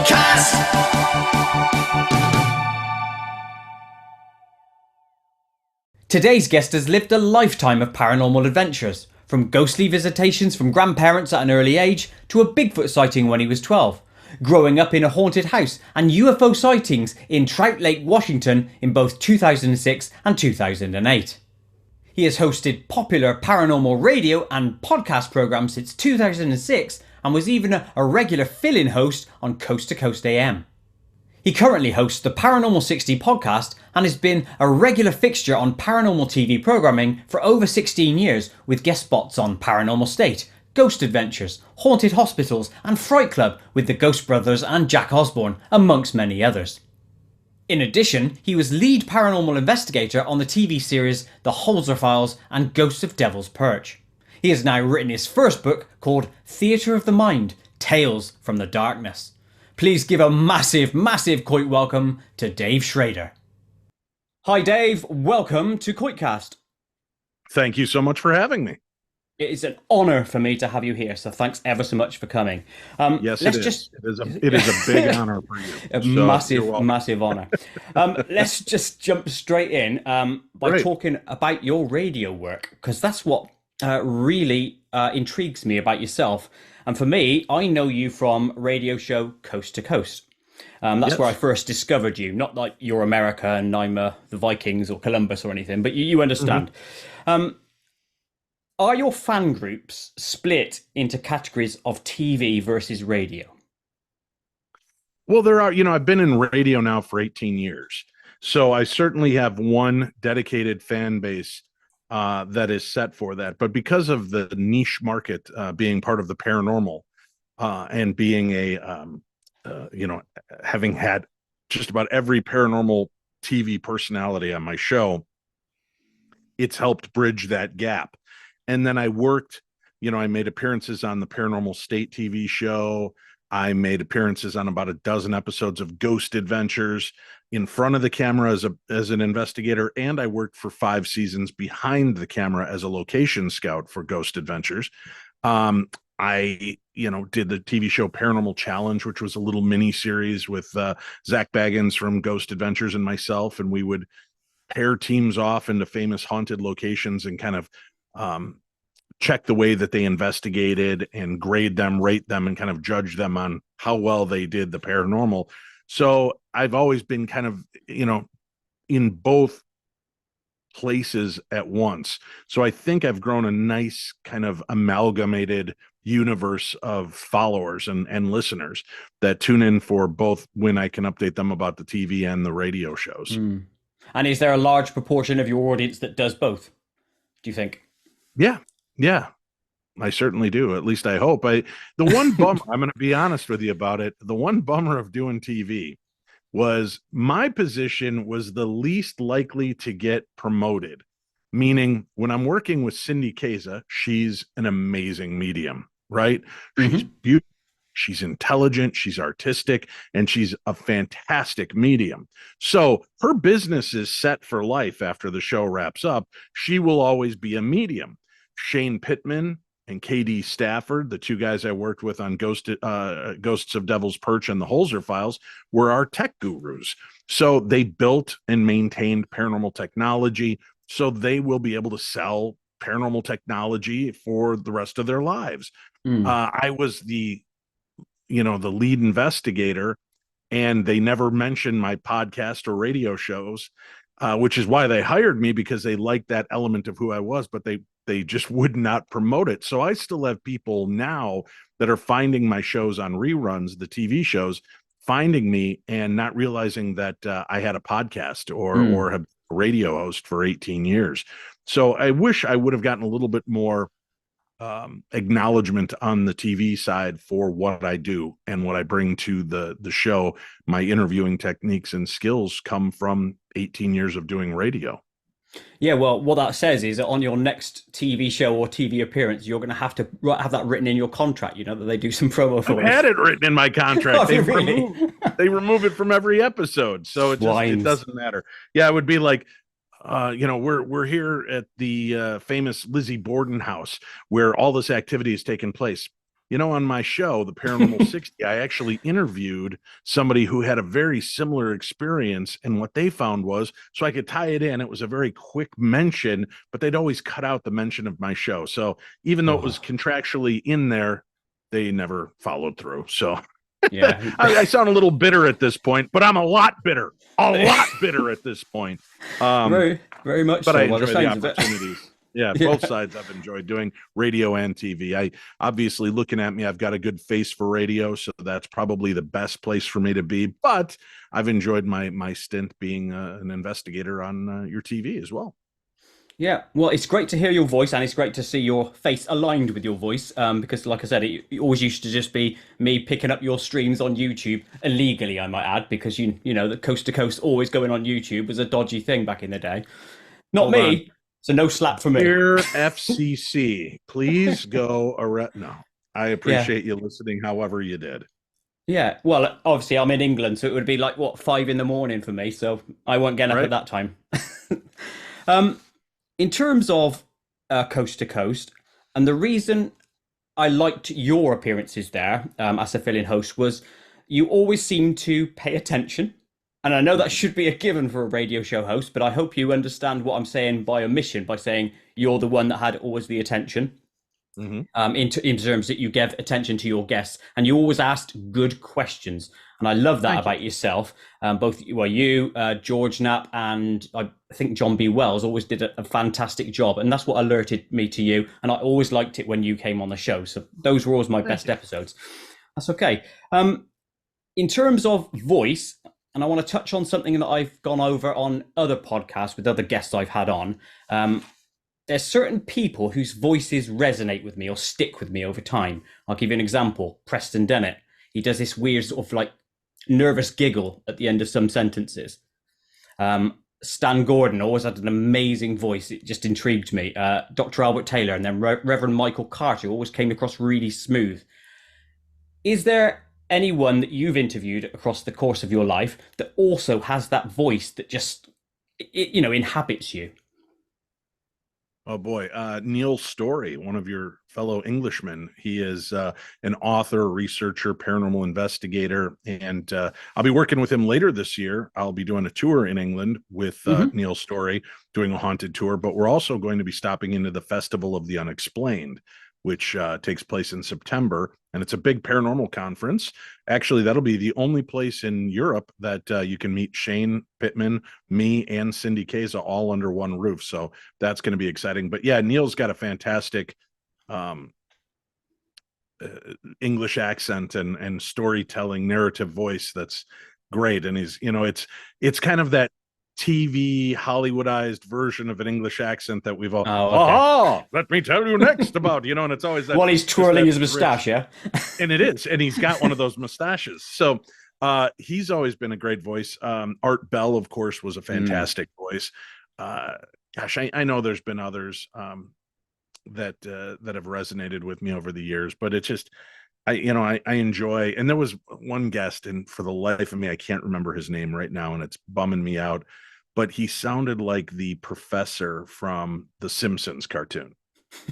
KoitCast. Today's guest has lived a lifetime of paranormal adventures, from ghostly visitations from grandparents at an early age to a Bigfoot sighting when he was 12, growing up in a haunted house and UFO sightings in Trout Lake, Washington in both 2006 and 2008. He has hosted popular paranormal radio and podcast programs since 2006 and was even a regular fill-in host on Coast to Coast AM. He currently hosts the Paranormal 60 podcast and has been a regular fixture on paranormal TV programming for over 16 years, with guest spots on Paranormal State, Ghost Adventures, Haunted Hospitals and Fright Club with the Ghost Brothers and Jack Osborne, amongst many others. In addition, he was lead paranormal investigator on the TV series The Holzer Files and Ghosts of Devil's Perch. He has now written his first book called Theatre of the Mind, Tales from the Darkness. Please give a massive, massive Koit welcome to Dave Schrader. Hi Dave, welcome to KoitCast. Thank you so much for having me. It is an honour for me to have you here, so thanks ever so much for coming. Yes, it is. It is a big honour for you. A massive honour. Let's just jump straight in by talking about your radio work, because that's what really intrigues me about yourself. And for me, I know you from radio show Coast to Coast. That's where I first discovered you. Not like you're America and I'm the Vikings or Columbus or anything, but you understand. Mm-hmm. Are your fan groups split into categories of TV versus radio? Well, there are, I've been in radio now for 18 years. So I certainly have one dedicated fan base that is set for that. But because of the niche market being part of the paranormal and being having had just about every paranormal TV personality on my show, it's helped bridge that gap. And then I worked, I made appearances on the Paranormal State TV show. I made appearances on about a dozen episodes of Ghost Adventures in front of the camera as an investigator, and I worked for 5 seasons behind the camera as a location scout for Ghost Adventures. I did the TV show Paranormal Challenge, which was a little mini series with Zach Baggins from Ghost Adventures and myself, and we would pair teams off into famous haunted locations and kind of check the way that they investigated and grade them, rate them, and kind of judge them on how well they did the paranormal. So I've always been kind of, in both places at once. So I think I've grown a nice kind of amalgamated universe of followers and listeners that tune in for both when I can update them about the TV and the radio shows. Mm. And is there a large proportion of your audience that does both, do you think? Yeah, I certainly do. At least I hope. The one bummer, I'm going to be honest with you about it. The one bummer of doing TV was my position was the least likely to get promoted. Meaning when I'm working with Cindy Kaza, she's an amazing medium, right? Mm-hmm. She's beautiful. She's intelligent, she's artistic, and she's a fantastic medium. So her business is set for life after the show wraps up. She will always be a medium. Shane Pittman and KD Stafford, the 2 guys I worked with on Ghosts of Devil's Perch and the Holzer Files, were our tech gurus. So they built and maintained paranormal technology, so they will be able to sell paranormal technology for the rest of their lives. I was the lead investigator, and they never mentioned my podcast or radio shows, which is why they hired me, because they liked that element of who I was, but they just would not promote it. So I still have people now that are finding my shows on reruns, the TV shows, finding me and not realizing that I had a podcast or a radio host for 18 years. So I wish I would have gotten a little bit more acknowledgement on the TV side for what I do and what I bring to the show. My interviewing techniques and skills come from 18 years of doing radio. Yeah, well, what that says is that on your next TV show or TV appearance, you're going to have that written in your contract, that they do some promo for I've had it written in my contract. They remove it from every episode, so it doesn't matter. Yeah, it would be like, we're here at the famous Lizzie Borden house where all this activity is taking place. on my show, the Paranormal 60, I actually interviewed somebody who had a very similar experience. And what they found was, so I could tie it in, it was a very quick mention, but they'd always cut out the mention of my show. So even though it was contractually in there, they never followed through. So Yeah. I sound a little bitter at this point, but I'm a lot bitter at this point. Very, very much but so. I By the enjoy the sounds of it. opportunities. Yeah, Yeah. both sides I've enjoyed doing, radio and TV. I obviously, looking at me, I've got a good face for radio, so that's probably the best place for me to be. But I've enjoyed my stint being an investigator on your TV as well. Yeah, well, it's great to hear your voice, and it's great to see your face aligned with your voice. Because, like I said, it always used to just be me picking up your streams on YouTube illegally, I might add, because you know that coast to coast always going on YouTube was a dodgy thing back in the day. Not Hold me, on. so no slap for me. Dear FCC, please go arrest. No, I appreciate you listening. However, you did. Yeah, well, obviously I'm in England, so it would be like what 5 in the morning for me, so I won't get up Right. at that time. In terms of coast to coast, and the reason I liked your appearances there as a fill-in host was you always seem to pay attention. And I know that should be a given for a radio show host, but I hope you understand what I'm saying by omission, by saying you're the one that had always the attention. In terms that you give attention to your guests, and you always asked good questions, and I love that about yourself. Both you, George Knapp, and I think John B. Wells always did a fantastic job, and that's what alerted me to you. And I always liked it when you came on the show. So those were always my best episodes. That's okay. In terms of voice, and I want to touch on something that I've gone over on other podcasts with other guests I've had on. There's certain people whose voices resonate with me or stick with me over time. I'll give you an example. Preston Dennett. He does this weird sort of like nervous giggle at the end of some sentences. Stan Gordon always had an amazing voice. It just intrigued me. Dr. Albert Taylor, and then Reverend Michael Carter always came across really smooth. Is there anyone that you've interviewed across the course of your life that also has that voice that just, inhabits you? Oh boy, Neil Story, one of your fellow Englishmen. He is an author, researcher, paranormal investigator, and I'll be working with him later this year. I'll be doing a tour in England with Neil Story, doing a haunted tour, but we're also going to be stopping into the Festival of the Unexplained, which takes place in September, and it's a big paranormal conference. Actually, that'll be the only place in Europe that you can meet Shane Pittman, me, and Cindy Kaza all under one roof. So that's going to be exciting. But yeah, Neil's got a fantastic English accent and storytelling, narrative voice that's great. And he's, it's kind of that TV Hollywoodized version of an English accent that we've all, let me tell you next about, and it's always that. While he's twirling his mustache, yeah? And it is. And he's got one of those mustaches. So he's always been a great voice. Art Bell, of course, was a fantastic voice. Gosh, I know there's been others that have resonated with me over the years, but it's just, I enjoy, and there was one guest, and for the life of me, I can't remember his name right now, and it's bumming me out, but he sounded like the professor from the Simpsons cartoon.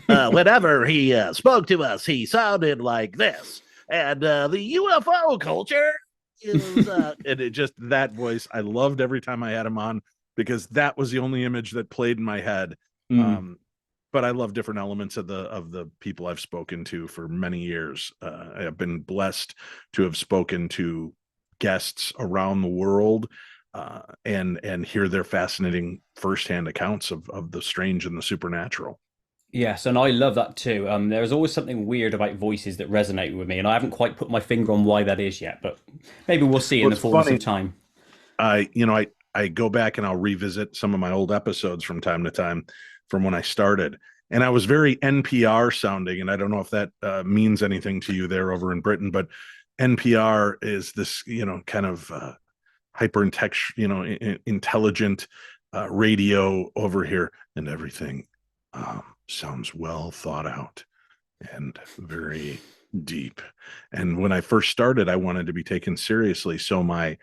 Whenever he spoke to us, he sounded like this. And the UFO culture is, and it just, that voice, I loved every time I had him on, because that was the only image that played in my head. But I love different elements of the people I've spoken to for many years. I have been blessed to have spoken to guests around the world and hear their fascinating firsthand accounts of the strange and the supernatural. Yes, and I love that too. There's always something weird about voices that resonate with me, and I haven't quite put my finger on why that is yet, but maybe we'll see in the fullness of time. I go back and I'll revisit some of my old episodes from time to time from when I started. And I was very NPR sounding, and I don't know if that means anything to you there over in Britain, but NPR is this, kind of hyper intelligent radio over here, and everything sounds well thought out and very deep. And when I first started, I wanted to be taken seriously. So my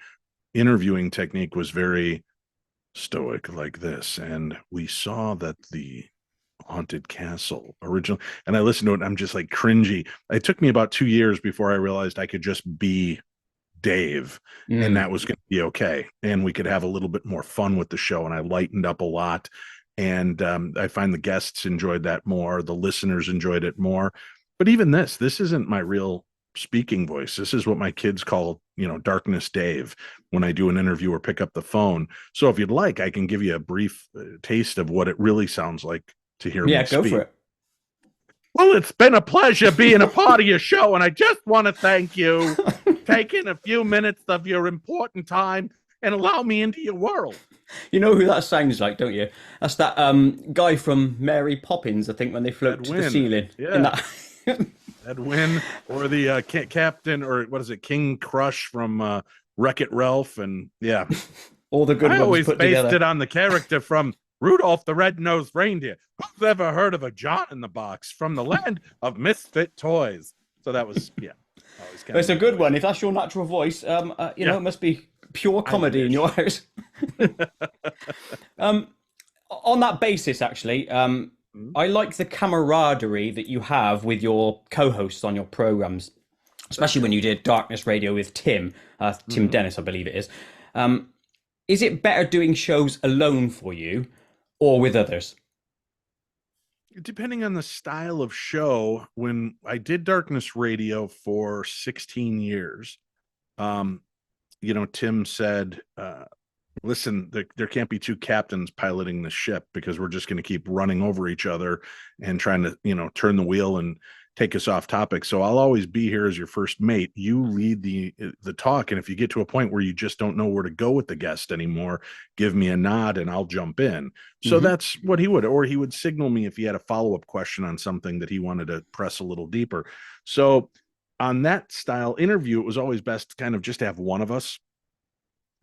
interviewing technique was very stoic like this. And we saw that the Haunted Castle original, and I listened to it and I'm just like cringy. It took me about 2 years before I realized I could just be Dave and that was going to be okay, and we could have a little bit more fun with the show, and I lightened up a lot. And I find the guests enjoyed that more, the listeners enjoyed it more. But even this isn't my real speaking voice. This is what my kids call, Darkness Dave, when I do an interview or pick up the phone. So if you'd like, I can give you a brief taste of what it really sounds like to hear me go speak. for it. Well, it's been a pleasure being a part of your show, and I just want to thank you taking a few minutes of your important time and allow me into your world. You know who that sounds like, don't you? That's that guy from Mary Poppins, I think, when they float to the ceiling. Yeah. Edwin, or the captain, or what is it, King Crush from Wreck-It Ralph, and yeah. All the good ones always put based together. it on the character from Rudolph the Red-Nosed Reindeer. Who's ever heard of a John in the Box from the land of misfit toys? So that was, It's a good one. If that's your natural voice, it must be pure comedy in your house. On that basis, actually, I like the camaraderie that you have with your co-hosts on your programs, especially when you did Darkness Radio with Tim Dennis, I believe it is. Is it better doing shows alone for you or with others? Depending on the style of show. When I did Darkness Radio for 16 years, Tim said, listen, there can't be two captains piloting the ship, because we're just going to keep running over each other and trying to, turn the wheel and take us off topic. So I'll always be here as your first mate. You lead the talk. And if you get to a point where you just don't know where to go with the guest anymore, give me a nod and I'll jump in. So that's what he would, or he would signal me if he had a follow-up question on something that he wanted to press a little deeper. So on that style interview, it was always best kind of just to have one of us.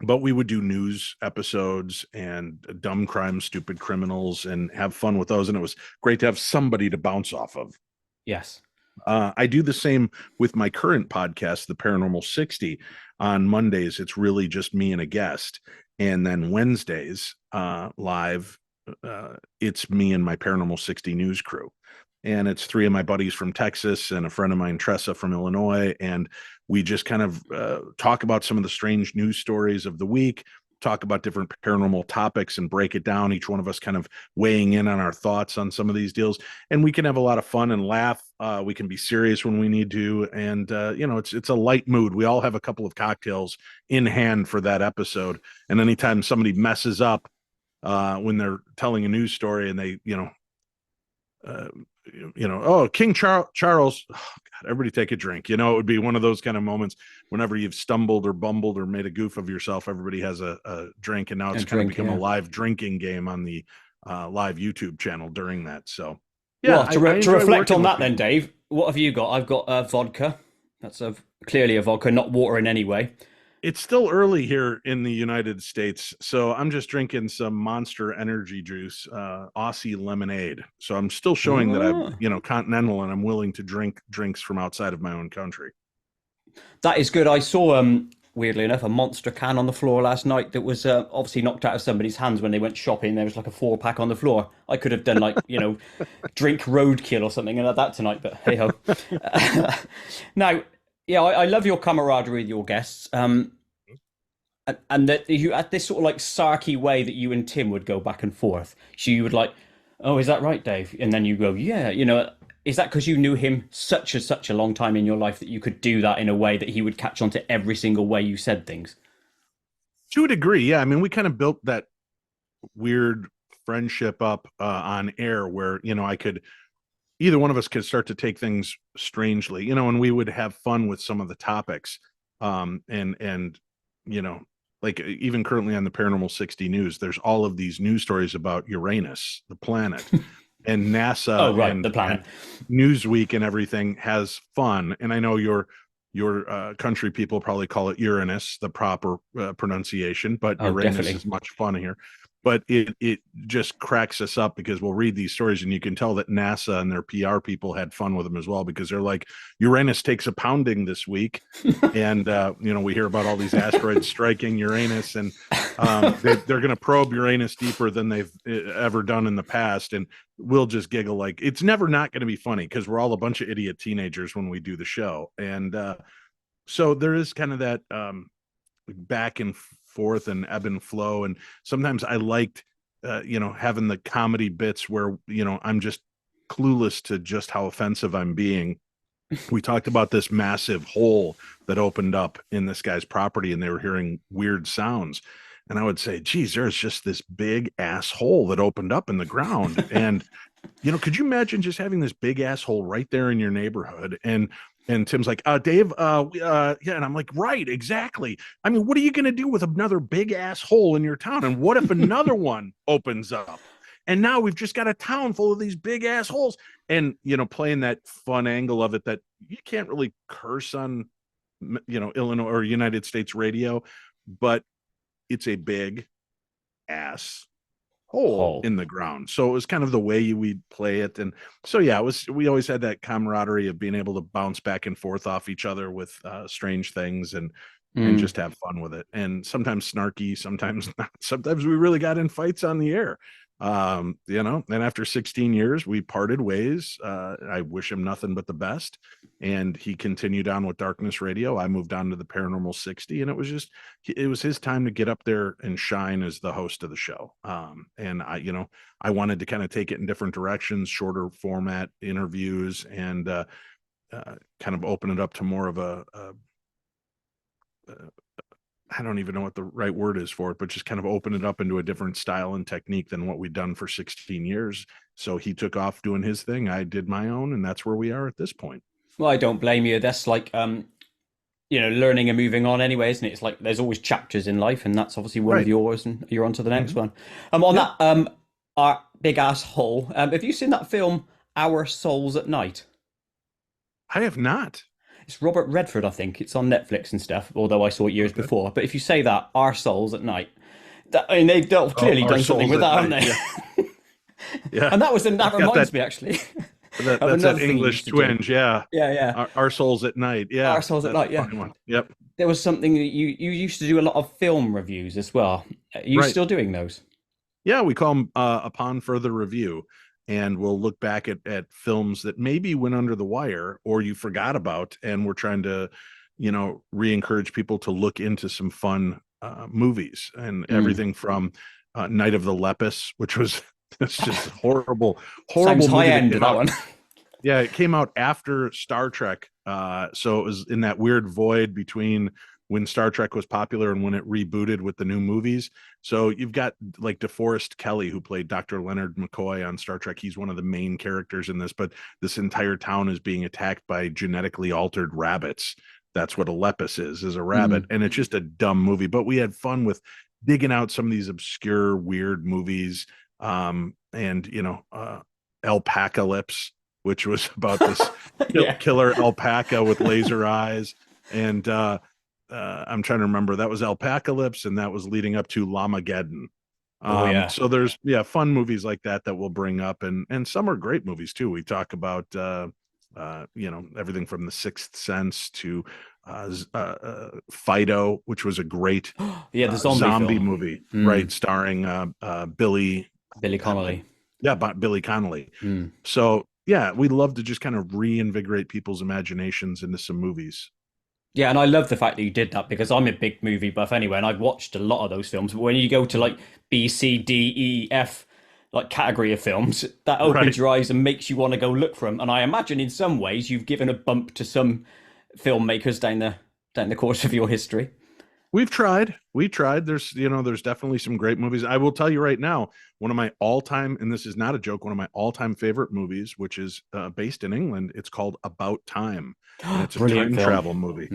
But we would do news episodes and dumb crimes, stupid criminals, and have fun with those. And it was great to have somebody to bounce off of. Yes. I do the same with my current podcast, the Paranormal 60. On Mondays, it's really just me and a guest. And then Wednesdays, live, it's me and my Paranormal 60 news crew. And it's three of my buddies from Texas and a friend of mine, Tressa, from Illinois. And we just kind of talk about some of the strange news stories of the week, talk about different paranormal topics and break it down. Each one of us kind of weighing in on our thoughts on some of these deals. And we can have a lot of fun and laugh. We can be serious when we need to. And, it's a light mood. We all have a couple of cocktails in hand for that episode. And anytime somebody messes up when they're telling a news story and they, King Charles, oh God, everybody take a drink. It would be one of those kind of moments whenever you've stumbled or bumbled or made a goof of yourself, everybody has a drink, and now it's kind of become a live drinking game on the live YouTube channel during that. So yeah, to reflect on that then, Dave, what have you got? I've got vodka. That's clearly a vodka, not water in any way. It's still early here in the United States, so I'm just drinking some Monster Energy juice, Aussie lemonade. So I'm still showing that I'm, continental, and I'm willing to drink drinks from outside of my own country. That is good. I saw, weirdly enough, a Monster can on the floor last night that was obviously knocked out of somebody's hands when they went shopping. There was like a 4-pack on the floor. I could have done drink roadkill or something and had that tonight, but hey ho. Now, yeah, I love your camaraderie with your guests. And that you had this sort of like sarky way that you and Tim would go back and forth. So you would like, oh, is that right, Dave? And then you go, yeah, is that because you knew him such a long time in your life that you could do that in a way that he would catch on to every single way you said things? To a degree, yeah. I mean, we kind of built that weird friendship up on air where, either one of us could start to take things strangely, and we would have fun with some of the topics. Like even currently on the Paranormal 60 News, there's all of these news stories about Uranus, the planet, and NASA, the planet, and Newsweek, and everything has fun. And I know your country people probably call it Uranus, the proper pronunciation, but Uranus is much fun here. but it just cracks us up because we'll read these stories and you can tell that NASA and their PR people had fun with them as well, because they're like, Uranus takes a pounding this week. And we hear about all these asteroids striking Uranus, and they're going to probe Uranus deeper than they've ever done in the past. And we'll just giggle like it's never not going to be funny because we're all a bunch of idiot teenagers when we do the show. And so there is kind of that back and forth and ebb and flow. And sometimes I liked, having the comedy bits where, I'm just clueless to just how offensive I'm being. We talked about this massive hole that opened up in this guy's property and they were hearing weird sounds. And I would say, geez, there's just this big ass hole that opened up in the ground. And, could you imagine just having this big asshole right there in your neighborhood? And Tim's like, Dave, yeah. And I'm like, right, exactly. I mean, what are you going to do with another big asshole in your town? And what if another one opens up? And now we've just got a town full of these big assholes. And, playing that fun angle of it that you can't really curse on, Illinois or United States radio, but it's a big ass hole in the ground. So it was kind of the way we'd play it. And so, yeah, we always had that camaraderie of being able to bounce back and forth off each other with strange things and just have fun with it. And sometimes snarky, sometimes not. Sometimes we really got in fights on the air. And after 16 years, we parted ways. I wish him nothing but the best. And he continued on with Darkness Radio. I moved on to the Paranormal 60, and it was his time to get up there and shine as the host of the show. And I wanted to kind of take it in different directions, shorter format interviews, and kind of open it up to more of a I don't even know what the right word is for it, but just kind of open it up into a different style and technique than what we'd done for 16 years. So he took off doing his thing. I did my own, and that's where we are at this point. Well, I don't blame you. That's like, learning and moving on anyway, isn't it? It's like there's always chapters in life, and that's obviously one of yours, and you're on to the next one. On that, our big asshole, have you seen that film, Our Souls at Night? I have not. It's Robert Redford, I think. It's on Netflix and stuff, although I saw it years before. But if you say that, Our Souls at Night, they've clearly done something with that, haven't they? Yeah. Yeah. And that reminds me, actually. That's that English twinge, yeah. Yeah. Our Souls at Night, yeah. Our Souls at Night, yeah. Yep. There was something that you used to do a lot of film reviews as well. Are you still doing those? Yeah, we call them Upon Further Review. And we'll look back at films that maybe went under the wire or you forgot about. And we're trying to, re-encourage people to look into some fun movies and everything from Night of the Lepus, which was it's just horrible Sounds high end, that one. Yeah, it came out after Star Trek. So it was in that weird void between when Star Trek was popular and when it rebooted with the new movies. So you've got like DeForest Kelley, who played Dr. Leonard McCoy on Star Trek. He's one of the main characters in this, but this entire town is being attacked by genetically altered rabbits. That's what a lepus is a rabbit. And it's just a dumb movie, but we had fun with digging out some of these obscure, weird movies. Alpaca Lips, which was about this killer alpaca with laser eyes. And I'm trying to remember, that was Alpaca Lips, and that was leading up to Lamageddon. So there's fun movies like that we'll bring up, and some are great movies too. We talk about everything from The Sixth Sense to Fido, which was a great the zombie movie, right, starring Billy Connolly. Billy Connolly. So we love to just kind of reinvigorate people's imaginations into some movies. Yeah, and I love the fact that you did that because I'm a big movie buff anyway, and I've watched a lot of those films. But when you go to like B, C, D, E, F, like category of films, that opens your eyes and makes you want to go look for them. And I imagine in some ways you've given a bump to some filmmakers down the course of your history. We tried. There's definitely some great movies. I will tell you right now, one of my all-time, and this is not a joke, one of my all-time favorite movies, which is based in England. It's called About Time. And it's a time travel movie.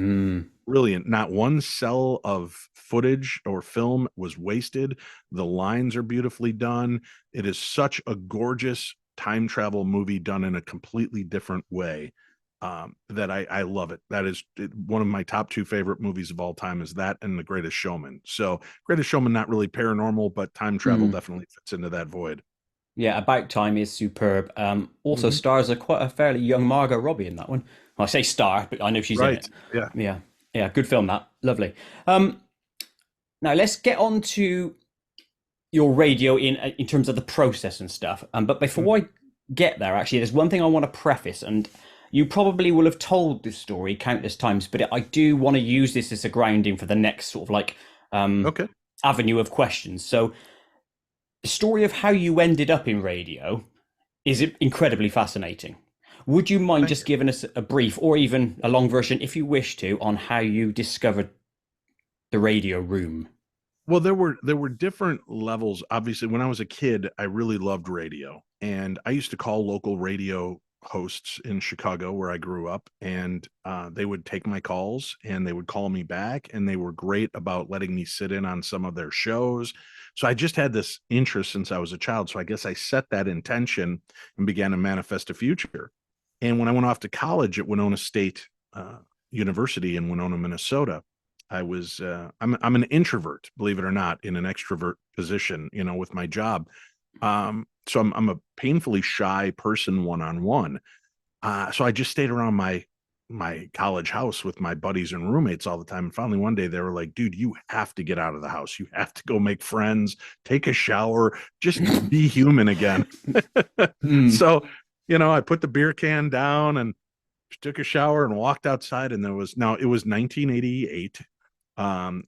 Brilliant. Not one cell of footage or film was wasted. The lines are beautifully done. It is such a gorgeous time travel movie done in a completely different way. that I love it. That is one of my top two favorite movies of all time, is that and The Greatest Showman. So Greatest Showman, not really paranormal, but time travel Mm. definitely fits into that void. Yeah, About Time is superb. Also Mhm. stars quite a fairly young Margot Robbie in that one. Well, I say star, but I know she's in Right. it. Yeah. Yeah, yeah, good film that. Lovely. Um, Now let's get on to your radio in terms of the process and stuff. But before Mhm. I get there, actually, there's one thing I want to preface, and you probably will have told this story countless times, but I do want to use this as a grounding for the next sort of like Okay. avenue of questions. So the story of how you ended up in radio is incredibly fascinating. Would you mind Thank just you. giving us a brief or even a long version, if you wish to, on how you discovered the radio room? Well, there were different levels. Obviously, when I was a kid, I really loved radio, and I used to call local radio hosts in Chicago, where I grew up, and they would take my calls and they would call me back, and they were great about letting me sit in on some of their shows. So I just had this interest since I was a child. So I guess I set that intention and began to manifest a future. And when I went off to college at Winona State University in Winona, Minnesota, I'm an introvert, believe it or not, in an extrovert position, with my job. So I'm a painfully shy person one on one. So I just stayed around my college house with my buddies and roommates all the time. And finally one day they were like, dude, you have to get out of the house. You have to go make friends, take a shower, just be human again. Hmm. So, I put the beer can down and took a shower and walked outside, and it was 1988.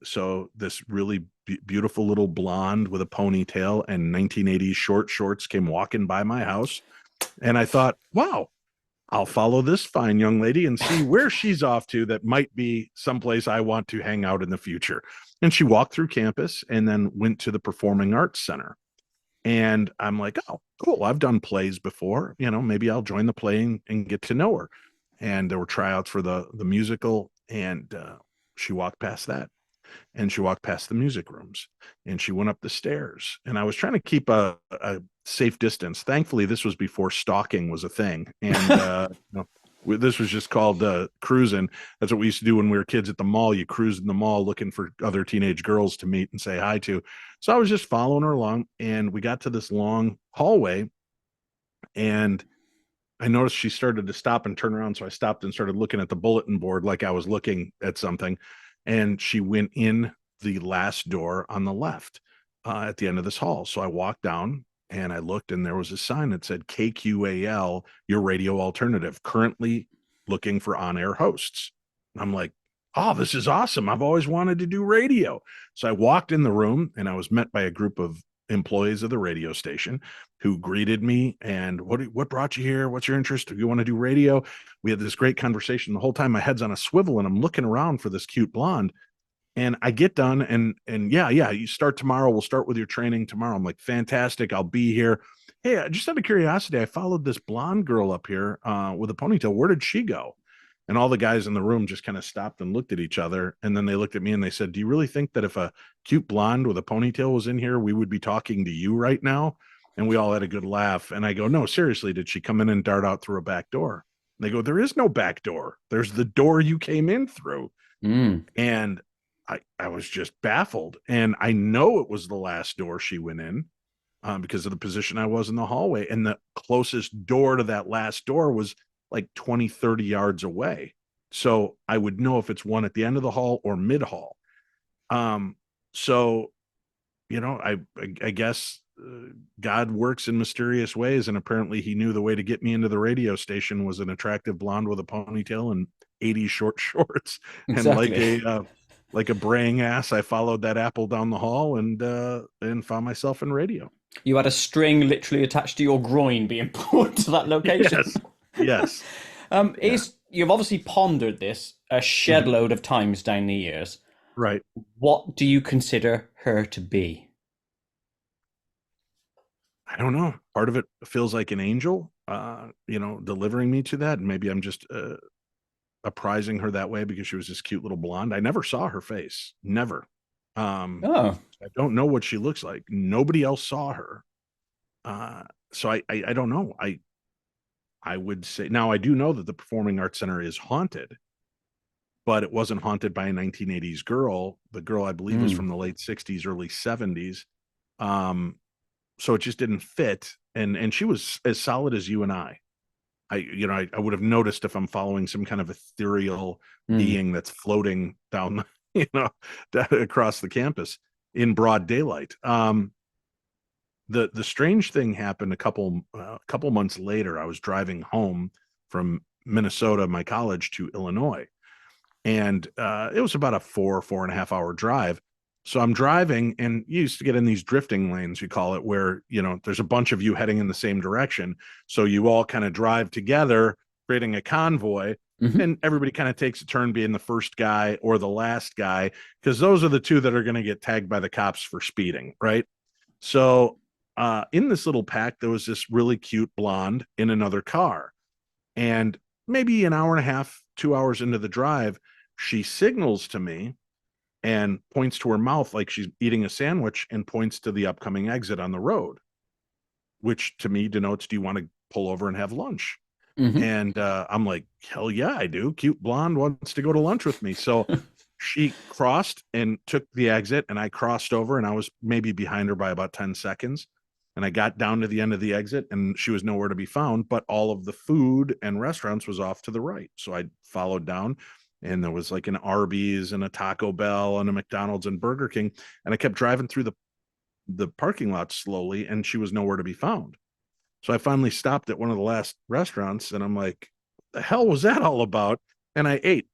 So this really beautiful little blonde with a ponytail and 1980s short shorts came walking by my house. And I thought, wow, I'll follow this fine young lady and see where she's off to that might be someplace I want to hang out in the future. And she walked through campus and then went to the Performing Arts Center. And I'm like, oh, cool. I've done plays before. Maybe I'll join the play and get to know her. And there were tryouts for the musical. And she walked past that, and she walked past the music rooms, and she went up the stairs. And I was trying to keep a safe distance. Thankfully, this was before stalking was a thing. And this was just called cruising. That's what we used to do when we were kids at the mall. You cruise in the mall looking for other teenage girls to meet and say hi to. So I was just following her along, and we got to this long hallway, and I noticed she started to stop and turn around. So I stopped and started looking at the bulletin board like I was looking at something. And she went in the last door on the left at the end of this hall. So I walked down and I looked, and there was a sign that said KQAL, your radio alternative, currently looking for on air hosts. I'm like, oh, this is awesome. I've always wanted to do radio. So I walked in the room, and I was met by a group of employees of the radio station who greeted me and what brought you here? What's your interest? Do you want to do radio? We had this great conversation. The whole time my head's on a swivel and I'm looking around for this cute blonde. And I get done, and yeah, you start tomorrow. We'll start with your training tomorrow. I'm like, fantastic. I'll be here. Hey, just out of curiosity, I followed this blonde girl up here with a ponytail. Where did she go? And all the guys in the room just kind of stopped and looked at each other. And then they looked at me and they said, do you really think that if a cute blonde with a ponytail was in here, we would be talking to you right now? And we all had a good laugh. And I go, no, seriously, did she come in and dart out through a back door? And they go, there is no back door. There's the door you came in through. Mm. And I was just baffled. And I know it was the last door she went in because of the position I was in the hallway. And the closest door to that last door was like 20, 30 yards away. So I would know if it's one at the end of the hall or mid hall. So, I guess God works in mysterious ways. And apparently he knew the way to get me into the radio station was an attractive blonde with a ponytail and 80s short shorts. And Exactly. like a braying ass, I followed that apple down the hall and found myself in radio. You had a string literally attached to your groin being pulled to that location. Yes. Yes. Yeah. Is you've obviously pondered this a shed Mhm. load of times down the years. Right. What do you consider her to be? I don't know. Part of it feels like an angel, delivering me to that. And maybe I'm just apprising her that way because she was this cute little blonde. I never saw her face. Never. Oh, I don't know what she looks like. Nobody else saw her. Uh, so I don't know. I would say now I do know that the Performing Arts Center is haunted, but it wasn't haunted by a 1980s girl. The girl, I believe, was Mm. from the late 60s, early 70s. Um, so it just didn't fit. And she was as solid as you and I. I would have noticed if I'm following some kind of ethereal Mm. being that's floating down, across the campus in broad daylight. The strange thing happened a couple months later. I was driving home from Minnesota, my college, to Illinois, and it was about a 4.5 hour drive. So I'm driving, and you used to get in these drifting lanes, you call it, where there's a bunch of you heading in the same direction, so you all kind of drive together, creating a convoy, Hmm. and everybody kind of takes a turn being the first guy or the last guy, because those are the two that are going to get tagged by the cops for speeding, right? So in this little pack, there was this really cute blonde in another car. And maybe an hour and a half, 2 hours into the drive, she signals to me and points to her mouth like she's eating a sandwich and points to the upcoming exit on the road, which to me denotes, do you want to pull over and have lunch? Hmm. And I'm like, hell yeah, I do. Cute blonde wants to go to lunch with me. So she crossed and took the exit, and I crossed over, and I was maybe behind her by about 10 seconds. And I got down to the end of the exit, and she was nowhere to be found, but all of the food and restaurants was off to the right. So I followed down, and there was like an Arby's and a Taco Bell and a McDonald's and Burger King. And I kept driving through the parking lot slowly, and she was nowhere to be found. So I finally stopped at one of the last restaurants, and I'm like, the hell was that all about? And I ate.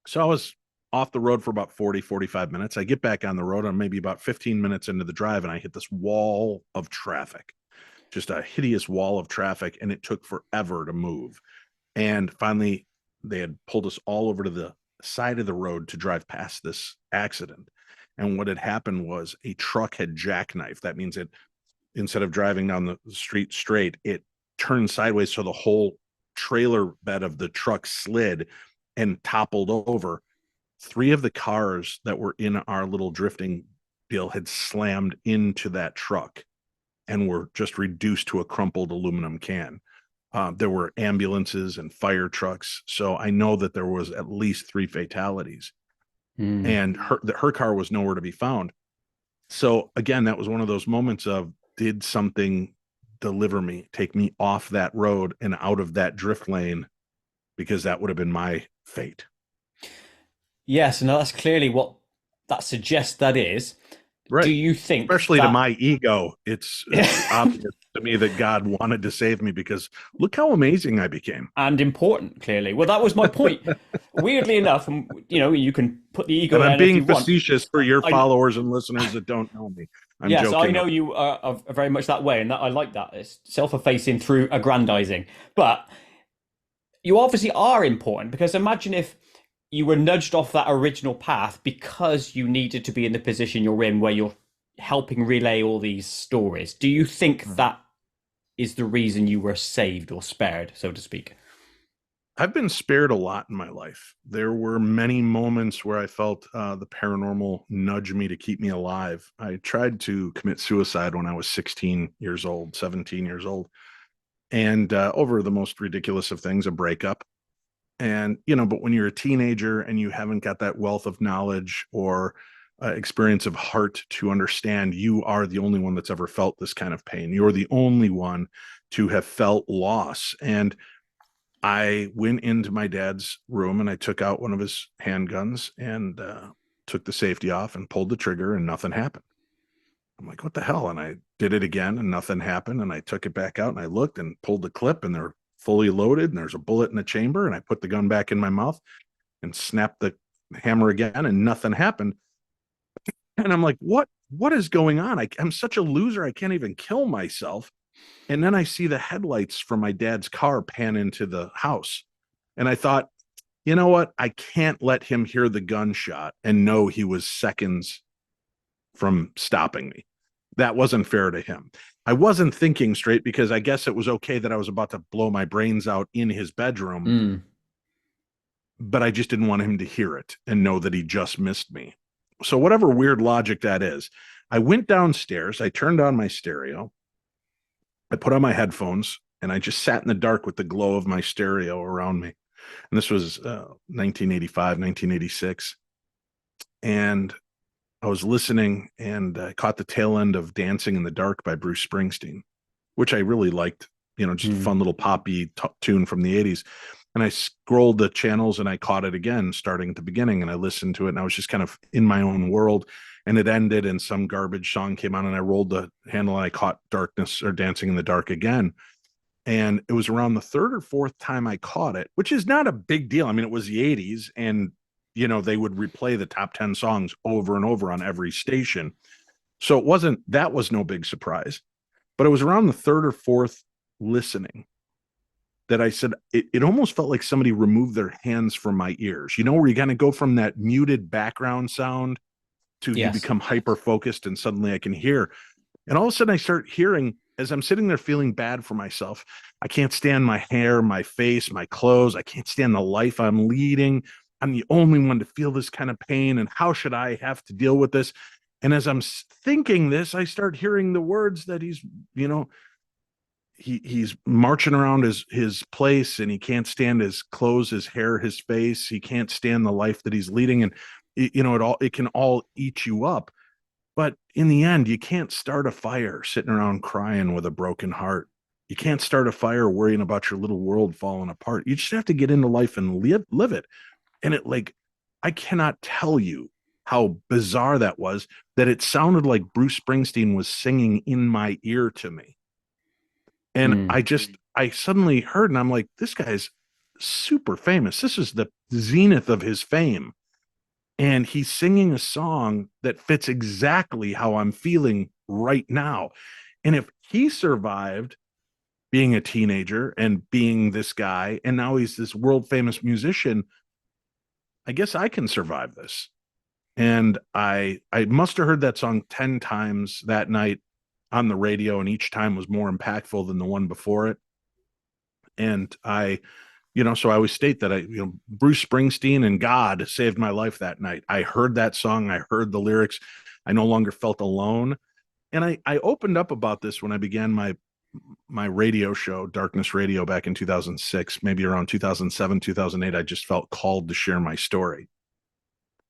So I was off the road for about 40, 45 minutes. I get back on the road. I'm maybe about 15 minutes into the drive, and I hit this wall of traffic, just a hideous wall of traffic. And it took forever to move. And finally, they had pulled us all over to the side of the road to drive past this accident. And what had happened was a truck had jackknifed. That means it, instead of driving down the street straight, it turned sideways. So the whole trailer bed of the truck slid and toppled over. Three of the cars that were in our little drifting deal had slammed into that truck and were just reduced to a crumpled aluminum can. There were ambulances and fire trucks. So I know that there was at least three fatalities, Mm. and her car was nowhere to be found. So again, that was one of those moments of, did something deliver me, take me off that road and out of that drift lane, because that would have been my fate. Yes, and that's clearly what that suggests that is. Do Right. you think Especially to that my ego, it's obvious to me that God wanted to save me, because look how amazing I became. and important, clearly? Well, that was my point. Weirdly enough, and you can put the ego And I'm down if being you want. facetious for your I followers and listeners that don't know me. I'm Yes, I joking. know you are very much that way, and that I like that. It's self-effacing through aggrandizing. But you obviously are important because imagine if you were nudged off that original path because you needed to be in the position you're in where you're helping relay all these stories. Do you think that is the reason you were saved or spared, so to speak? I've been spared a lot in my life. There were many moments where I felt the paranormal nudge me to keep me alive. I tried to commit suicide when I was 16 years old, 17 years old, and over the most ridiculous of things, a breakup. And, but when you're a teenager and you haven't got that wealth of knowledge or experience of heart to understand, you are the only one that's ever felt this kind of pain. You're the only one to have felt loss. And I went into my dad's room and I took out one of his handguns and took the safety off and pulled the trigger, and nothing happened. I'm like, what the hell? And I did it again and nothing happened. And I took it back out and I looked and pulled the clip, and they're fully loaded and there's a bullet in the chamber. And I put the gun back in my mouth and snapped the hammer again, and nothing happened. And I'm like, what is going on? I'm such a loser. I can't even kill myself. And then I see the headlights from my dad's car pan into the house. And I thought, you know what? I can't let him hear the gunshot and know he was seconds from stopping me. That wasn't fair to him. I wasn't thinking straight, because I guess it was okay that I was about to blow my brains out in his bedroom, Mm. but I just didn't want him to hear it and know that he just missed me. So, whatever weird logic that is, I went downstairs, I turned on my stereo, I put on my headphones, and I just sat in the dark with the glow of my stereo around me. And this was 1985, 1986. And I was listening, and I caught the tail end of Dancing in the Dark by Bruce Springsteen, which I really liked, just a fun little poppy tune from the 80s. And I scrolled the channels and I caught it again, starting at the beginning, and I listened to it, and I was just kind of in my own world. And it ended, and some garbage song came on, and I rolled the handle, and I caught Darkness or Dancing in the Dark again. And it was around the third or fourth time I caught it, which is not a big deal. I mean, it was the 80s, and they would replay the top 10 songs over and over on every station. So that was no big surprise. But it was around the third or fourth listening that I said, it almost felt like somebody removed their hands from my ears, where you kind of go from that muted background sound to you become hyper focused, and suddenly I can hear. And all of a sudden I start hearing, as I'm sitting there feeling bad for myself, I can't stand my hair, my face, my clothes. I can't stand the life I'm leading. I'm the only one to feel this kind of pain. And how should I have to deal with this? And as I'm thinking this, I start hearing the words that he's marching around his place, and he can't stand his clothes, his hair, his face. He can't stand the life that he's leading. And it can all eat you up. But in the end, you can't start a fire sitting around crying with a broken heart. You can't start a fire worrying about your little world falling apart. You just have to get into life and live it. And I cannot tell you how bizarre that was, that it sounded like Bruce Springsteen was singing in my ear to me. And I suddenly heard, and I'm like, this guy's super famous. This is the zenith of his fame. And he's singing a song that fits exactly how I'm feeling right now. And if he survived being a teenager and being this guy, and now he's this world famous musician, I guess I can survive this. And I must have heard that song 10 times that night on the radio, and each time was more impactful than the one before it. And so I always state that Bruce Springsteen and God saved my life that night. I heard that song. I heard the lyrics. I no longer felt alone. And I opened up about this when I began my radio show, Darkness Radio, back in 2006, maybe around 2007, 2008. I just felt called to share my story.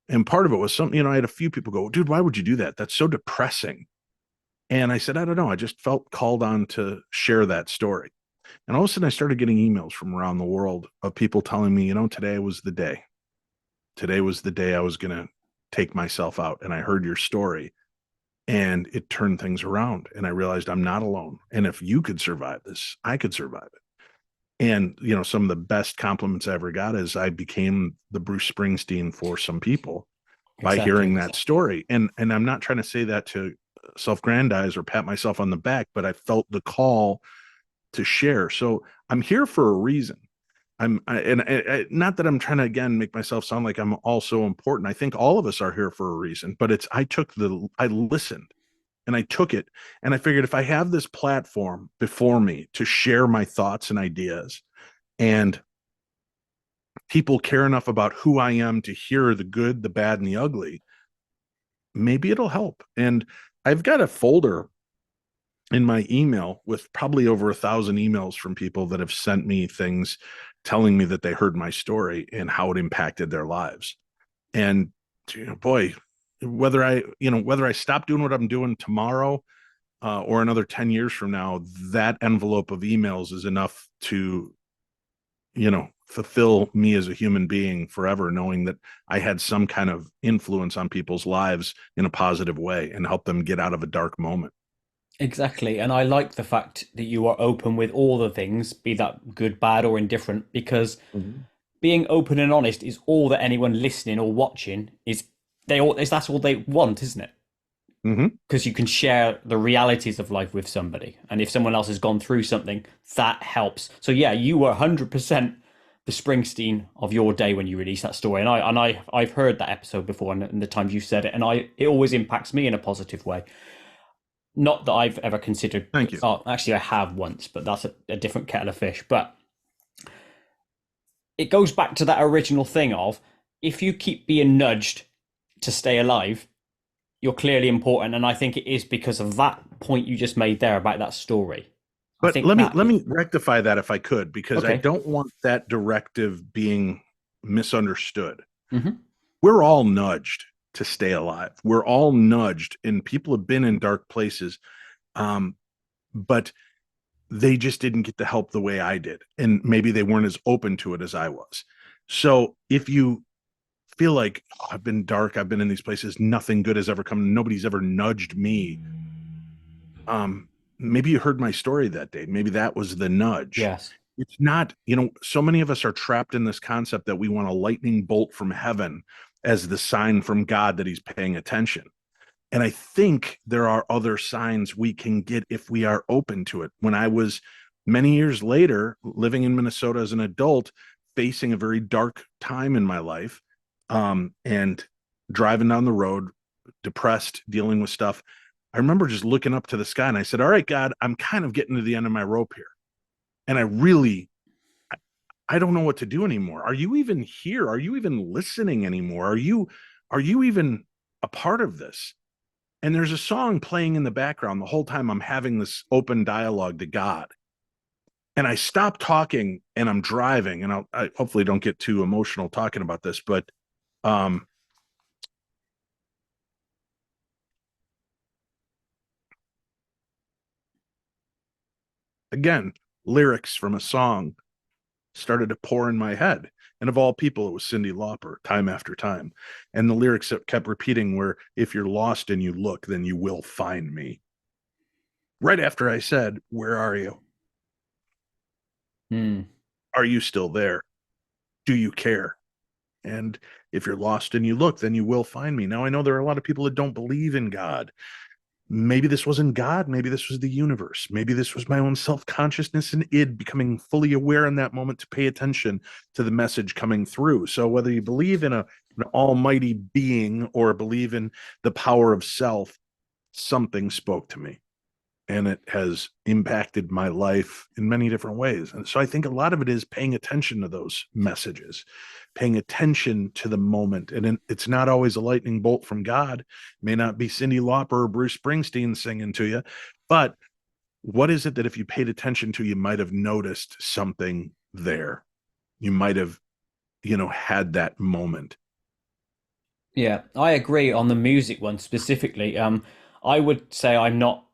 And part of it was something, I had a few people go, dude, why would you do that? That's so depressing. And I said, I don't know. I just felt called on to share that story. And all of a sudden I started getting emails from around the world of people telling me, today was the day. Today was the day I was going to take myself out. And I heard your story, and it turned things around. And I realized I'm not alone. And if you could survive this, I could survive it. And, some of the best compliments I ever got is I became the Bruce Springsteen for some people by hearing that story. And I'm not trying to say that to self-grandize or pat myself on the back, but I felt the call to share. So I'm here for a reason. Not that I'm trying to, again, make myself sound like I'm also important. I think all of us are here for a reason, but I listened, and I took it, and I figured if I have this platform before me to share my thoughts and ideas, and people care enough about who I am to hear the good, the bad, and the ugly, maybe it'll help. And I've got a folder in my email with probably over 1,000 emails from people that have sent me things telling me that they heard my story and how it impacted their lives. And boy, whether I stop doing what I'm doing tomorrow or another 10 years from now, that envelope of emails is enough to, fulfill me as a human being forever, knowing that I had some kind of influence on people's lives in a positive way and help them get out of a dark moment. Exactly. And I like the fact that you are open with all the things, be that good, bad, or indifferent, because being open and honest is all that anyone listening or watching that's all they want, isn't it? Because you can share the realities of life with somebody. And if someone else has gone through something, that helps. So yeah, you were 100% the Springsteen of your day when you released that story. And I've heard that episode before, and the times you said it, and it always impacts me in a positive way. Not that I've ever considered. Thank you. Oh, actually, I have once, but that's a different kettle of fish. But it goes back to that original thing of, if you keep being nudged to stay alive, you're clearly important. And I think it is because of that point you just made there about that story. I But think that let me rectify that if I could, because I okay. don't want that directive being misunderstood. Hmm. We're all nudged to stay alive. We're all nudged, and people have been in dark places, um, but they just didn't get the help the way I did, and maybe they weren't as open to it as I was. So if you feel like, oh, I've been dark, I've been in these places, nothing good has ever come, nobody's ever nudged me, maybe you heard my story that day. Maybe that was the nudge. Yes. It's not, so many of us are trapped in this concept that we want a lightning bolt from heaven as the sign from God that he's paying attention. And I think there are other signs we can get if we are open to it. When I was many years later living in Minnesota as an adult, facing a very dark time in my life, and driving down the road, depressed, dealing with stuff, I remember just looking up to the sky and I said, all right, God, I'm kind of getting to the end of my rope here. And I don't know what to do anymore. Are you even here? Are you even listening anymore? Are you even a part of this? And there's a song playing in the background the whole time I'm having this open dialogue to God. And I stopped talking and I'm driving, and I hopefully don't get too emotional talking about this, but um, again, lyrics from a song started to pour in my head. And of all people, it was Cyndi Lauper, time after time. And the lyrics that kept repeating were, if you're lost and you look, then you will find me. Right after I said, where are you? Hmm. Are you still there? Do you care? And if you're lost and you look, then you will find me. Now, I know there are a lot of people that don't believe in God. Maybe this wasn't God. Maybe this was the universe. Maybe this was my own self consciousness and id becoming fully aware in that moment to pay attention to the message coming through. So, whether you believe in an almighty being or believe in the power of self, something spoke to me, and it has impacted my life in many different ways. And so I think a lot of it is paying attention to those messages, paying attention to the moment. And it's not always a lightning bolt from God. It may not be Cyndi Lauper or Bruce Springsteen singing to you, but what is it that if you paid attention to, you might have noticed something there? You might have, had that moment. Yeah, I agree on the music one specifically. I would say I'm not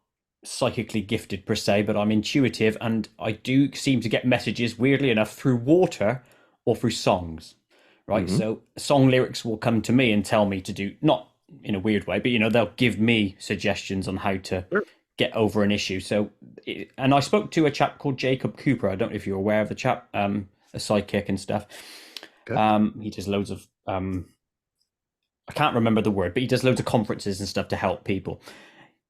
psychically gifted per se, but I'm intuitive, and I do seem to get messages, weirdly enough, through water or through songs. Right, Mm-hmm. so song lyrics will come to me and tell me to do, not in a weird way, but they'll give me suggestions on how to Sure. get over an issue. So, and I spoke to a chap called Jacob Cooper. I don't know if you're aware of the chap, a sidekick and stuff. Okay. He does loads of I can't remember the word, but he does loads of conferences and stuff to help people.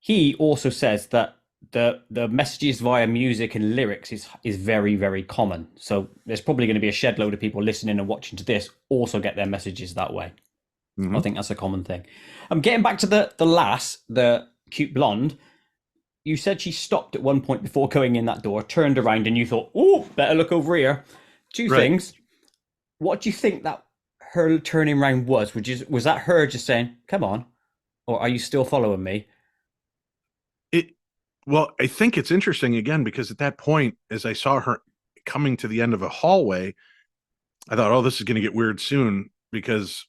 He also says that the messages via music and lyrics is very, very common. So there's probably going to be a shed load of people listening and watching to this also get their messages that way. I Mm-hmm. think that's a common thing. I'm getting back to the lass, the cute blonde. You said she stopped at one point before going in that door, turned around, and you thought, "Oh, better look over here." Two Right. things. What do you think that her turning around was? Was that her just saying, "Come on," or are you still following me? It Well, I think it's interesting again because at that point, as I saw her coming to the end of a hallway, I thought, oh, this is going to get weird soon because,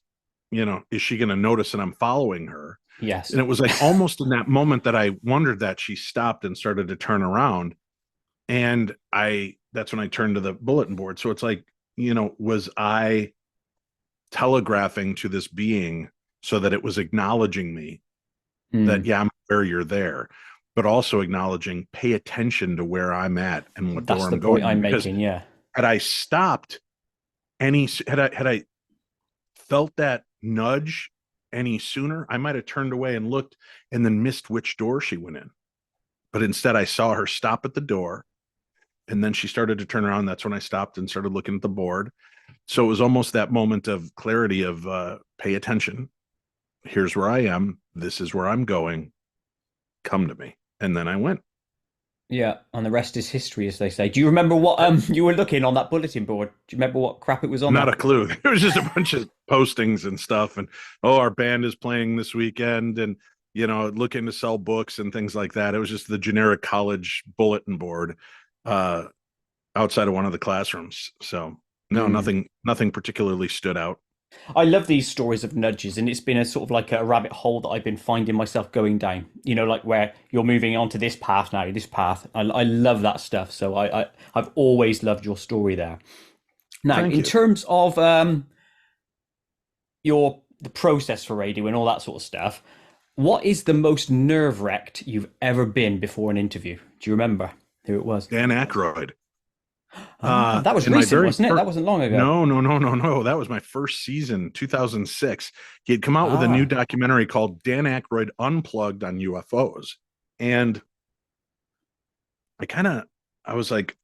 is she going to notice that I'm following her? Yes. And it was like almost in that moment that I wondered that she stopped and started to turn around. And that's when I turned to the bulletin board. So it's like, was I telegraphing to this being so that it was acknowledging me that, Hmm. yeah, I'm aware you're there, but also acknowledging, pay attention to where I'm at and what door That's the I'm point going in. I'm Because making. Yeah. had I stopped had I felt that nudge any sooner, I might have turned away and looked and then missed which door she went in. But instead, I saw her stop at the door, and then she started to turn around. That's when I stopped and started looking at the board. So it was almost that moment of clarity of pay attention. Here's where I am. This is where I'm going. Come to me. And then I went. Yeah, and the rest is history, as they say. Do you remember what you were looking on that bulletin board? Do you remember what crap it was on Not there? a clue. It was just a bunch of postings and stuff. And, oh, our band is playing this weekend. And looking to sell books and things like that. It was just the generic college bulletin board uh, outside of one of the classrooms. So no, Mm. nothing particularly stood out. I love these stories of nudges, and it's been a sort of like a rabbit hole that I've been finding myself going down. Like where you're moving on to this path now, this path. I love that stuff. So I've always loved your story there. Now, Thank in you. terms of the process for radio and all that sort of stuff, what is the most nerve wracked you've ever been before an interview? Do you remember who it was? Dan Aykroyd. Ah, that was In my recent, very wasn't it? first, That wasn't long ago. no, no, no, no, no. That was my first season, 2006. He had come out with a new Ah, documentary called Dan Aykroyd Unplugged on UFOs. And I kind of, I was like,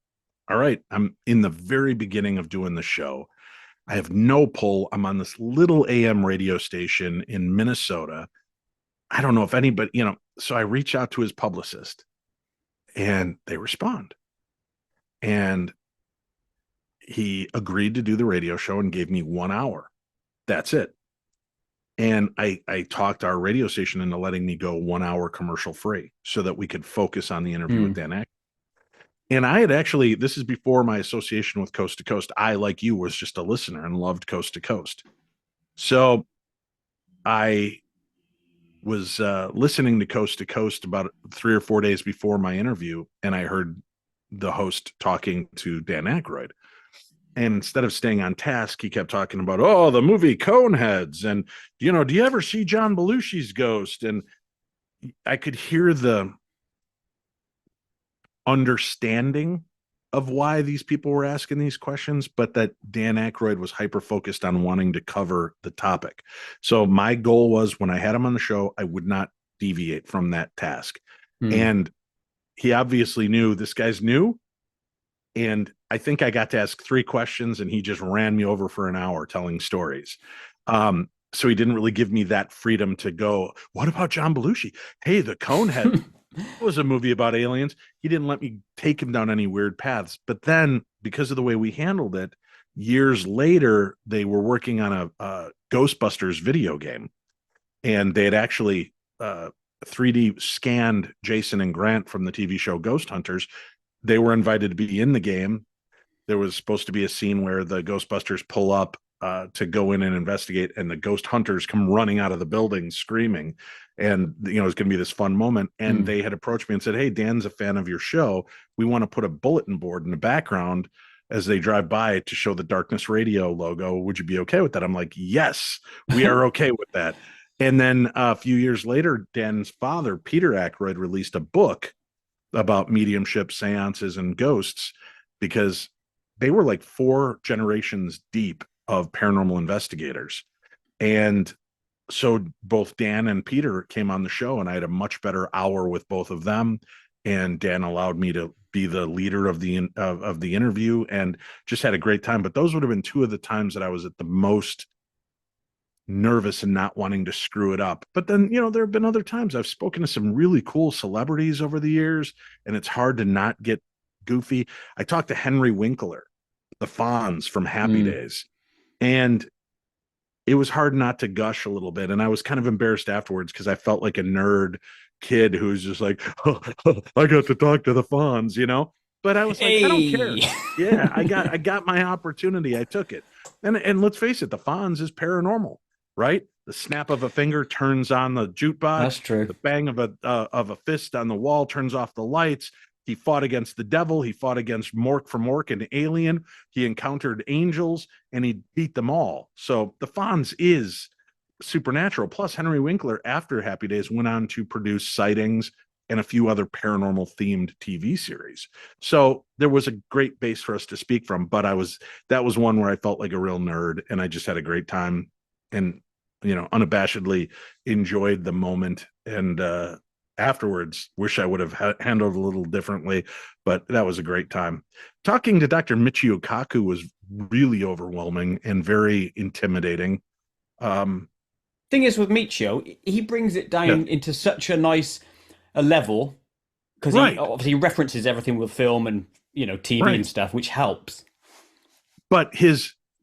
all right, I'm in the very beginning of doing the show. I have no pull. I'm on this little AM radio station in Minnesota. I don't know if anybody, so I reach out to his publicist and they respond. And he agreed to do the radio show and gave me 1 hour. That's it. And I talked our radio station into letting me go 1 hour commercial free so that we could focus on the interview with hmm. Dan Ack. And I had actually, this is before my association with Coast to Coast. I, like you, was just a listener and loved Coast to Coast. So I was listening to Coast about 3 or 4 days before my interview, and I heard the host talking to Dan Aykroyd. And instead of staying on task, he kept talking about, oh, the movie Coneheads. And, do you ever see John Belushi's ghost? And I could hear the understanding of why these people were asking these questions, but that Dan Aykroyd was hyper focused on wanting to cover the topic. So my goal was when I had him on the show, I would not deviate from that task. Hmm. And he obviously knew this guy's new. And I think I got to ask 3 questions and he just ran me over for an hour telling stories. So he didn't really give me that freedom to go, what about John Belushi? Hey, the Conehead was a movie about aliens. He didn't let me take him down any weird paths. But then, because of the way we handled it, years later, they were working on a Ghostbusters video game. And they had actually 3D scanned Jason and Grant from the TV show Ghost Hunters. They were invited to be in the game. There was supposed to be a scene where the Ghostbusters pull up to go in and investigate, and the ghost hunters come running out of the building screaming. And it's going to be this fun moment. And Hmm. they had approached me and said, "Hey, Dan's a fan of your show. We want to put a bulletin board in the background as they drive by to show the Darkness Radio logo. Would you be okay with that?" I'm like, "Yes, we are okay with that." And then a few years later, Dan's father, Peter Aykroyd, released a book about mediumship, seances, and ghosts because they were like 4 generations deep of paranormal investigators. And so both Dan and Peter came on the show, and I had a much better hour with both of them. And Dan allowed me to be the leader of the interview, and just had a great time. But those would have been 2 of the times that I was at the most nervous and not wanting to screw it up. But then, there have been other times I've spoken to some really cool celebrities over the years, and it's hard to not get goofy. I talked to Henry Winkler, the Fonz from Happy Hmm. Days, and it was hard not to gush a little bit. And I was kind of embarrassed afterwards because I felt like a nerd kid who was just like, oh, I got to talk to the Fonz. But I was like, I don't care. Hey, Yeah, I got my opportunity. I took it. And let's face it, the Fonz is paranormal, right? The snap of a finger turns on the that's jukebox. true. The bang of a fist on the wall turns off the lights. He fought against the devil. He fought against Mork from Mork and Alien. He encountered angels, and he beat them all. So the Fonz is supernatural. Plus, Henry Winkler, after Happy Days, went on to produce Sightings and a few other paranormal themed TV series. So there was a great base for us to speak from. But that was one where I felt like a real nerd, and I just had a great time and unabashedly enjoyed the moment. And afterwards, wish I would have handled a little differently, but that was a great time. Talking to Dr. Michio Kaku was really overwhelming and very intimidating. Um, Thing is with Michio, he brings it yeah, down into such a nice a level because he right, obviously references everything with film and TV and right. stuff, which helps. But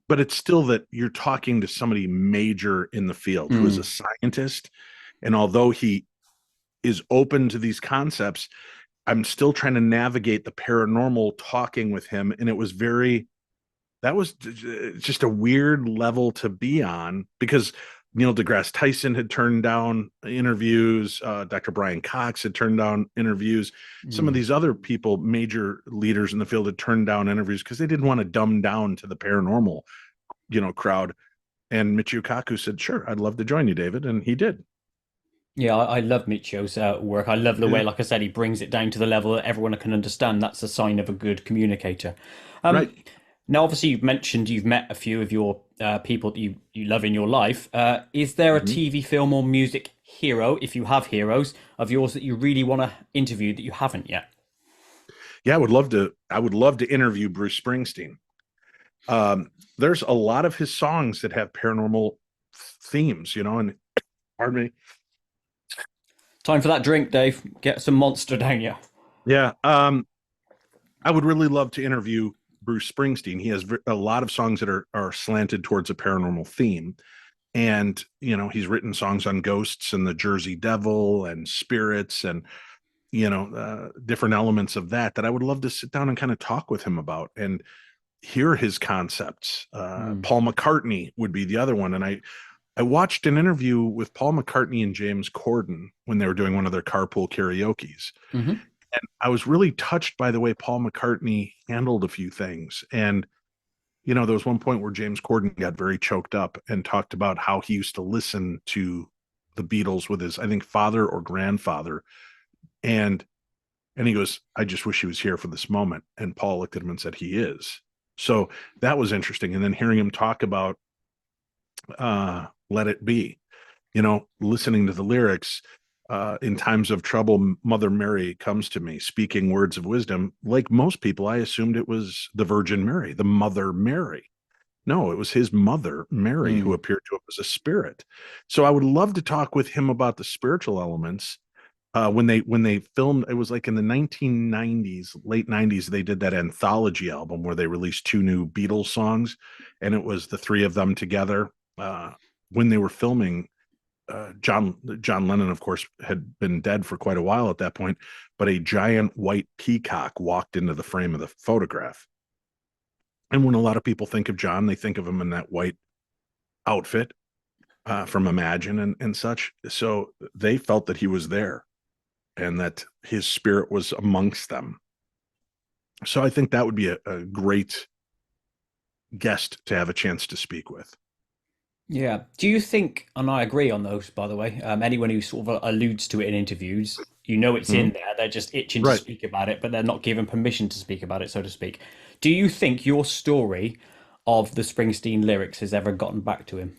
but it's still that you're talking to somebody major in the field who is a Mm. scientist, and although he is open to these concepts. I'm still trying to navigate the paranormal talking with him. And that was just a weird level to be on, because Neil deGrasse Tyson had turned down interviews. Dr. Brian Cox had turned down interviews. Some of these other people, major leaders in the field, had turned down interviews because they didn't want to dumb down to the paranormal, crowd. And Michio Kaku said, "Sure, I'd love to join you, David," and he did. Yeah, I love Michio's work. I love the way, Yeah. like I said, he brings it down to the level that everyone can understand. That's a sign of a good communicator. Right. Now, obviously, you've mentioned you've met a few of your people that you love in your life. Is there a Mhm. TV, film, or music hero, if you have heroes, of yours that you really want to interview that you haven't yet? Yeah, I would love to interview Bruce Springsteen. There's a lot of his songs that have paranormal themes, and pardon me. Time for that drink, Dave. Get some monster down you. Yeah. I would really love to interview Bruce Springsteen. He has a lot of songs that are slanted towards a paranormal theme. And, he's written songs on ghosts and the Jersey Devil and spirits and, different elements of that I would love to sit down and kind of talk with him about and hear his concepts. Mm. Paul McCartney would be the other one. And I watched an interview with Paul McCartney and James Corden when they were doing one of their carpool karaoke's. Hmm. And I was really touched by the way Paul McCartney handled a few things. And, there was one point where James Corden got very choked up and talked about how he used to listen to the Beatles with his, I think, father or grandfather. And he goes, "I just wish he was here for this moment." And Paul looked at him and said, "He is." So that was interesting. And then hearing him talk about Let It Be, listening to the lyrics, in times of trouble, Mother Mary comes to me, speaking words of wisdom. Like most people, I assumed it was the Virgin Mary, the Mother Mary. No, it was his mother, Mary, who Mm. appeared to him as a spirit. So I would love to talk with him about the spiritual elements. When they filmed, it was like in the 1990s, late 90s, they did that anthology album where they released two new Beatles songs, and it was the three of them together. When they were filming, John Lennon, of course, had been dead for quite a while at that point, but a giant white peacock walked into the frame of the photograph. And when a lot of people think of John, they think of him in that white outfit from Imagine and such. So they felt that he was there and that his spirit was amongst them. So I think that would be a great guest to have a chance to speak with. Yeah. Do you think, and I agree on those, by the way, anyone who sort of alludes to it in interviews, it's Mhm. in there, they're just itching to Right. speak about it, but they're not given permission to speak about it, so to speak. Do you think your story of the Springsteen lyrics has ever gotten back to him?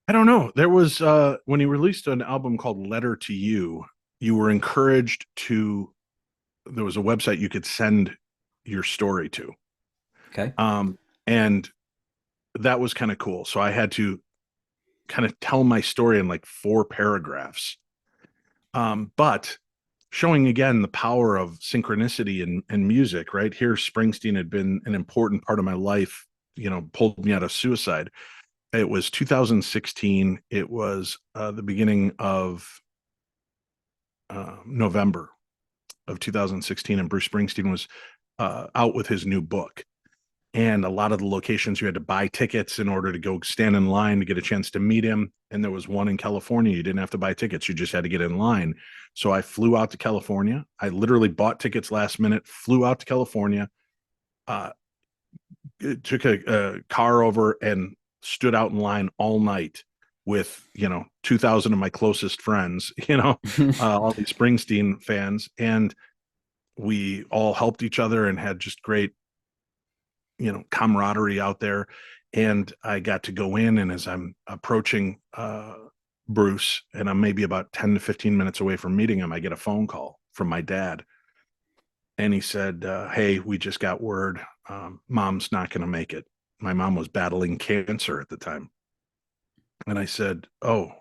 I don't know. There was when he released an album called Letter to You, you were encouraged to there was a website you could send your story to. Okay. And that was kind of cool. So I had to kind of tell my story in like 4 paragraphs. But showing again the power of synchronicity and music, right? Here, Springsteen had been an important part of my life, pulled me out of suicide. It was 2016. It was the beginning of November of 2016, and Bruce Springsteen was out with his new book. And a lot of the locations you had to buy tickets in order to go stand in line to get a chance to meet him. And there was one in California. You didn't have to buy tickets. You just had to get in line. So I flew out to California. I literally bought tickets last minute, flew out to California, uh, took a car over and stood out in line all night with, 2,000 of my closest friends, all these Springsteen fans. And we all helped each other and had just great camaraderie out there. And I got to go in, and as I'm approaching Bruce, and I'm maybe about 10 to 15 minutes away from meeting him, I get a phone call from my dad. And he said, "Hey, we just got word. Mom's not going to make it." My mom was battling cancer at the time. And I said, "Oh,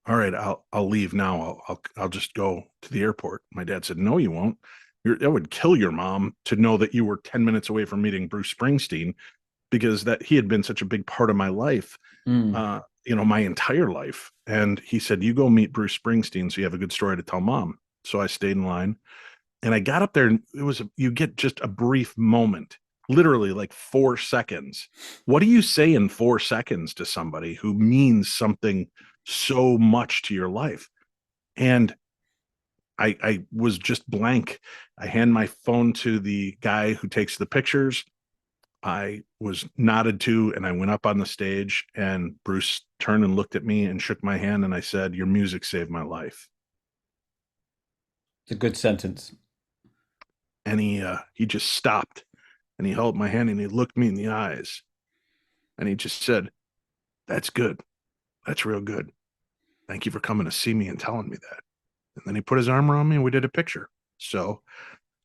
all right, I'll leave now. I'll just go to the airport." My dad said, "No, you won't. That would kill your mom to know that you were 10 minutes away from meeting Bruce Springsteen, because that he had been such a big part of my life. Mm. my entire life. And he said, you go meet Bruce Springsteen so you have a good story to tell mom. So I stayed in line and I got up there, and you get just a brief moment, literally like 4 seconds. What do you say in 4 seconds to somebody who means something so much to your life? And I was just blank. I hand my phone to the guy who takes the pictures. I was nodded to, and I went up on the stage, and Bruce turned and looked at me and shook my hand, and I said, your music saved my life. It's a good sentence. And he just stopped, and he held my hand, and he looked me in the eyes, and he just said, that's good. That's real good. Thank you for coming to see me and telling me that. And then he put his arm around me, and we did a picture. So,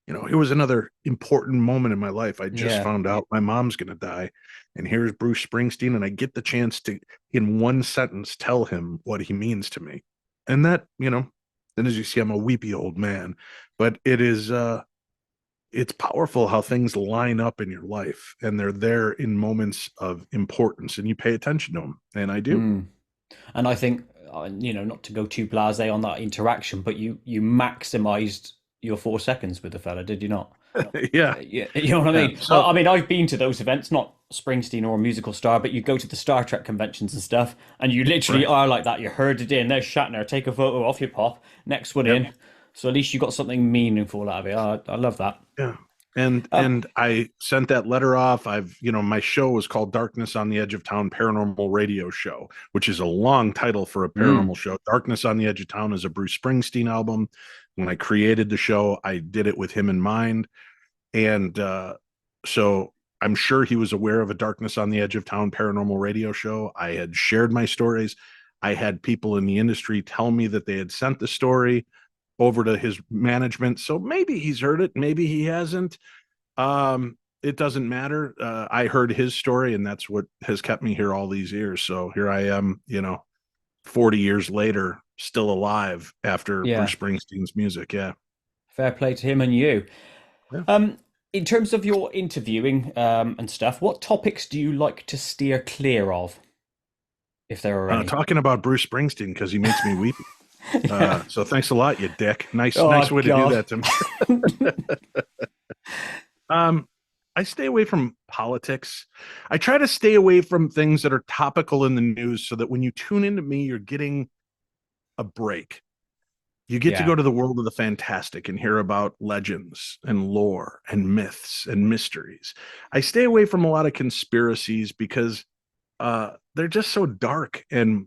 it was another important moment in my life. I just Yeah. found out my mom's going to die. And here's Bruce Springsteen. And I get the chance to, in one sentence, tell him what he means to me. And that, then as you see, I'm a weepy old man. But it's powerful how things line up in your life. And they're there in moments of importance. And you pay attention to them. And I do. Mm. And I think, not to go too blasé on that interaction, but you maximized your 4 seconds with the fella, did you not? Yeah. Yeah, you know what I Yeah. mean? So, I mean, I've been to those events, not Springsteen or a musical star, but you go to the Star Trek conventions and stuff, and you literally right. are like that. You're herded in. There's Shatner. Take a photo, off you pop. Next one Yep. in. So at least you got something meaningful out of it. I love that. Yeah. And Um, I sent that letter off. My show was called Darkness on the Edge of Town Paranormal Radio Show, which is a long title for a paranormal mm, show. Darkness on the Edge of Town is a Bruce Springsteen album. When I created the show, I did it with him in mind. And so I'm sure he was aware of a Darkness on the Edge of Town paranormal radio show. I had shared my stories. I had people in the industry tell me that they had sent the story over to his management. So maybe he's heard it, maybe he hasn't. It doesn't matter. I heard his story, and that's what has kept me here all these years. So here I am, 40 years later, still alive after yeah, Bruce Springsteen's music. Yeah. fair play to him and you. Yeah. Um, in terms of your interviewing and stuff, what topics do you like to steer clear of, if there are any? Talking about Bruce Springsteen because he makes me weepy. So thanks a lot, you dick. Nice Oh way to do God. that to me. I stay away from politics. I try to stay away from things that are topical in the news so that when you tune into me, you're getting a break. You get to Yeah. go to the world of the fantastic and hear about legends and lore and myths and mysteries. I stay away from a lot of conspiracies because they're just so dark and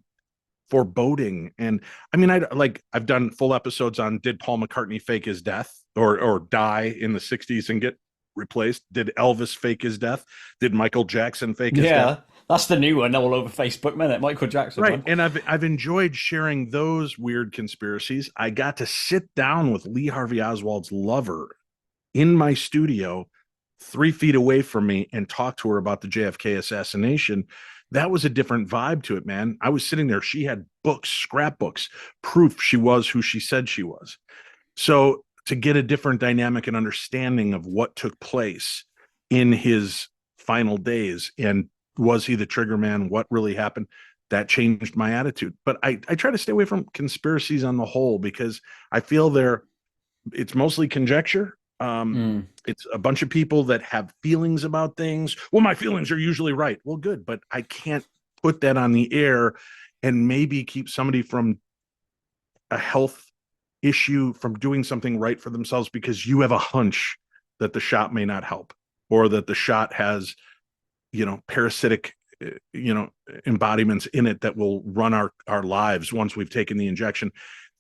foreboding. And I mean, I've done full episodes on, did Paul McCartney fake his death or die in the 60s and get replaced? Did Elvis fake his death? Did Michael Jackson fake his death? Yeah. That's the new one all over Facebook, man. That Michael Jackson Right. one. And I've enjoyed sharing those weird conspiracies. I got to sit down with Lee Harvey Oswald's lover in my studio 3 feet away from me and talk to her about the JFK assassination. That was a different vibe to it, man. I was sitting there. She had books, scrapbooks, proof she was who she said she was. So to get a different dynamic and understanding of what took place in his final days, and was he the trigger man? What really happened? That changed my attitude. But I try to stay away from conspiracies on the whole because I feel it's mostly conjecture. Mm. It's a bunch of people that have feelings about things. Well, my feelings are usually right. Well, good, but I can't put that on the air and maybe keep somebody from a health issue, from doing something right for themselves because you have a hunch that the shot may not help, or that the shot has, parasitic, embodiments in it that will run our lives once we've taken the injection.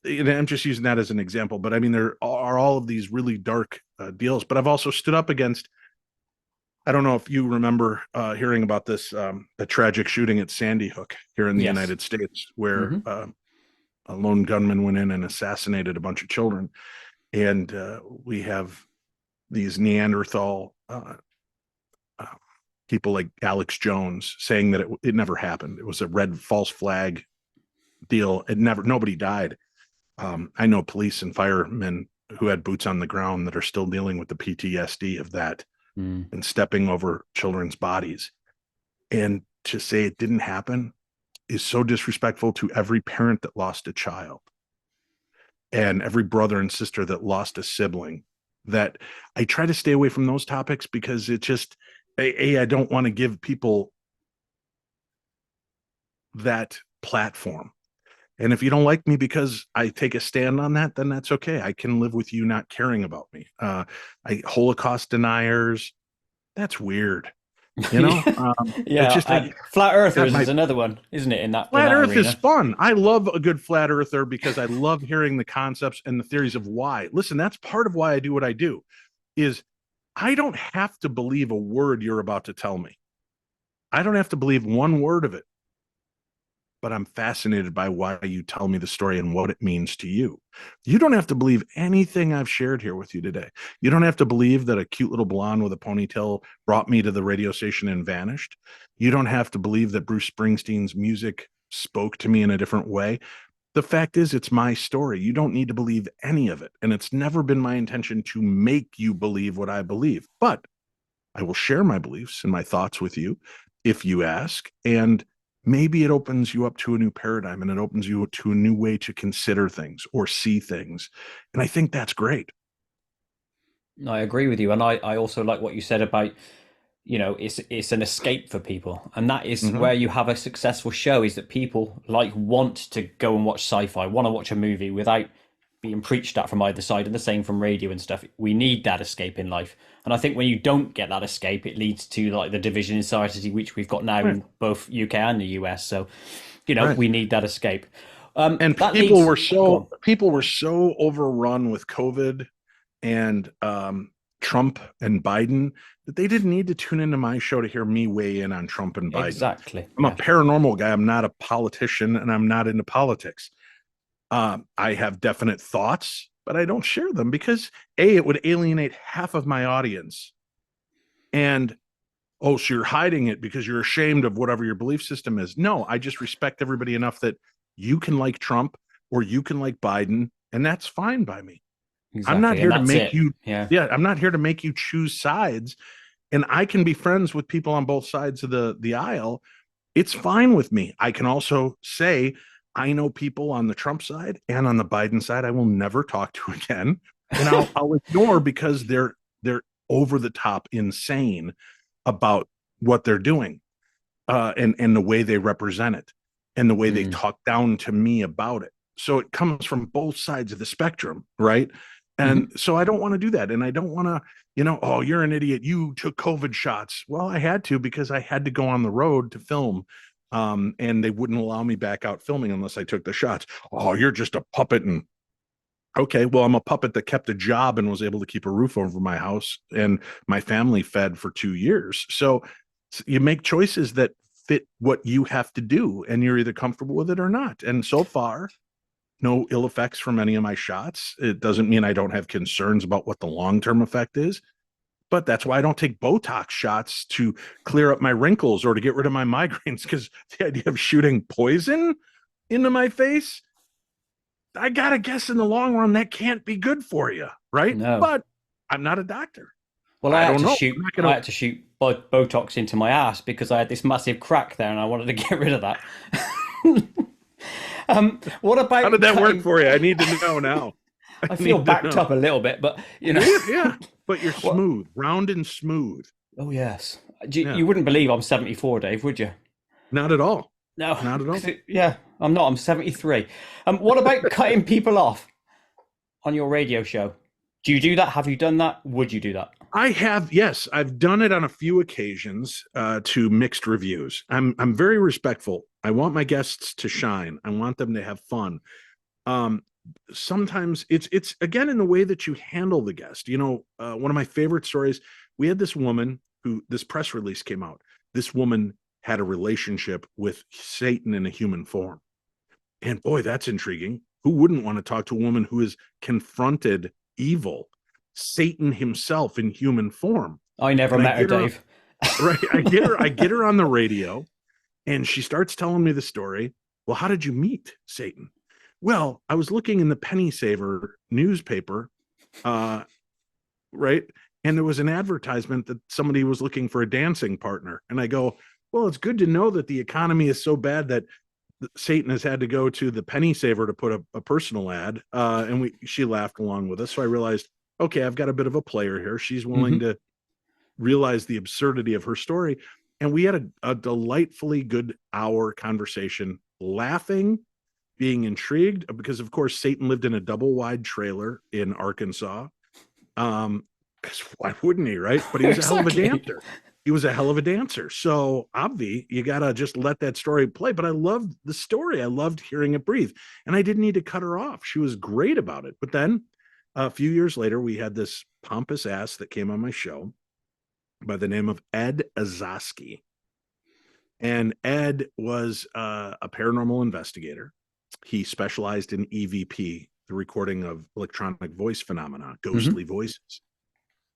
And I'm just using that as an example, but I mean, there are all of these really dark deals, but I've also stood up against, I don't know if you remember hearing about this, the tragic shooting at Sandy Hook here in the Yes. United States, where Hmm. a lone gunman went in and assassinated a bunch of children. And we have these Neanderthal uh, people like Alex Jones saying that it never happened. It was a red false flag deal. Nobody died. I know police and firemen who had boots on the ground that are still dealing with the PTSD of that Mm. and stepping over children's bodies. And to say it didn't happen, is so disrespectful to every parent that lost a child and every brother and sister that lost a sibling, that I try to stay away from those topics because it just, I don't want to give people that platform. And if you don't like me because I take a stand on that, then that's okay. I can live with you not caring about me. Holocaust deniers, that's weird. You know, it's Yeah, just like, flat God, earthers my is another one, isn't it? In flat that Earth is arena. fun. I love a good flat earther because I love hearing the concepts and the theories of why. Listen, that's part of why I do what I do. Is I don't have to believe a word you're about to tell me. I don't have to believe one word of it, but I'm fascinated by why you tell me the story and what it means to you. You don't have to believe anything I've shared here with you today. You don't have to believe that a cute little blonde with a ponytail brought me to the radio station and vanished. You don't have to believe that Bruce Springsteen's music spoke to me in a different way. The fact is, it's my story. You don't need to believe any of it. And it's never been my intention to make you believe what I believe. But I will share my beliefs and my thoughts with you if you ask. And maybe it opens you up to a new paradigm and it opens you to a new way to consider things or see things. And I think that's great. I agree with you, and I also like what you said about, it's an escape for people, and that is Mm-hmm. where you have a successful show, is that people like want to go and watch sci-fi, want to watch a movie without being preached at from either side, and the same from radio and stuff. We need that escape in life, and I think when you don't get that escape, it leads to like the division in society which we've got now Right. in both UK and the US. So, Right. we need that escape. And That leads. Go on. people were so overrun with COVID and Trump and Biden that they didn't need to tune into my show to hear me weigh in on Trump and Biden. Exactly. I'm a Yeah. paranormal guy. I'm not a politician and I'm not into politics. I have definite thoughts, but I don't share them because it would alienate half of my audience. And oh, so you're hiding it because you're ashamed of whatever your belief system is. No, I just respect everybody enough that you can like Trump or you can like Biden, and that's fine by me. I'm not Exactly, and here to that's make it. you, Yeah. yeah, I'm not here to make you choose sides. And I can be friends with people on both sides of the aisle. It's fine with me. I can also say I know people on the Trump side and on the Biden side I will never talk to again. And I'll ignore because they're over the top insane about what they're doing, and the way they represent it and the way they Mm. talk down to me about it. So it comes from both sides of the spectrum, right? And Hmm. so I don't want to do that. And I don't want to, oh, you're an idiot. You took COVID shots. Well, I had to because I had to go on the road to film. And they wouldn't allow me back out filming unless I took the shots. Oh, you're just a puppet. And okay, well, I'm a puppet that kept a job and was able to keep a roof over my house and my family fed for 2 years. So you make choices that fit what you have to do, and you're either comfortable with it or not. And so far, no ill effects from any of my shots. It doesn't mean I don't have concerns about what the long term effect is, but that's why I don't take Botox shots to clear up my wrinkles or to get rid of my migraines, because the idea of shooting poison into my face, I gotta guess in the long run that can't be good for you, right? No. But I'm not a doctor. Well, I don't know. I'm not I gonna. had to shoot Botox into my ass because I had this massive crack there, and I wanted to get rid of that. What How did about that work cutting? for you? I need to know now. I I feel need to backed know. up a little bit, but Do you? Yeah, but you're what? smooth, round and smooth. Oh yes. Yeah, You wouldn't believe I'm 74, Dave, would you? not at all. No, Not at all. yeah, I'm not. I'm 73. What about cutting people off on your radio show? Do you do that? Have you done that? Would you do that? I have, yes, I've done it on a few occasions to mixed reviews. I'm very respectful. I want my guests to shine. I want them to have fun. Um, Sometimes it's again in the way that you handle the guest. One of my favorite stories. We had this woman who this press release came out. This woman had a relationship with Satan in a human form, and boy, that's intriguing. Who wouldn't want to talk to a woman who has confronted evil, Satan himself in human form? I never And I met her, get her Dave. right. I get her on the radio, and she starts telling me the story. Well, how did you meet Satan? Well, I was looking in the Penny Saver newspaper, uh, right? And there was an advertisement that somebody was looking for a dancing partner. And I go, well, it's good to know that the economy is so bad that Satan has had to go to the penny saver to put a personal ad, and she laughed along with us. So I realized, okay, I've got a bit of a player here. She's willing to realize the absurdity of her story, and we had a delightfully good hour conversation, laughing, being intrigued, because of course Satan lived in a double wide trailer in Arkansas. Because why wouldn't he, right? But he was a hell of a dancer. He was a hell of a dancer. So Obvi, you gotta just let that story play. But I loved the story. I loved hearing it breathe. And I didn't need to cut her off. She was great about it. But then a few years later, we had this pompous ass that came on my show by the name of Ed Azoski. And Ed was a paranormal investigator. He specialized in EVP, the recording of electronic voice phenomena, ghostly voices.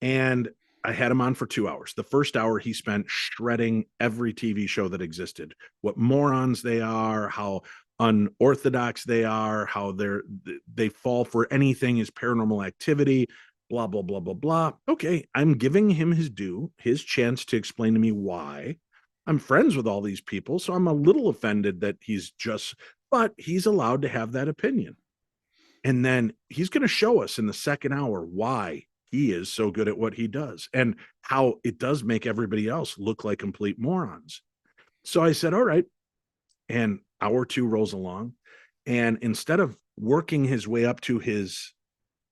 And I had him on for 2 hours. The first hour he spent shredding every TV show that existed, what morons they are, how unorthodox they are, how they fall for anything is paranormal activity, blah, blah, blah, blah, blah. Okay, I'm giving him his due, his chance to explain to me why. I'm friends with all these people, so I'm a little offended that but he's allowed to have that opinion. And then he's going to show us in the second hour why he is so good at what he does and how it does make everybody else look like complete morons. So I said, all right. And hour 2 rolls along. And instead of working his way up to his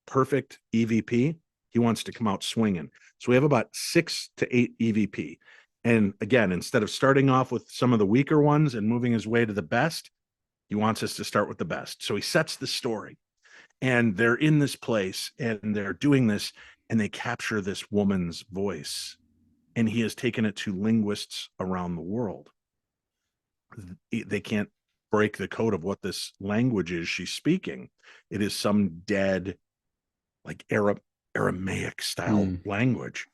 perfect EVP, he wants to come out swinging. So we have about 6 to 8 EVP. And again, instead of starting off with some of the weaker ones and moving his way to the best, he wants us to start with the best. So he sets the story. And they're in this place and they're doing this, and they capture this woman's voice. And he has taken it to linguists around the world. They can't break the code of what this language is she's speaking. It is some dead, like Aramaic style language.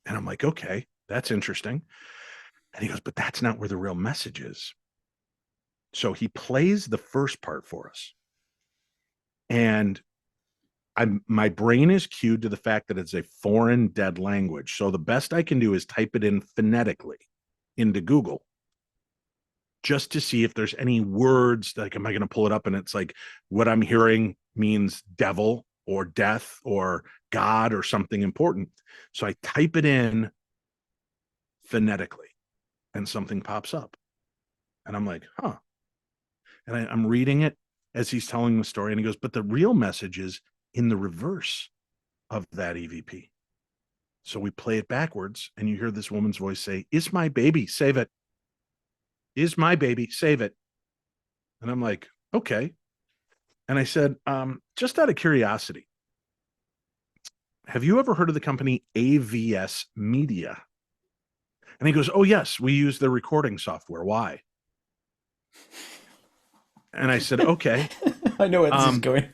And I'm like, okay, that's interesting. And he goes, but that's not where the real message is. So he plays the first part for us. And my brain is cued to the fact that it's a foreign dead language. So the best I can do is type it in phonetically into Google just to see if there's any words, like, am I going to pull it up? And it's like, what I'm hearing means devil or death or God or something important. So I type it in phonetically and something pops up. And I'm like, huh. And I'm reading it as he's telling the story. And he goes, but the real message is in the reverse of that EVP. So we play it backwards and you hear this woman's voice say, is my baby, save it. Is my baby, save it. And I'm like, okay. And I said, just out of curiosity, have you ever heard of the company AVS Media? And he goes, oh yes, we use their recording software. Why? And I said, okay. I know where this is going.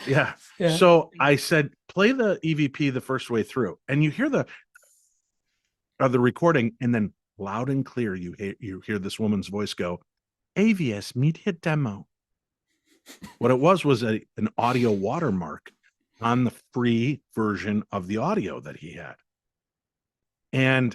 Yeah. So I said, play the EVP the first way through. And you hear the recording, and then loud and clear, you hear this woman's voice go, AVS Media Demo. What it was an audio watermark on the free version of the audio that he had. And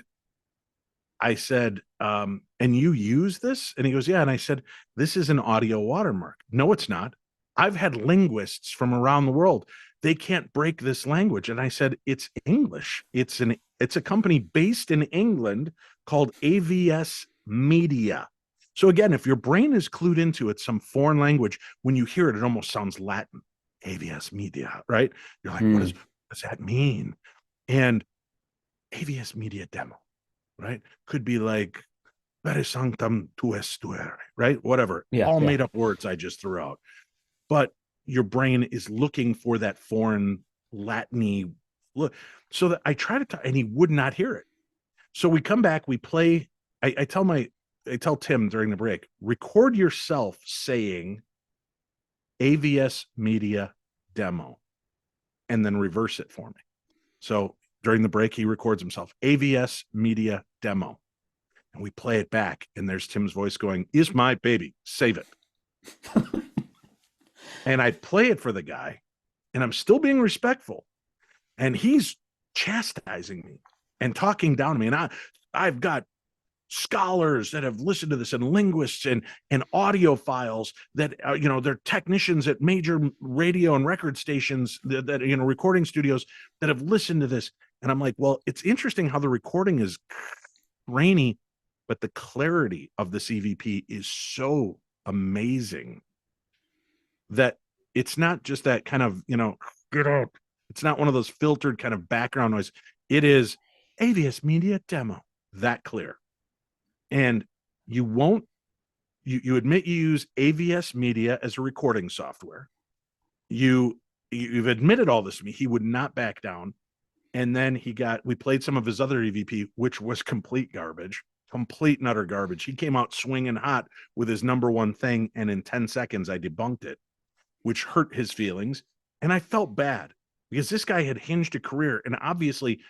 I said, and you use this? And he goes, yeah. And I said, this is an audio watermark. No, it's not. I've had linguists from around the world. They can't break this language. And I said, it's English. It's a company based in England called AVS Media. So again, if your brain is clued into it, some foreign language, when you hear it, it almost sounds Latin. AVS Media, right? You're like, what does that mean? And AVS Media Demo, right? Could be like, Vere sanctam tuus tuere, right? Whatever. All made up words I just threw out. But your brain is looking for that foreign Latin-y look. So that I try to talk, and he would not hear it. So we come back, we play. I tell Tim during the break, record yourself saying AVS Media Demo and then reverse it for me. So during the break, he records himself, AVS Media Demo. And we play it back, and there's Tim's voice going, is my baby, save it. And I play it for the guy, and I'm still being respectful. And he's chastising me and talking down to me. And I've got scholars that have listened to this, and linguists and audiophiles that they're technicians at major radio and record stations that recording studios that have listened to this. And I'm like, well, it's interesting how the recording is grainy, but the clarity of this EVP is so amazing that it's not just that kind of, get out. It's not one of those filtered kind of background noise. It is AVS Media Demo, that clear. And you you admit you use AVS Media as a recording software. You've admitted all this to me. He would not back down. And then we played some of his other EVP, which was complete garbage, complete and utter garbage. He came out swinging hot with his number one thing. And in 10 seconds, I debunked it, which hurt his feelings. And I felt bad because this guy had hinged a career. And obviously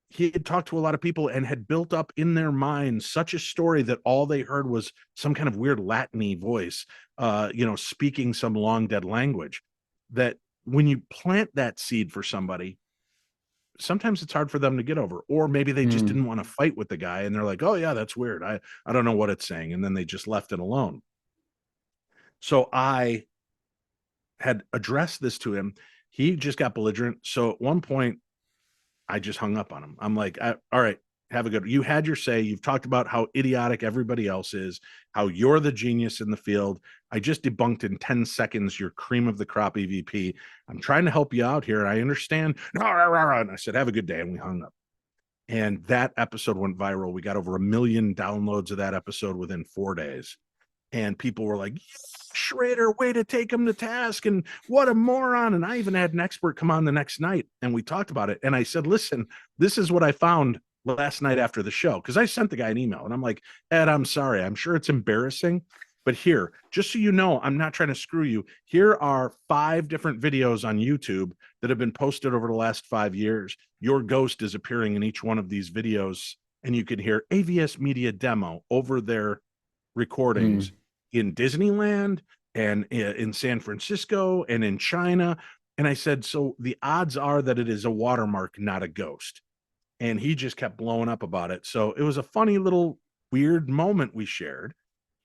he had talked to a lot of people and had built up in their minds such a story that all they heard was some kind of weird Latin-y voice, speaking some long dead language, that when you plant that seed for somebody, sometimes it's hard for them to get over, or maybe they just didn't want to fight with the guy. And they're like, oh yeah, that's weird. I don't know what it's saying. And then they just left it alone. So I had addressed this to him. He just got belligerent. So at one point I just hung up on him. I'm like, all right, have a good, you had your say. You've talked about how idiotic everybody else is, how you're the genius in the field. I just debunked in 10 seconds your cream of the crop EVP. I'm trying to help you out here. I understand. And I said, have a good day. And we hung up. And that episode went viral. We got over 1 million downloads of that episode within 4 days. And people were like, Schrader, way to take him to task, and what a moron. And I even had an expert come on the next night and we talked about it. And I said, listen, this is what I found last night after the show, because I sent the guy an email and I'm like, Ed, I'm sorry, I'm sure it's embarrassing, but here, just so you know, I'm not trying to screw you. Here are 5 different videos on YouTube that have been posted over the last 5 years. Your ghost is appearing in each one of these videos, and you can hear AVS Media Demo over their recordings in Disneyland and in San Francisco and in China. And I said, so the odds are that it is a watermark, not a ghost. And he just kept blowing up about it. So it was a funny little weird moment we shared.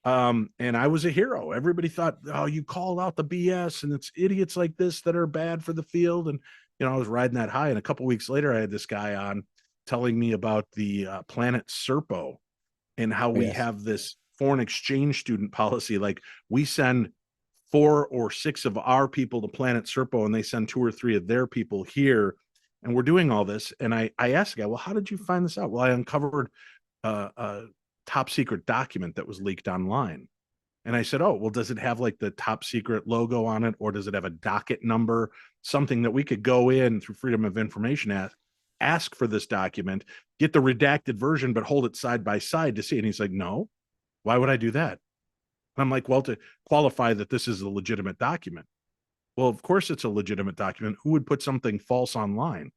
And I was a hero. Everybody thought, oh, you called out the BS, and it's idiots like this that are bad for the field. And, I was riding that high. And a couple of weeks later, I had this guy on telling me about the planet Serpo and how we have this foreign exchange student policy. Like, we send 4 or 6 of our people to planet Serpo, and they send 2 or 3 of their people here. And we're doing all this. And I asked the guy, well, how did you find this out? Well, I uncovered a top secret document that was leaked online. And I said, oh, well, does it have like the top secret logo on it? Or does it have a docket number, something that we could go in through Freedom of Information ask for this document, get the redacted version, but hold it side by side to see? And he's like, no, why would I do that? And I'm like, well, to qualify that this is a legitimate document. Well, of course it's a legitimate document. Who would put something false online?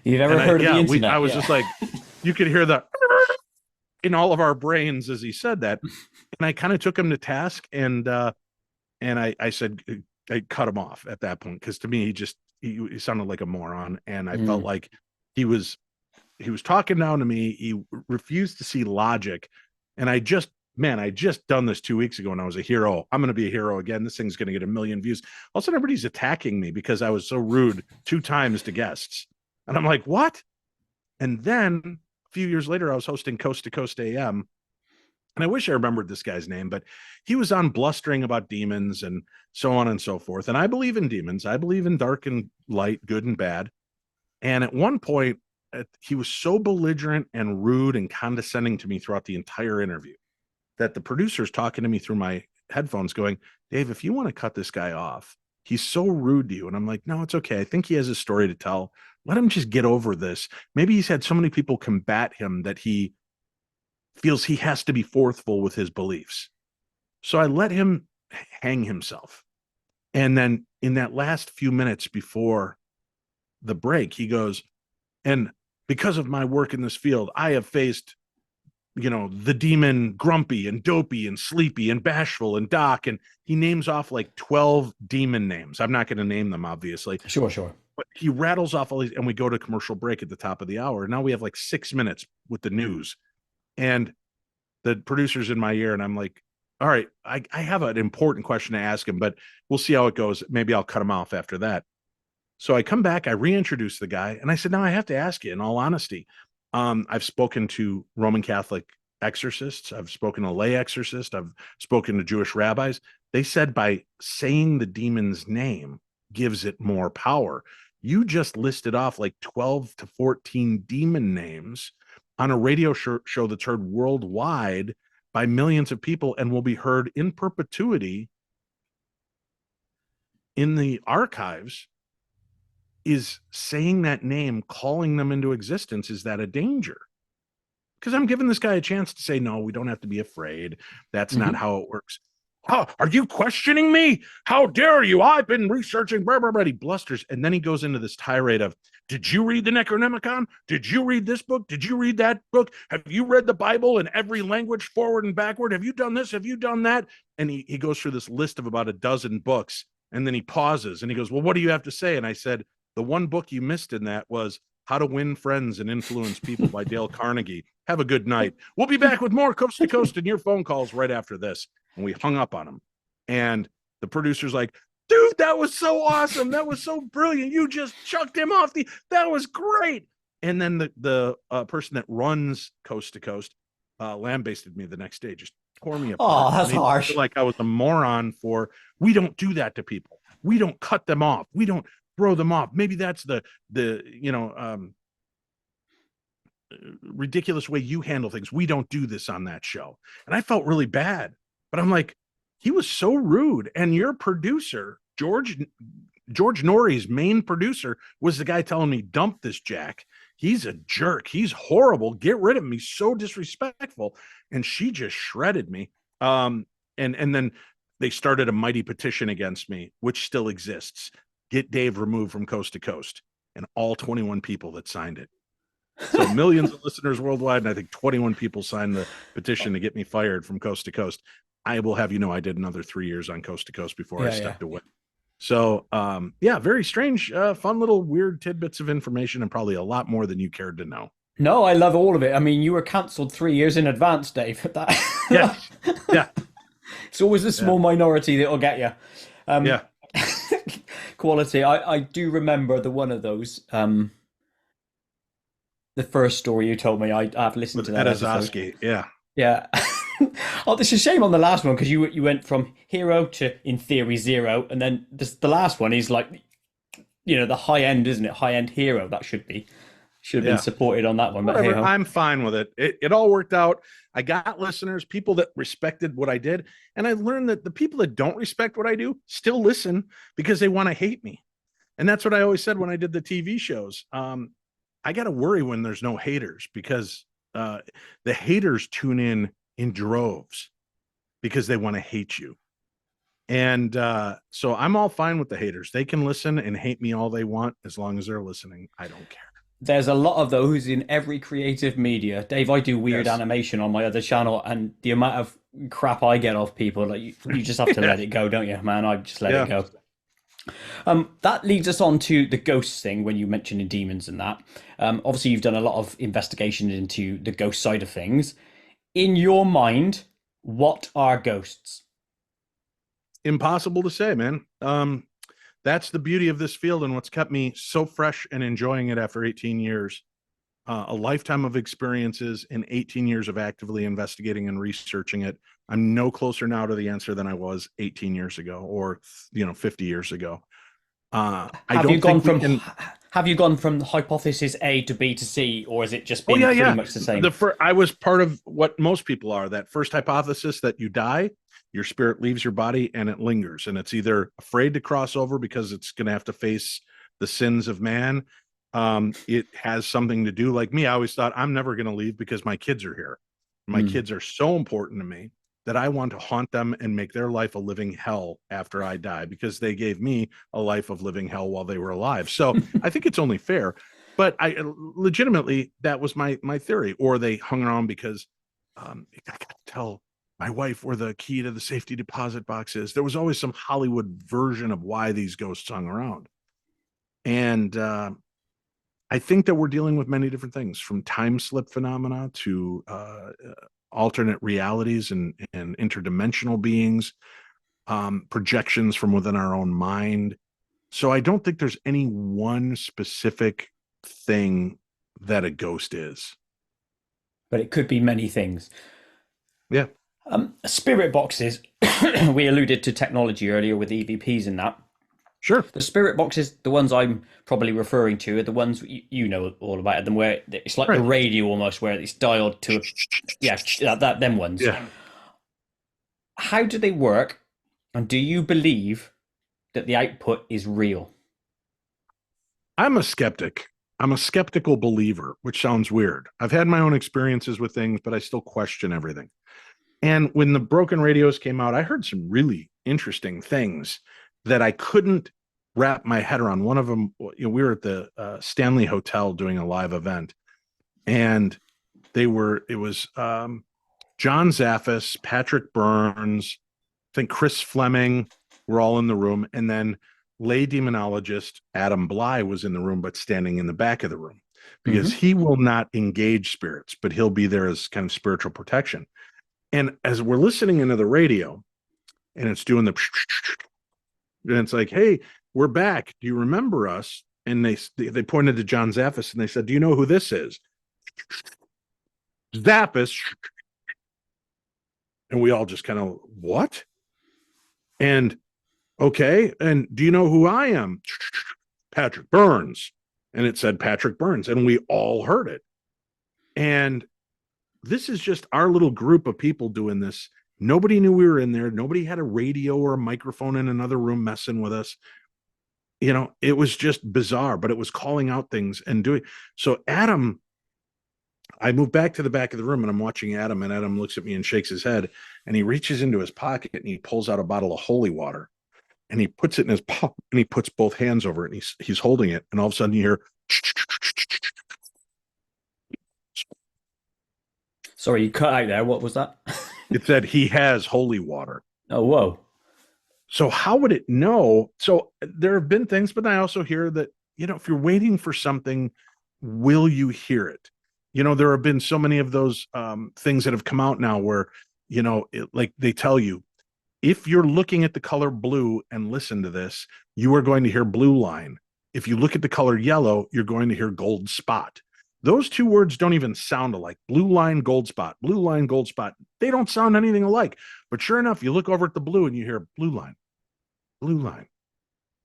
You've ever heard of the internet? I was just like, you could hear the in all of our brains as he said that. And I kind of took him to task, and I said, I cut him off at that point, because to me, he sounded like a moron. And I felt like he was talking down to me. He refused to see logic. And I just done this 2 weeks ago, and I was a hero. I'm going to be a hero again. This thing's going to get 1 million views. All of a sudden, everybody's attacking me because I was so rude 2 times to guests. And I'm like, what? And then a few years later, I was hosting Coast to Coast AM. And I wish I remembered this guy's name, but he was on blustering about demons and so on and so forth. And I believe in demons. I believe in dark and light, good and bad. And at one point, he was so belligerent and rude and condescending to me throughout the entire interview that the producer's talking to me through my headphones going, Dave, if you want to cut this guy off, he's so rude to you. And I'm like, no, it's okay. I think he has a story to tell. Let him just get over this. Maybe he's had so many people combat him that he feels he has to be forceful with his beliefs. So I let him hang himself. And then in that last few minutes before the break, he goes, and because of my work in this field, I have faced, the demon Grumpy and Dopey and Sleepy and Bashful and Doc. And he names off like 12 demon names. I'm not going to name them, obviously. Sure. But he rattles off all these, and we go to commercial break at the top of the hour. Now we have like 6 minutes with the news, and the producer's in my ear, and I'm like, all right, I have an important question to ask him, but we'll see how it goes. Maybe I'll cut him off after that. So I come back, I reintroduce the guy, and I said, now I have to ask you in all honesty. I've spoken to Roman Catholic exorcists, I've spoken to lay exorcists, I've spoken to Jewish rabbis. They said by saying the demon's name gives it more power. You just listed off like 12 to 14 demon names on a radio show that's heard worldwide by millions of people and will be heard in perpetuity in the archives. Is saying that name, calling them into existence, is that a danger? Because I'm giving this guy a chance to say, no, we don't have to be afraid. That's not how it works. Oh, are you questioning me? How dare you? I've been researching, blah, blah, blah. He blusters. And then he goes into this tirade of, did you read the Necronomicon? Did you read this book? Did you read that book? Have you read the Bible in every language, forward and backward? Have you done this? Have you done that? And he goes through this list of about a dozen books. And then he pauses and he goes, well, what do you have to say? And I said, the one book you missed in that was How to Win Friends and Influence People by Dale Carnegie. Have a good night. We'll be back with more Coast to Coast and your phone calls right after this. And we hung up on him. And the producer's like, dude, that was so awesome. That was so brilliant. You just chucked him off that was great. And then the person that runs Coast to Coast lambasted me the next day, just tore me apart. Oh, that's harsh. Like I was a moron for, we don't do that to people. We don't cut them off. We don't throw them off. Maybe that's the ridiculous way you handle things. We don't do this on that show. And I felt really bad, but I'm like, he was so rude. And your producer, George Norrie's main producer, was the guy telling me, dump this Jack. He's a jerk. He's horrible. Get rid of him. He's so disrespectful. And she just shredded me. And then they started a mighty petition against me, which still exists. Get Dave removed from Coast to Coast, and all 21 people that signed it. So millions of listeners worldwide, and I think 21 people signed the petition to get me fired from Coast to Coast. I will have you know, I did another 3 years on Coast to Coast before I stepped away. So, very strange, fun little weird tidbits of information, and probably a lot more than you cared to know. No, I love all of it. I mean, you were cancelled 3 years in advance, Dave. Yeah. It's always a small minority that'll get you. Quality. I do remember the one of those. The first story you told me, I've listened to that. Adazoski, yeah. Oh, this is a shame on the last one, because you went from hero to, in theory, zero, and then the last one is like, the high end, isn't it? High end hero. That should have been supported on that one. But hey, I'm fine with it. It all worked out. I got listeners, people that respected what I did. And I learned that the people that don't respect what I do still listen because they want to hate me. And that's what I always said when I did the TV shows. I got to worry when there's no haters, because the haters tune in droves because they want to hate you. And so I'm all fine with the haters. They can listen and hate me all they want as long as they're listening. I don't care. There's a lot of those in every creative media. Dave, I do weird animation on my other channel, and the amount of crap I get off people, like you just have to let it go, don't you, man? I just let it go. That leads us on to the ghosts thing, when you mentioned demons and that. Obviously, you've done a lot of investigation into the ghost side of things. In your mind, what are ghosts? Impossible to say, man. That's the beauty of this field, and what's kept me so fresh and enjoying it after 18 years. A lifetime of experiences and 18 years of actively investigating and researching it. I'm no closer now to the answer than I was 18 years ago, or 50 years ago. Have you gone from hypothesis A to B to C, or is it just been pretty much the same? I was part of what most people are. That first hypothesis, that you die, your spirit leaves your body and it lingers, and it's either afraid to cross over because it's going to have to face the sins of man. It has something to do, like me, I always thought, I'm never going to leave because my kids are here. My kids are so important to me that I want to haunt them and make their life a living hell after I die, because they gave me a life of living hell while they were alive. So I think it's only fair. But I legitimately, that was my theory. Or they hung around because I got to tell my wife where the key to the safety deposit box is. There was always some Hollywood version of why these ghosts hung around. And I think that we're dealing with many different things, from time slip phenomena to alternate realities and interdimensional beings, projections from within our own mind. So I don't think there's any one specific thing that a ghost is. But it could be many things. Yeah, Spirit boxes, we alluded to technology earlier with EVPs and that. sure. The spirit boxes, the ones I'm probably referring to, are the ones you know all about them, where it's like the Right. radio almost, where it's dialed to, yeah, that them ones. Yeah. How do they work, and do you believe that the output is real? I'm a skeptic. I'm a skeptical believer, which sounds weird. I've had my own experiences with things, but I still question everything. And when the broken radios came out, I heard some really interesting things that I couldn't wrap my head around. One of them, we were at the Stanley Hotel doing a live event, and it was John Zaffis, Patrick Burns, I think Chris Fleming were all in the room. And then lay demonologist Adam Bly was in the room, but standing in the back of the room because Mm-hmm. he will not engage spirits, but he'll be there as kind of spiritual protection. And as we're listening into the radio and it's doing the, and it's like, hey, we're back. Do you remember us? And they pointed to John Zaffis and they said, do you know who this is? Zappis. And we all just kind of, what? And okay. And do you know who I am? Patrick Burns. And it said Patrick Burns. And we all heard it. And this is just our little group of people doing this. Nobody knew we were in there. Nobody had a radio or a microphone in another room messing with us. You know, it was just bizarre, but it was calling out things and doing. So Adam, I moved back to the back of the room and I'm watching Adam, and Adam looks at me and shakes his head, and he reaches into his pocket and he pulls out a bottle of holy water and he puts it in his palm and he puts both hands over it and he's holding it. And all of a sudden you hear, Sorry, you cut out there. What was that? it said he has holy water. Oh, whoa. So how would it know? So there have been things, but I also hear that, you know, if you're waiting for something, will you hear it? You know, there have been so many of those things that have come out now where, you know, like they tell you, if you're looking at the color blue and listen to this, you are going to hear blue line. If you look at the color yellow, you're going to hear gold spot. Those two words don't even sound alike. Blue line, gold spot, blue line, gold spot. They don't sound anything alike. But sure enough, you look over at the blue and you hear blue line, blue line,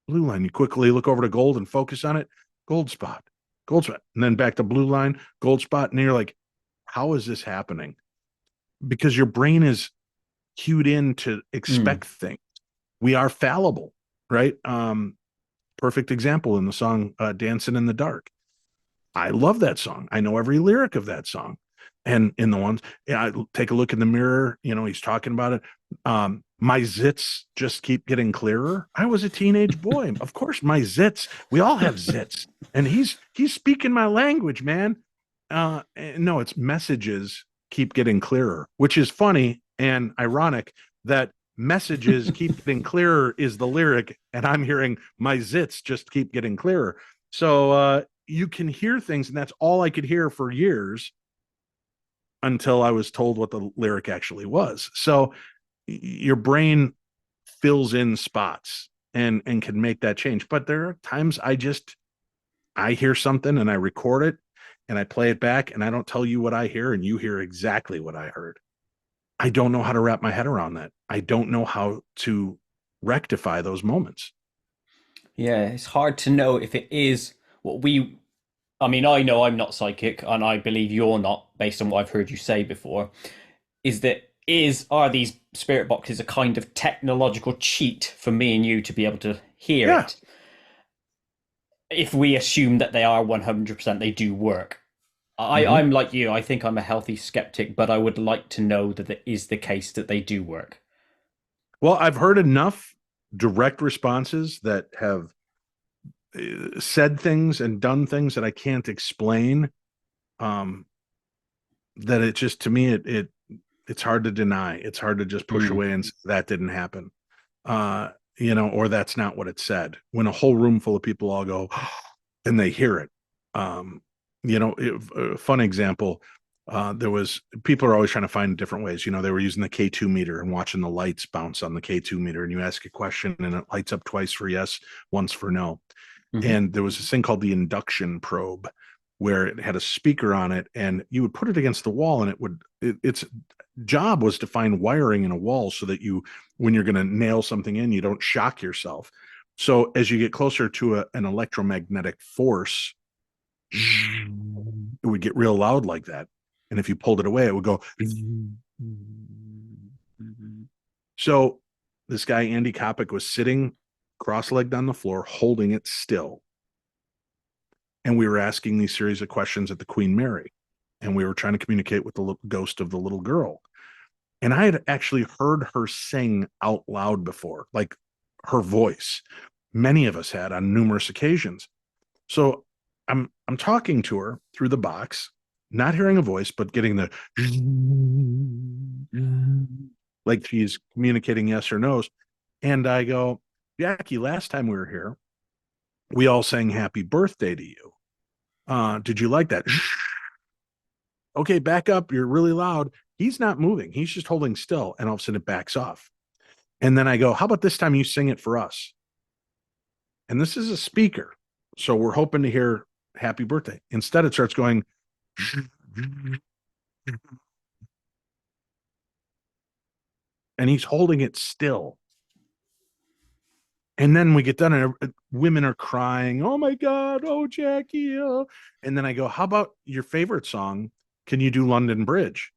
blue line. You quickly look over to gold and focus on it, gold spot, gold spot. And then back to blue line, gold spot. And you're like, how is this happening? Because your brain is cued in to Mm. expect things. We are fallible, right? Perfect example in the song Dancing in the Dark. I love that song. I know every lyric of that song. And in the ones, I take a look in the mirror, you know, he's talking about it. My zits just keep getting clearer. I was a teenage boy. Of course, my zits, we all have zits. And he's speaking my language, man. No, it's messages keep getting clearer, which is funny and ironic that messages keep getting clearer is the lyric, and I'm hearing my zits just keep getting clearer. So you can hear things, and that's all I could hear for years until I was told what the lyric actually was. So your brain fills in spots and can make that change. But there are times I hear something and I record it and I play it back and I don't tell you what I hear and you hear exactly what I heard. I don't know how to wrap my head around that. I don't know how to rectify those moments. Yeah, it's hard to know if it is what we. I mean, I know I'm not psychic, and I believe you're not, based on what I've heard you say before. Is that are these spirit boxes a kind of technological cheat for me and you to be able to hear Yeah. it? If we assume that they are 100%, they do work. Mm-hmm. I'm like you. I think I'm a healthy skeptic, but I would like to know that it is the case that they do work. Well, I've heard enough direct responses that have said things and done things that I can't explain. Um, that it just to me it's hard to deny. It's hard to just push Mm. away and say, that didn't happen. or that's not what it said. When a whole room full of people all go and they hear it. Um, a fun example. There was people are always trying to find different ways. They were using the K2 meter and watching the lights bounce on the K2 meter, and you ask a question and it lights up twice for yes, once for no. Mm-hmm. And there was this thing called the induction probe where it had a speaker on it, and you would put it against the wall, and its job was to find wiring in a wall so that when you're going to nail something in, you don't shock yourself. So as you get closer to an electromagnetic force, it would get real loud like that. And if you pulled it away, it would go. So this guy, Andy Kopic, was sitting cross-legged on the floor, holding it still. And we were asking these series of questions at the Queen Mary. And we were trying to communicate with the ghost of the little girl. And I had actually heard her sing out loud before, like her voice. Many of us had on numerous occasions. So I'm talking to her through the box, not hearing a voice, but getting the like she's communicating yes or no's. And I go, Jackie, last time we were here, we all sang happy birthday to you. Did you like that? Okay, back up. You're really loud. He's not moving. He's just holding still. And all of a sudden it backs off. And then I go, how about this time you sing it for us? And this is a speaker. So we're hoping to hear happy birthday. Instead, it starts going. And he's holding it still. And then we get done and women are crying. Oh my God. Oh, Jackie. Oh. And then I go, how about your favorite song? Can you do London Bridge?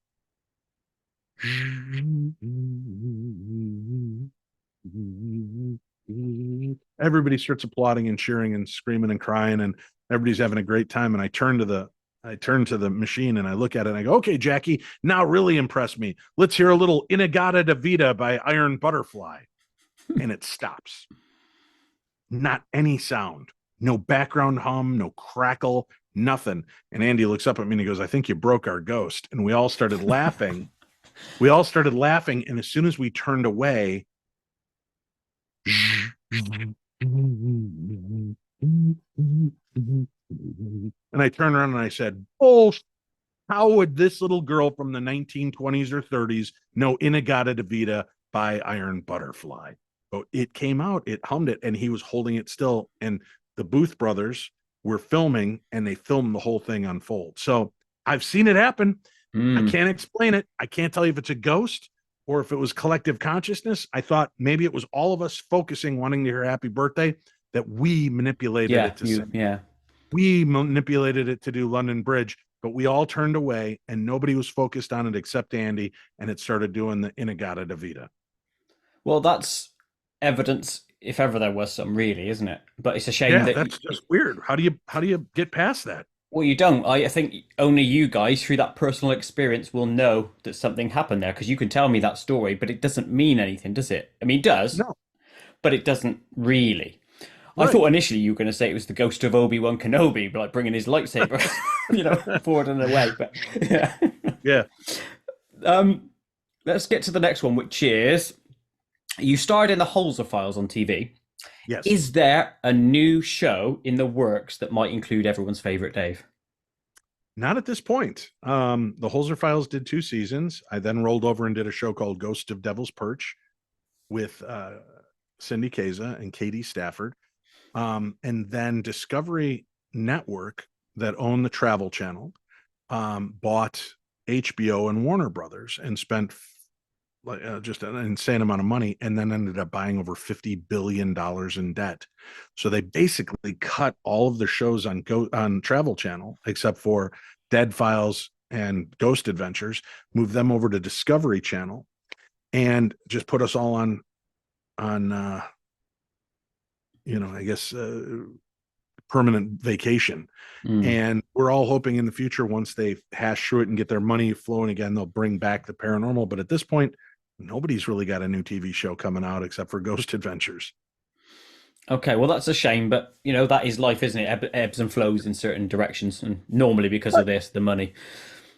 Everybody starts applauding and cheering and screaming and crying, and everybody's having a great time. And I turn to the machine and I look at it and I go, okay, Jackie, now really impress me. Let's hear a little Inagata da Vida by Iron Butterfly. And it stops. Not any sound, no background hum, no crackle, nothing. And Andy looks up at me and he goes, I think you broke our ghost. And we all started laughing. And as soon as we turned away, and I turned around and I said, oh, how would this little girl from the 1920s or 30s know Inagata da Vida by Iron Butterfly? Oh, it came out, it hummed it, and he was holding it still. And the Booth brothers were filming, and they filmed the whole thing unfold. So I've seen it happen. I can't explain it. I can't tell you if it's a ghost or if it was collective consciousness. I thought maybe it was all of us focusing, wanting to hear happy birthday, that we manipulated it to sing. Yeah. We manipulated it to do London Bridge, but we all turned away and nobody was focused on it except Andy, and it started doing the Inagata da Vida. Well, that's evidence, if ever there was some, really, isn't it? But it's a shame Yeah, that that's just weird. How do you get past that? well, you don't. I think only you guys, through that personal experience, will know that something happened there, because you can tell me that story, but it doesn't mean anything, does it? I mean, it does, No. but it doesn't really. I Right. thought initially you were going to say it was the ghost of Obi-Wan Kenobi, like bringing his lightsaber, forward and away. But yeah. Yeah. Let's get to the next one, which is you starred in the Holzer Files on TV. Yes. Is there a new show in the works that might include everyone's favorite Dave? Not at this point. The Holzer Files did 2 seasons. I then rolled over and did a show called Ghost of Devil's Perch with Cindy Kaza and Katie Stafford. And then Discovery Network, that owned the Travel Channel, bought HBO and Warner Brothers and spent just an insane amount of money, and then ended up buying over $50 billion in debt. So they basically cut all of the shows on Travel Channel, except for Dead Files and Ghost Adventures, moved them over to Discovery Channel, and just put us all on I guess permanent vacation. And we're all hoping in the future, once they hash through it and get their money flowing again, they'll bring back the paranormal. But at this point, nobody's really got a new TV show coming out except for Ghost Adventures. Okay, well, that's a shame, but that is life, isn't it? Ebbs and flows in certain directions, and normally because of this, the money.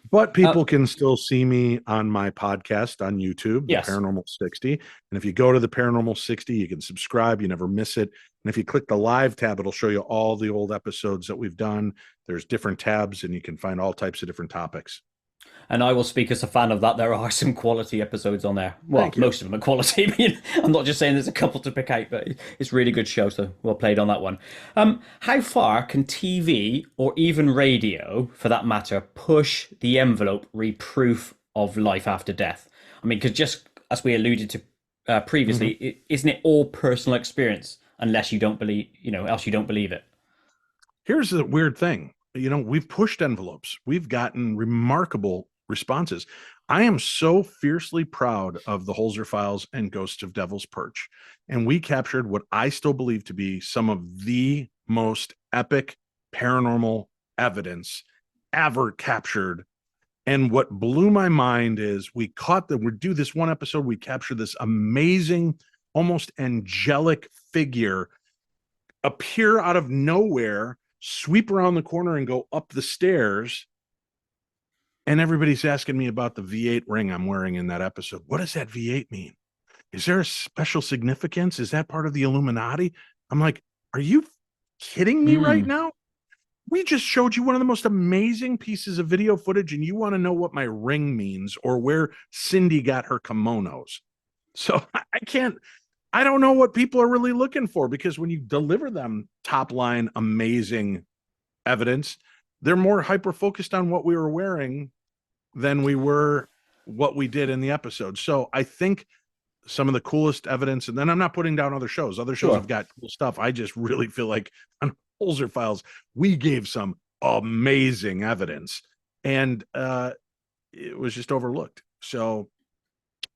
But people can still see me on my podcast on YouTube, The Yes. Paranormal 60. And if you go to The Paranormal 60, you can subscribe. You never miss it. And if you click the live tab, it'll show you all the old episodes that we've done. There's different tabs, and you can find all types of different topics. And I will speak as a fan of that. There are some quality episodes on there. Well, Thank you. most of them are quality. I'm not just saying there's a couple to pick out, but it's a really good show. So well played on that one. How far can TV or even radio, for that matter, push the envelope re proof of life after death? I mean, because just as we alluded to previously, isn't it all personal experience unless you don't believe, else you don't believe it? Here's the weird thing. We've pushed envelopes. We've gotten remarkable responses. I am so fiercely proud of the Holzer Files and Ghosts of Devil's Perch. And we captured what I still believe to be some of the most epic paranormal evidence ever captured. And what blew my mind is we do this one episode, we capture this amazing, almost angelic figure appear out of nowhere, sweep around the corner and go up the stairs. And everybody's asking me about the V8 ring I'm wearing in that episode. What does that V8 mean? Is there a special significance? Is that part of the Illuminati? I'm like, are you kidding me right now? We just showed you one of the most amazing pieces of video footage, and you want to know what my ring means or where Cindy got her kimonos. So I don't know what people are really looking for, because when you deliver them top line amazing evidence, they're more hyper focused on what we were wearing than we were what we did in the episode. So I think some of the coolest evidence, and then I'm not putting down other shows. Other shows have got cool stuff. I just really feel like on Holzer Files, we gave some amazing evidence, and it was just overlooked. So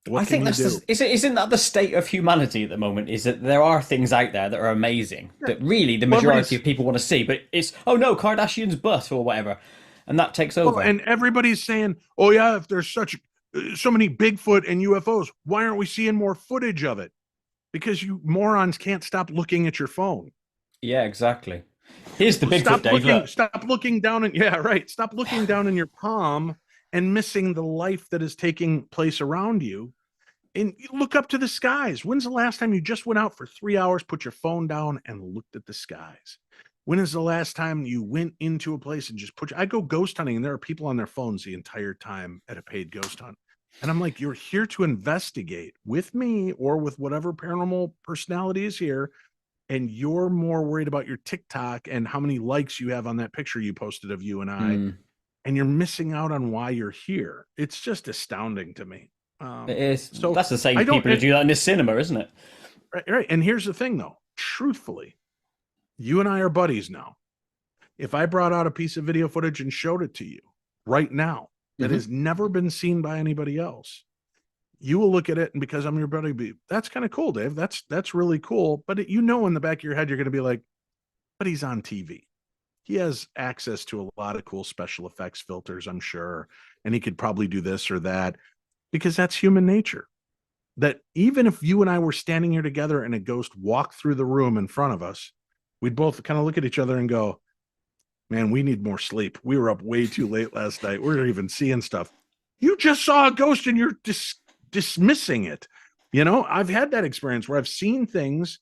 what I think isn't that the state of humanity at the moment? Is that there are things out there that are amazing that really the majority of people want to see, but it's, oh no, Kardashian's butt or whatever, and that takes over. And everybody's saying, oh yeah, if there's so many Bigfoot and UFOs, why aren't we seeing more footage of it? Because you morons can't stop looking at your phone. Yeah, exactly. Here's the Bigfoot, Dave. Stop looking down Stop looking down in your palm and missing the life that is taking place around you. And you look up to the skies. When's the last time you just went out for 3 hours, put your phone down, and looked at the skies? When is the last time you went into a place and just I go ghost hunting, and there are people on their phones the entire time at a paid ghost hunt. And I'm like, you're here to investigate with me or with whatever paranormal personality is here, and you're more worried about your TikTok and how many likes you have on that picture you posted of you and I, and you're missing out on why you're here. It's just astounding to me. It is. So that's the same people who do that in the cinema, isn't it? Right. And here's the thing, though. Truthfully, you and I are buddies now. If I brought out a piece of video footage and showed it to you right now that has never been seen by anybody else, you will look at it, and because I'm your buddy, that's kind of cool, Dave. That's really cool. But in the back of your head, you're going to be like, but he's on TV. He has access to a lot of cool special effects filters, I'm sure, and he could probably do this or that, because that's human nature. That even if you and I were standing here together and a ghost walked through the room in front of us, we'd both kind of look at each other and go, man, we need more sleep. We were up way too late last night. We're even seeing stuff. You just saw a ghost and you're dismissing it. I've had that experience where I've seen things.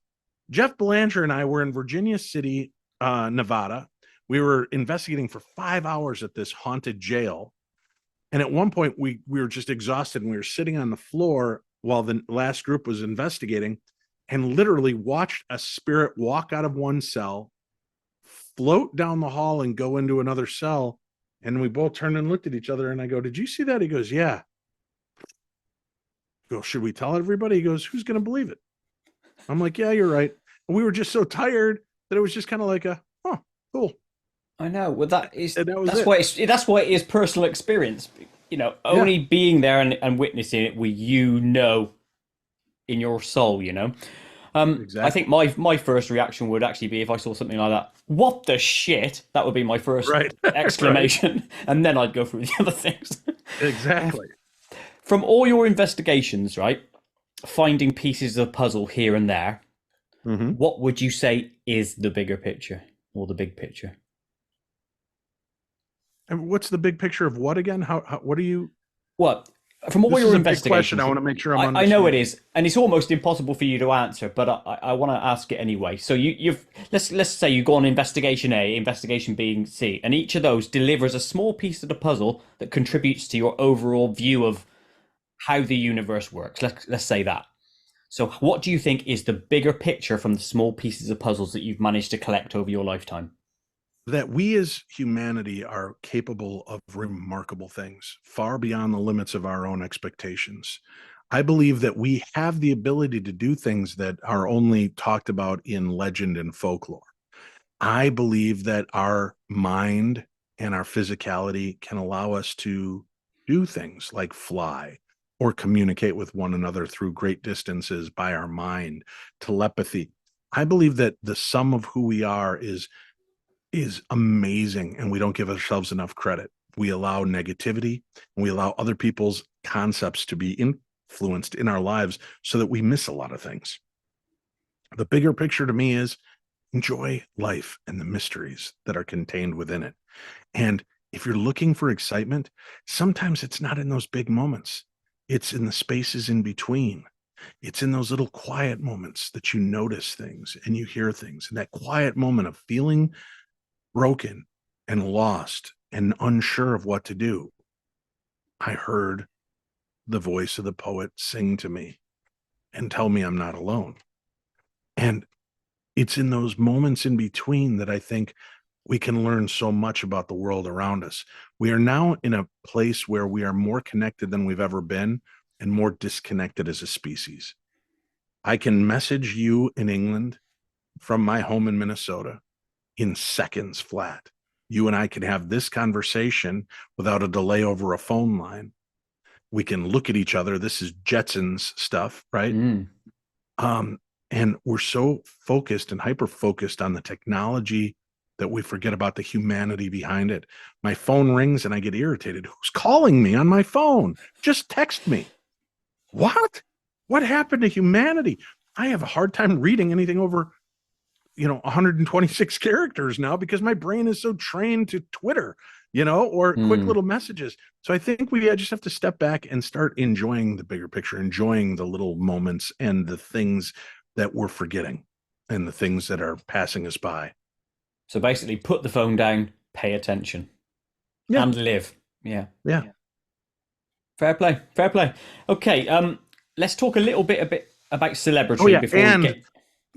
Jeff Belanger and I were in Virginia City, Nevada. We were investigating for 5 hours at this haunted jail. And at one point we were just exhausted, and we were sitting on the floor while the last group was investigating, and literally watched a spirit walk out of one cell, float down the hall, and go into another cell. And we both turned and looked at each other, and I go, did you see that? He goes, yeah. I go, should we tell everybody? He goes, who's going to believe it? I'm like, yeah, you're right. And we were just so tired that it was just kind of like cool. I know. Well, that's why it is personal experience. Only being there and witnessing it with in your soul. Exactly. I think my first reaction would actually be if I saw something like that. What the shit? That would be my first exclamation, right. And then I'd go through the other things. Exactly. From all your investigations, right, finding pieces of the puzzle here and there, what would you say is the bigger picture or the big picture? And what's the big picture of what again? How what are you? Well, from all This your is a big question. I investigations, want to make sure I'm I know it understanding. is, and it's almost impossible for you to answer, but I want to ask it anyway. So you've let's say you go on investigation A, investigation B, and C, and each of those delivers a small piece of the puzzle that contributes to your overall view of how the universe works. Let's say that. So, what do you think is the bigger picture from the small pieces of puzzles that you've managed to collect over your lifetime? That we as humanity are capable of remarkable things far beyond the limits of our own expectations. I believe that we have the ability to do things that are only talked about in legend and folklore. I believe that our mind and our physicality can allow us to do things like fly or communicate with one another through great distances by our mind, telepathy. I believe that the sum of who we are is amazing, and we don't give ourselves enough credit. We allow negativity and we allow other people's concepts to be influenced in our lives so that we miss a lot of things. The bigger picture to me is enjoy life and the mysteries that are contained within it. And if you're looking for excitement, sometimes it's not in those big moments, it's in the spaces in between. It's in those little quiet moments that you notice things and you hear things. And that quiet moment of feeling broken and lost and unsure of what to do, I heard the voice of the poet sing to me and tell me I'm not alone. And it's in those moments in between that I think we can learn so much about the world around us. We are now in a place where we are more connected than we've ever been and more disconnected as a species. I can message you in England from my home in Minnesota in seconds flat. You and I can have this conversation without a delay over a phone line. We can look at each other. This is Jetsons stuff, right? Mm. Um, and we're so focused and hyper focused on the technology that we forget about the humanity behind it. My phone rings and I get irritated. Who's calling me on my phone? Just text me. What? What happened to humanity? I have a hard time reading anything over 126 characters now because my brain is so trained to Twitter, or quick Mm. little messages. So I think we just have to step back and start enjoying the bigger picture, enjoying the little moments and the things that we're forgetting and the things that are passing us by. So basically, put the phone down, pay attention, Yeah. and live. Yeah. Yeah. Fair play. Fair play. Okay. Let's talk a bit about Oh celebrity yeah. before we And get.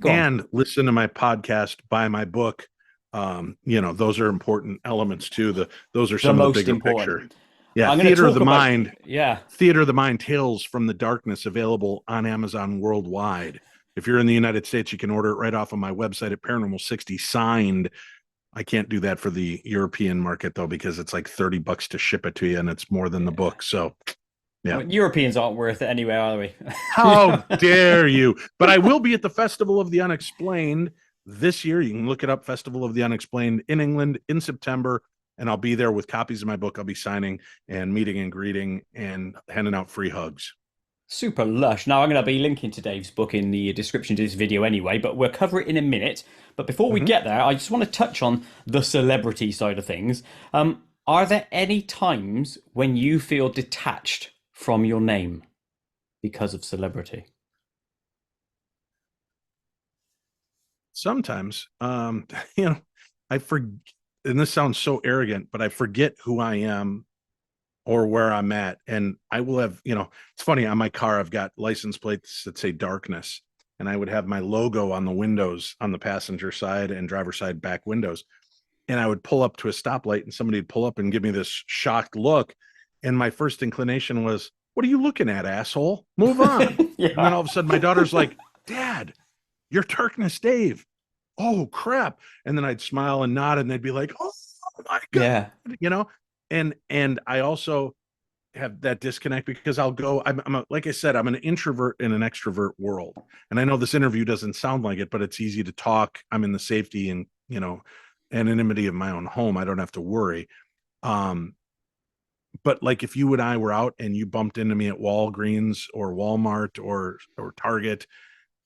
Go on. and listen to my podcast, buy my book. Those are important elements too. Those are The some of the most bigger important. picture. Yeah, I'm going to Theater of talk the about. Mind. Yeah. Theater of the Mind Tales from the Darkness, available on Amazon worldwide. If you're in the United States, you can order it right off of my website at Paranormal 60 signed. I can't do that for the European market though, because it's like $30 to ship it to you and it's more than the Yeah. book. So I yeah. mean, Europeans aren't worth it anyway, are we? How dare you? But I will be at the Festival of the Unexplained this year. You can look it up, Festival of the Unexplained in England in September. And I'll be there with copies of my book. I'll be signing and meeting and greeting and handing out free hugs. Super lush. Now, I'm going to be linking to Dave's book in the description to this video anyway, but we'll cover it in a minute. But before we Mm-hmm. get there, I just want to touch on the celebrity side of things. Are there any times when you feel detached from your name because of celebrity? Sometimes, you know, I forget, and this sounds so arrogant, but I forget who I am or where I'm at. And I will have, it's funny, on my car, I've got license plates that say darkness. And I would have my logo on the windows on the passenger side and driver side back windows. And I would pull up to a stoplight and somebody would pull up and give me this shocked look. And my first inclination was, what are you looking at, asshole? Move on. And then Yeah. all of a sudden my daughter's like, Dad, you're Darkness Dave. Oh crap. And then I'd smile and nod and they'd be like, oh my God, Yeah. you know? And I also have that disconnect because like I said, I'm an introvert in an extrovert world. And I know this interview doesn't sound like it, but it's easy to talk. I'm in the safety and, anonymity of my own home. I don't have to worry. Um, but like if you and I were out and you bumped into me at Walgreens or Walmart or Target,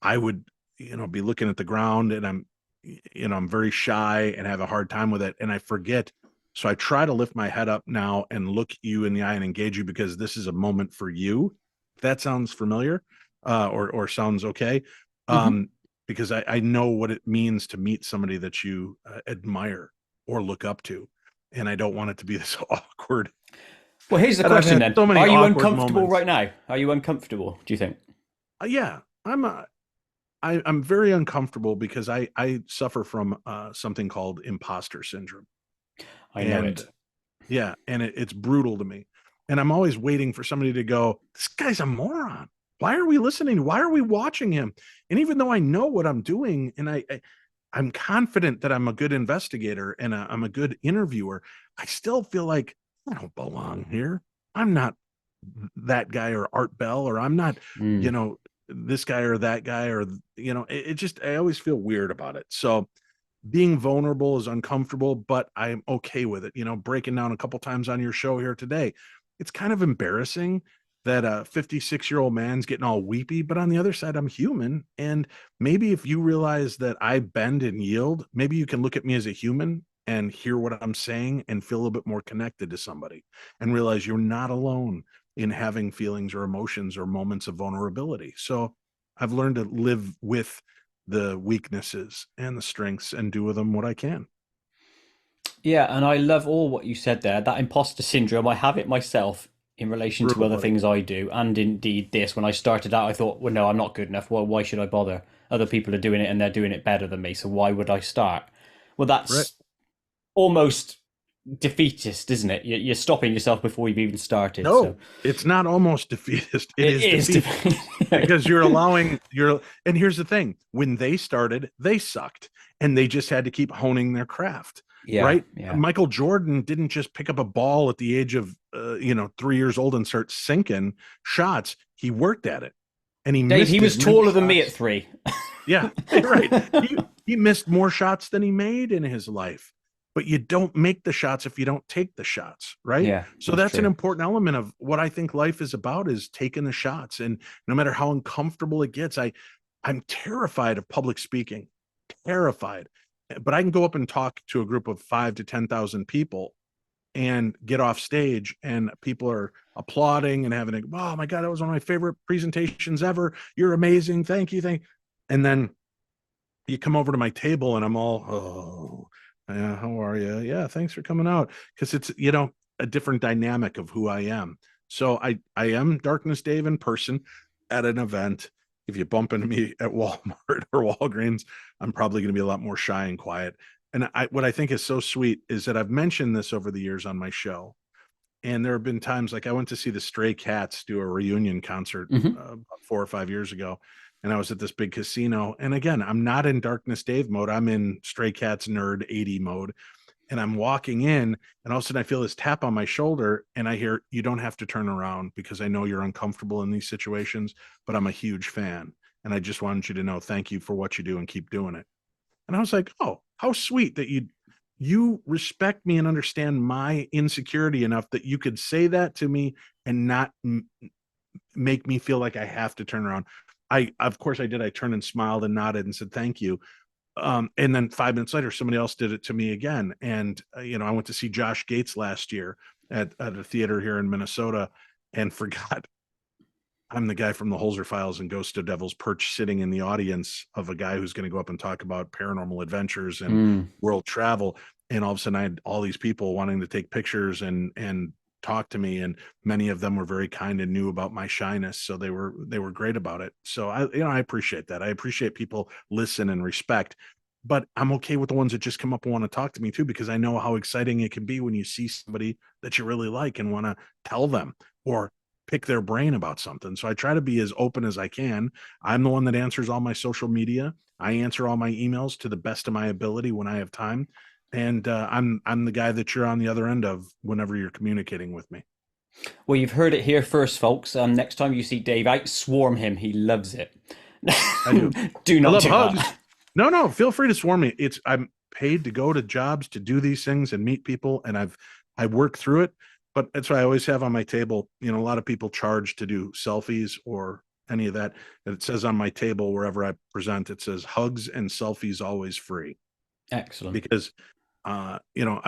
I would, be looking at the ground and I'm very shy and have a hard time with it. And I forget So I try to lift my head up now and look you in the eye and engage you, because this is a moment for you. If that sounds familiar, or sounds okay. Hmm. Um, because I know what it means to meet somebody that you admire or look up to. And I don't want it to be this awkward. Well, here's the And I've question had then. so many Are you awkward uncomfortable moments. right now? Are you uncomfortable, do you think? Yeah, I'm very uncomfortable because I suffer from something called imposter syndrome. I know And it. yeah, and it's brutal to me. And I'm always waiting for somebody to go, this guy's a moron. Why are we listening? Why are we watching him? And even though I know what I'm doing, and I'm confident that I'm a good investigator and I'm a good interviewer, I still feel like I don't belong here. I'm not that guy or Art Bell, or I'm not, you Mm. know, this guy or that guy, or, it just, I always feel weird about it. So being vulnerable is uncomfortable, but I'm okay with it. Breaking down a couple times on your show here today, it's kind of embarrassing that a 56-year-old man's getting all weepy, but on the other side, I'm human. And maybe if you realize that I bend and yield, maybe you can look at me as a human and hear what I'm saying and feel a little bit more connected to somebody, and realize you're not alone in having feelings or emotions or moments of vulnerability. So I've learned to live with the weaknesses and the strengths and do with them what I can. Yeah, and I love all what you said there. That imposter syndrome, I have it myself in relation to Brutal, other buddy. things I do. And indeed, this, when I started out, I thought, well, no, I'm not good enough. Well, why should I bother? Other people are doing it and they're doing it better than me. So why would I start? Well, Right. that's almost defeatist, isn't it? You're stopping yourself before you've even started. So No, it's not almost defeatist. It it is is defeatist, because you're allowing and here's the thing, when they started, they sucked, and they just had to keep honing their craft. yeah, Right. yeah. Michael Jordan didn't just pick up a ball at the age of 3 years old and start sinking shots. He worked at it, and he Dave, he missed as was many taller than me at shots. 3. Yeah, right. He missed more shots than he made in his life. But you don't make the shots if you don't take the shots, right? Yeah, So that's that's an true. important element of what I think life is about, is taking the shots. And no matter how uncomfortable it gets, I'm terrified of public speaking. Terrified. But I can go up and talk to a group of 5 to 10,000 people and get off stage, and people are applauding and having oh my God, that was one of my favorite presentations ever. You're amazing. Thank you. And then you come over to my table and I'm all, oh, yeah, how are you? Yeah, thanks for coming out. Because it's, a different dynamic of who I am. So I am Darkness Dave in person at an event. If you bump into me at Walmart or Walgreens, I'm probably going to be a lot more shy and quiet. And what I think is so sweet is that I've mentioned this over the years on my show. And there have been times, like I went to see the Stray Cats do a reunion concert Hmm. 4 or 5 years ago, and I was at this big casino. And again, I'm not in Darkness Dave mode. I'm in Stray Cats nerd 80 mode. And I'm walking in, and all of a sudden I feel this tap on my shoulder, and I hear, "You don't have to turn around because I know you're uncomfortable in these situations, but I'm a huge fan. And I just wanted you to know, thank you for what you do and keep doing it." And I was like, oh, how sweet that you respect me and understand my insecurity enough that you could say that to me and not make me feel like I have to turn around. Of course I did. I turned and smiled and nodded and said thank you. And then 5 minutes later, somebody else did it to me again. And I went to see Josh Gates last year at a theater here in Minnesota, and forgot I'm the guy from the Holzer Files and Ghost of Devil's Perch, sitting in the audience of a guy who's going to go up and talk about paranormal adventures and Mm. world travel. And all of a sudden, I had all these people wanting to take pictures and talk to me, and many of them were very kind and knew about my shyness, so they were great about it. So I appreciate that. I appreciate people listen and respect. But I'm okay with the ones that just come up and want to talk to me too, because I know how exciting it can be when you see somebody that you really like and want to tell them or pick their brain about something. So I try to be as open as I can. I'm the one that answers all my social media. I answer all my emails to the best of my ability when I have time. And I'm the guy that you're on the other end of whenever you're communicating with me. Well, you've heard it here first, folks. Next time you see Dave out, swarm him. He loves it. I do. Do I not love do hugs. that. No, feel free to swarm me. I'm paid to go to jobs to do these things and meet people, and I work through it. But that's why I always have on my table. A lot of people charge to do selfies or any of that. And it says on my table wherever I present, it says hugs and selfies always free, Excellent. because I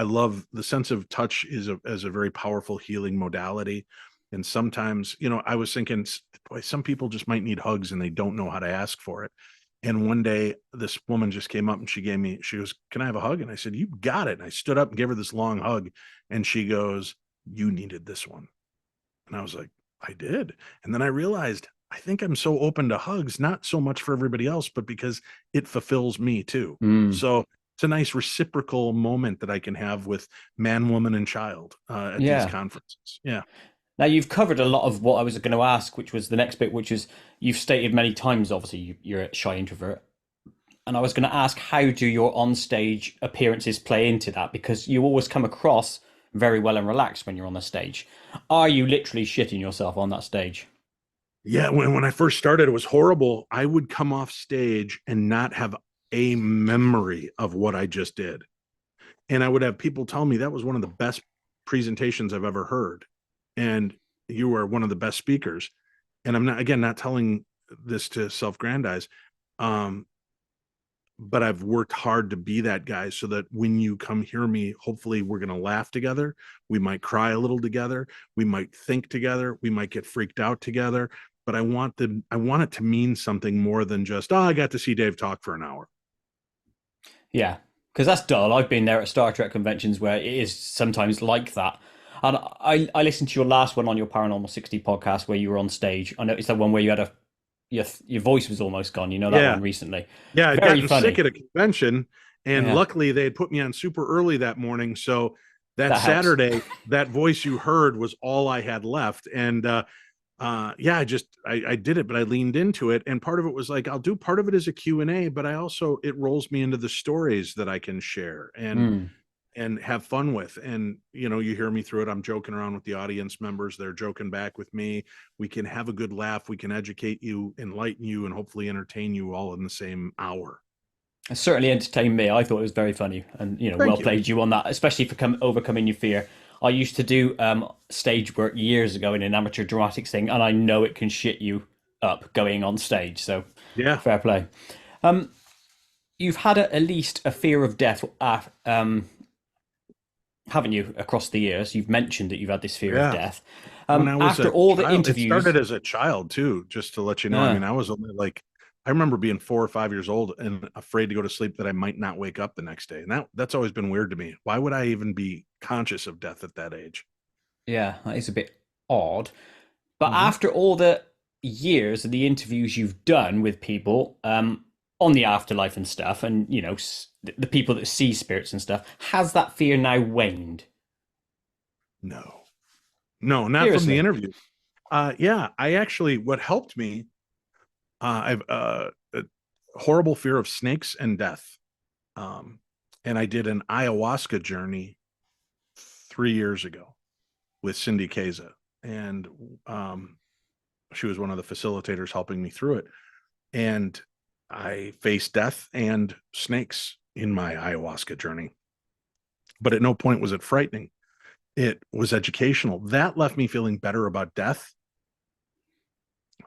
love the sense of touch is as a very powerful healing modality. And sometimes, I was thinking, boy, some people just might need hugs and they don't know how to ask for it. And one day this woman just came up and she goes, "Can I have a hug?" And I said, "You got it." And I stood up and gave her this long hug. And she goes, "You needed this one." And I was like, "I did." And then I realized I think I'm so open to hugs, not so much for everybody else, but because it fulfills me too. Mm. So it's a nice reciprocal moment that I can have with man, woman, and child at these Yeah. conferences. Yeah. Now you've covered a lot of what I was going to ask, which was the next bit, which is you've stated many times, obviously, you're a shy introvert. And I was going to ask, how do your on-stage appearances play into that? Because you always come across very well and relaxed when you're on the stage. Are you literally shitting yourself on that stage? Yeah. When I first started, it was horrible. I would come off stage and not have a memory of what I just did. And I would have people tell me that was one of the best presentations I've ever heard. And you are one of the best speakers. And I'm not, again, not telling this to self-grandize. Um, but I've worked hard to be that guy so that when you come hear me, hopefully we're going to laugh together. We might cry a little together. We might think together. We might get freaked out together. But I want it to mean something more than just, oh, I got to see Dave talk for an hour. Yeah, because that's dull. I've been there at Star Trek conventions where it is sometimes like that. And I listened to your last one on your Paranormal 60 podcast where you were on stage. I noticed that one where you had your voice was almost gone. You know that Yeah. one recently. Yeah. I'd Very gotten sick funny. at a convention, and Yeah, luckily they had put me on super early that morning. So that that helps. Saturday, that voice you heard was all I had left. And yeah, I did it, but I leaned into it. And part of it was like, I'll do part of it as a Q&A, but I also, it rolls me into the stories that I can share Mm. and have fun with. And, you hear me through it. I'm joking around with the audience members. They're joking back with me. We can have a good laugh. We can educate you, enlighten you, and hopefully entertain you all in the same hour. It certainly entertained me. I thought it was very funny, and well Thank you. played you on that, especially for overcoming your fear. I used to do stage work years ago in an amateur dramatics thing, and I know it can shit you up going on stage. So, Yeah. fair play. You've had at least a fear of death, haven't you, across the years? You've mentioned that you've had this fear of Yeah. death. When I was After a all the child, it interviews, started as a child too, just to let you know. I uh, mean, I was only like, I remember being 4 or 5 years old and afraid to go to sleep that I might not wake up the next day. And that's always been weird to me. Why would I even be conscious of death at that age? yeah, that is a bit odd. But Hmm. after all the years of the interviews you've done with people on the afterlife and stuff, and the people that see spirits and stuff, has that fear now waned? No, no, not from the Seriously. interview. Yeah, I actually, what helped me, I've a horrible fear of snakes and death. Um, and I did an ayahuasca journey 3 years ago with Cindy Keza. And she was one of the facilitators helping me through it. And I faced death and snakes in my ayahuasca journey. But at no point was it frightening. It was educational. That left me feeling better about death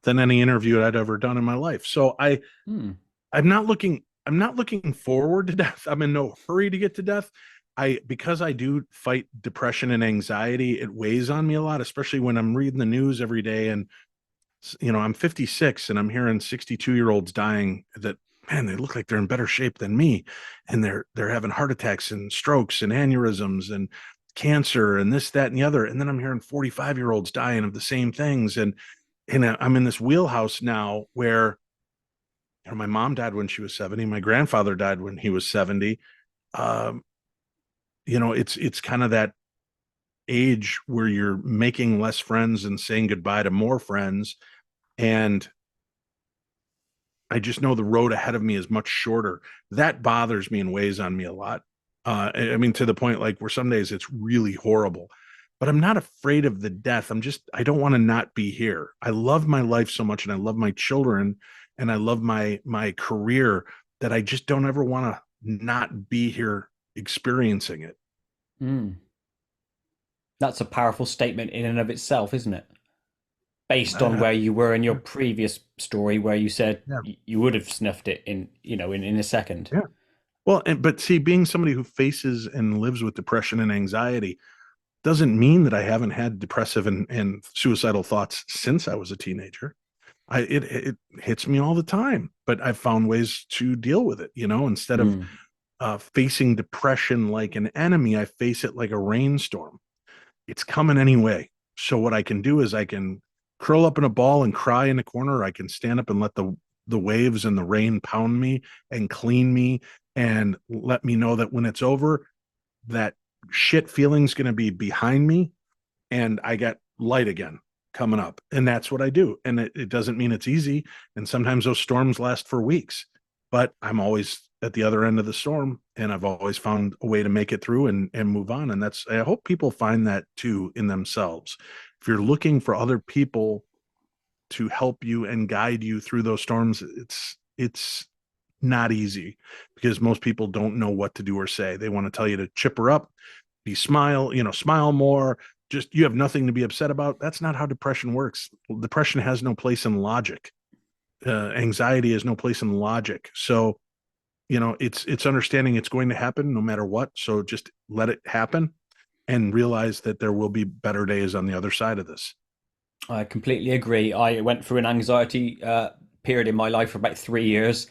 than any interview I'd ever done in my life. So Hmm. I'm not looking forward to death. I'm in no hurry to get to death. Because I do fight depression and anxiety, it weighs on me a lot, especially when I'm reading the news every day. And I'm 56 and I'm hearing 62-year-olds dying that, man, they look like they're in better shape than me. And they're having heart attacks and strokes and aneurysms and cancer and this, that, and the other. And then I'm hearing 45-year-olds dying of the same things. And I'm in this wheelhouse now where my mom died when she was 70. My grandfather died when he was 70. Um, it's kind of that age where you're making less friends and saying goodbye to more friends. And I just know the road ahead of me is much shorter. That bothers me and weighs on me a lot. I mean, to the point like where some days it's really horrible, but I'm not afraid of the death. I don't want to not be here. I love my life so much and I love my children and I love my career that I just don't ever want to not be here experiencing it. Hmm. That's a powerful statement in and of itself, isn't it? Based on Uh, where you were in your previous story, where you said yeah. you would have snuffed it in a second. Yeah. Well, but see, being somebody who faces and lives with depression and anxiety doesn't mean that I haven't had depressive and suicidal thoughts since I was a teenager. It hits me all the time, but I've found ways to deal with it. Instead of Mm. facing depression like an enemy, I face it like a rainstorm. It's coming anyway. So what I can do is I can curl up in a ball and cry in a corner. Or I can stand up and let the waves and the rain pound me and clean me and let me know that when it's over, that shit feeling's going to be behind me and I got light again coming up. And that's what I do. And it doesn't mean it's easy. And sometimes those storms last for weeks, but I'm always at the other end of the storm and I've always found a way to make it through and move on. And I hope people find that too in themselves. If you're looking for other people to help you and guide you through those storms, it's not easy because most people don't know what to do or say. They want to tell you to chipper up, smile more, just you have nothing to be upset about. That's not how depression works. Depression has no place in logic. Anxiety has no place in logic. So, it's understanding it's going to happen no matter what. So just let it happen and realize that there will be better days on the other side of this. I completely agree. I went through an anxiety period in my life for about 3 years.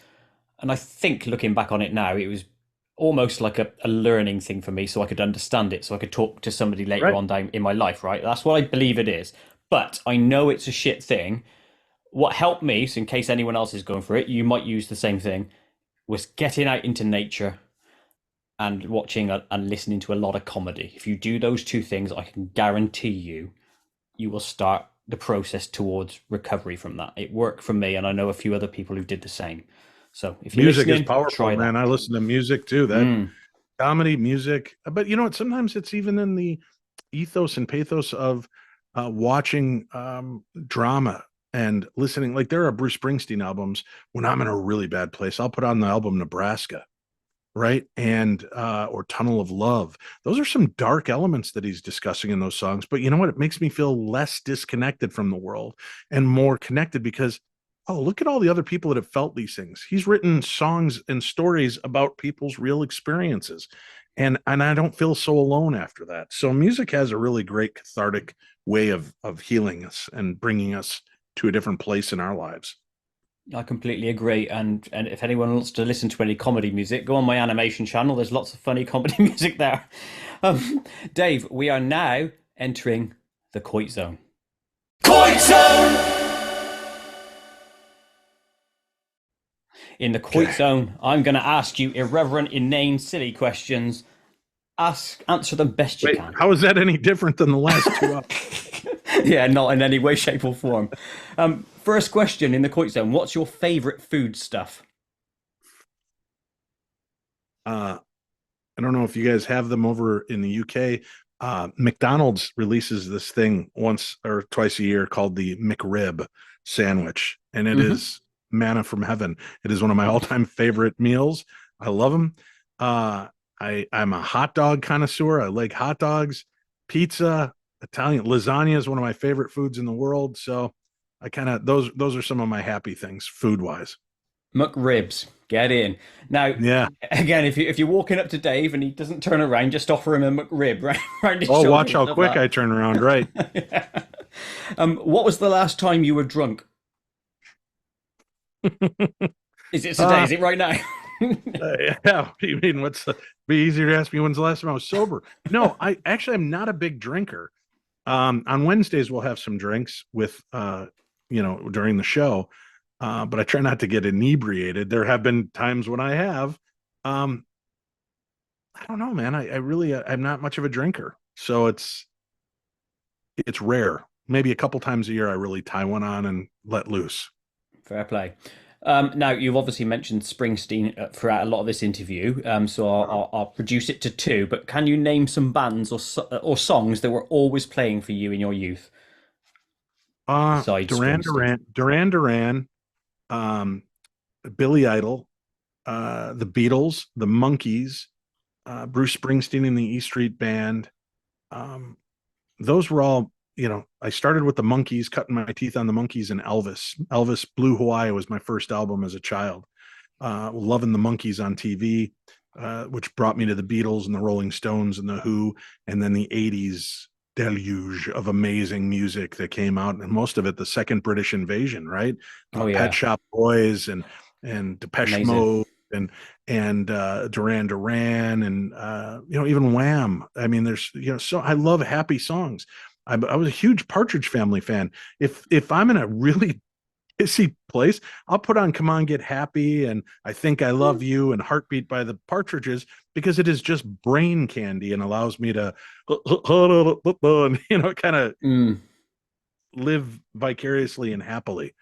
And I think looking back on it now, it was almost like a learning thing for me so I could understand it, so I could talk to somebody later Right. on down in my life, right? That's what I believe it is. But I know it's a shit thing. What helped me, so in case anyone else is going for it, you might use the same thing, was getting out into nature and watching and listening to a lot of comedy. If you do those two things, I can guarantee you will start the process towards recovery from that. It worked for me, and I know a few other people who did the same. So if you're Music is listening, powerful, try man. that. I listen to music too. That Mm. comedy, music, but you know what? Sometimes it's even in the ethos and pathos of watching drama and listening. Like there are Bruce Springsteen albums when I'm in a really bad place. I'll put on the album Nebraska, right? And or Tunnel of Love. Those are some dark elements that he's discussing in those songs. But you know what? It makes me feel less disconnected from the world and more connected because oh, look at all the other people that have felt these things. He's written songs and stories about people's real experiences. And I don't feel so alone after that. So music has a really great cathartic way of healing us and bringing us to a different place in our lives. I completely agree. And if anyone wants to listen to any comedy music, go on my animation channel. There's lots of funny comedy music there. Um, Dave, we are now entering the Koit zone. Koit Zone! In the Koit zone, I'm going to ask you irreverent, inane, silly questions. Answer them best you Wait, can. how is that any different than the last two? Yeah, not in any way, shape, or form. First question in the Koit zone: what's your favorite food stuff? Uh, I don't know if you guys have them over in the UK. McDonald's releases this thing once or twice a year called the McRib sandwich, and it Hmm. is manna from heaven. It is one of my all-time favorite meals. I love them. I'm a hot dog connoisseur. I like hot dogs, pizza, Italian lasagna is one of my favorite foods in the world. So I kind of those are some of my happy things food wise. McRibs, get in. Now, Yeah. again, if you're walking up to Dave and he doesn't turn around, just offer him a McRib right around his Oh, shoulder watch and how stuff quick like I turn around. Right. that. What was the last time you were drunk? Is it today? Uh, Is it right now? yeah, you mean be easier to ask me when's the last time I was sober? No, I actually am not a big drinker. On Wednesdays we'll have some drinks with during the show, but I try not to get inebriated. There have been times when I have. Um, I don't know, man. I really I'm not much of a drinker, so it's rare. Maybe a couple times a year I really tie one on and let loose. Fair play. Now, you've obviously mentioned Springsteen throughout a lot of this interview, so I'll reduce it to two. But can you name some bands or songs that were always playing for you in your youth besides Duran Springsteen? Duran, Duran Duran, um, Billy Idol, the Beatles, the Monkees, Bruce Springsteen and the E Street Band. Um, those were all, I started with the Monkees, cutting my teeth on the Monkees and Elvis. Elvis Blue Hawaii was my first album as a child. Loving the Monkees on TV. which brought me to the Beatles and the Rolling Stones and the Who, and then the 80s deluge of amazing music that came out, and most of it the second British invasion, right? Oh Pet yeah, Shop Boys and Depeche amazing. Mode and Duran Duran and even Wham. I mean, there's so I love happy songs. I was a huge Partridge Family fan. If I'm in a really pissy place, I'll put on "Come On Get Happy" and "I Think I Love You" and "Heartbeat" by the Partridges, because it is just brain candy and allows me to kind of Mm. live vicariously and happily.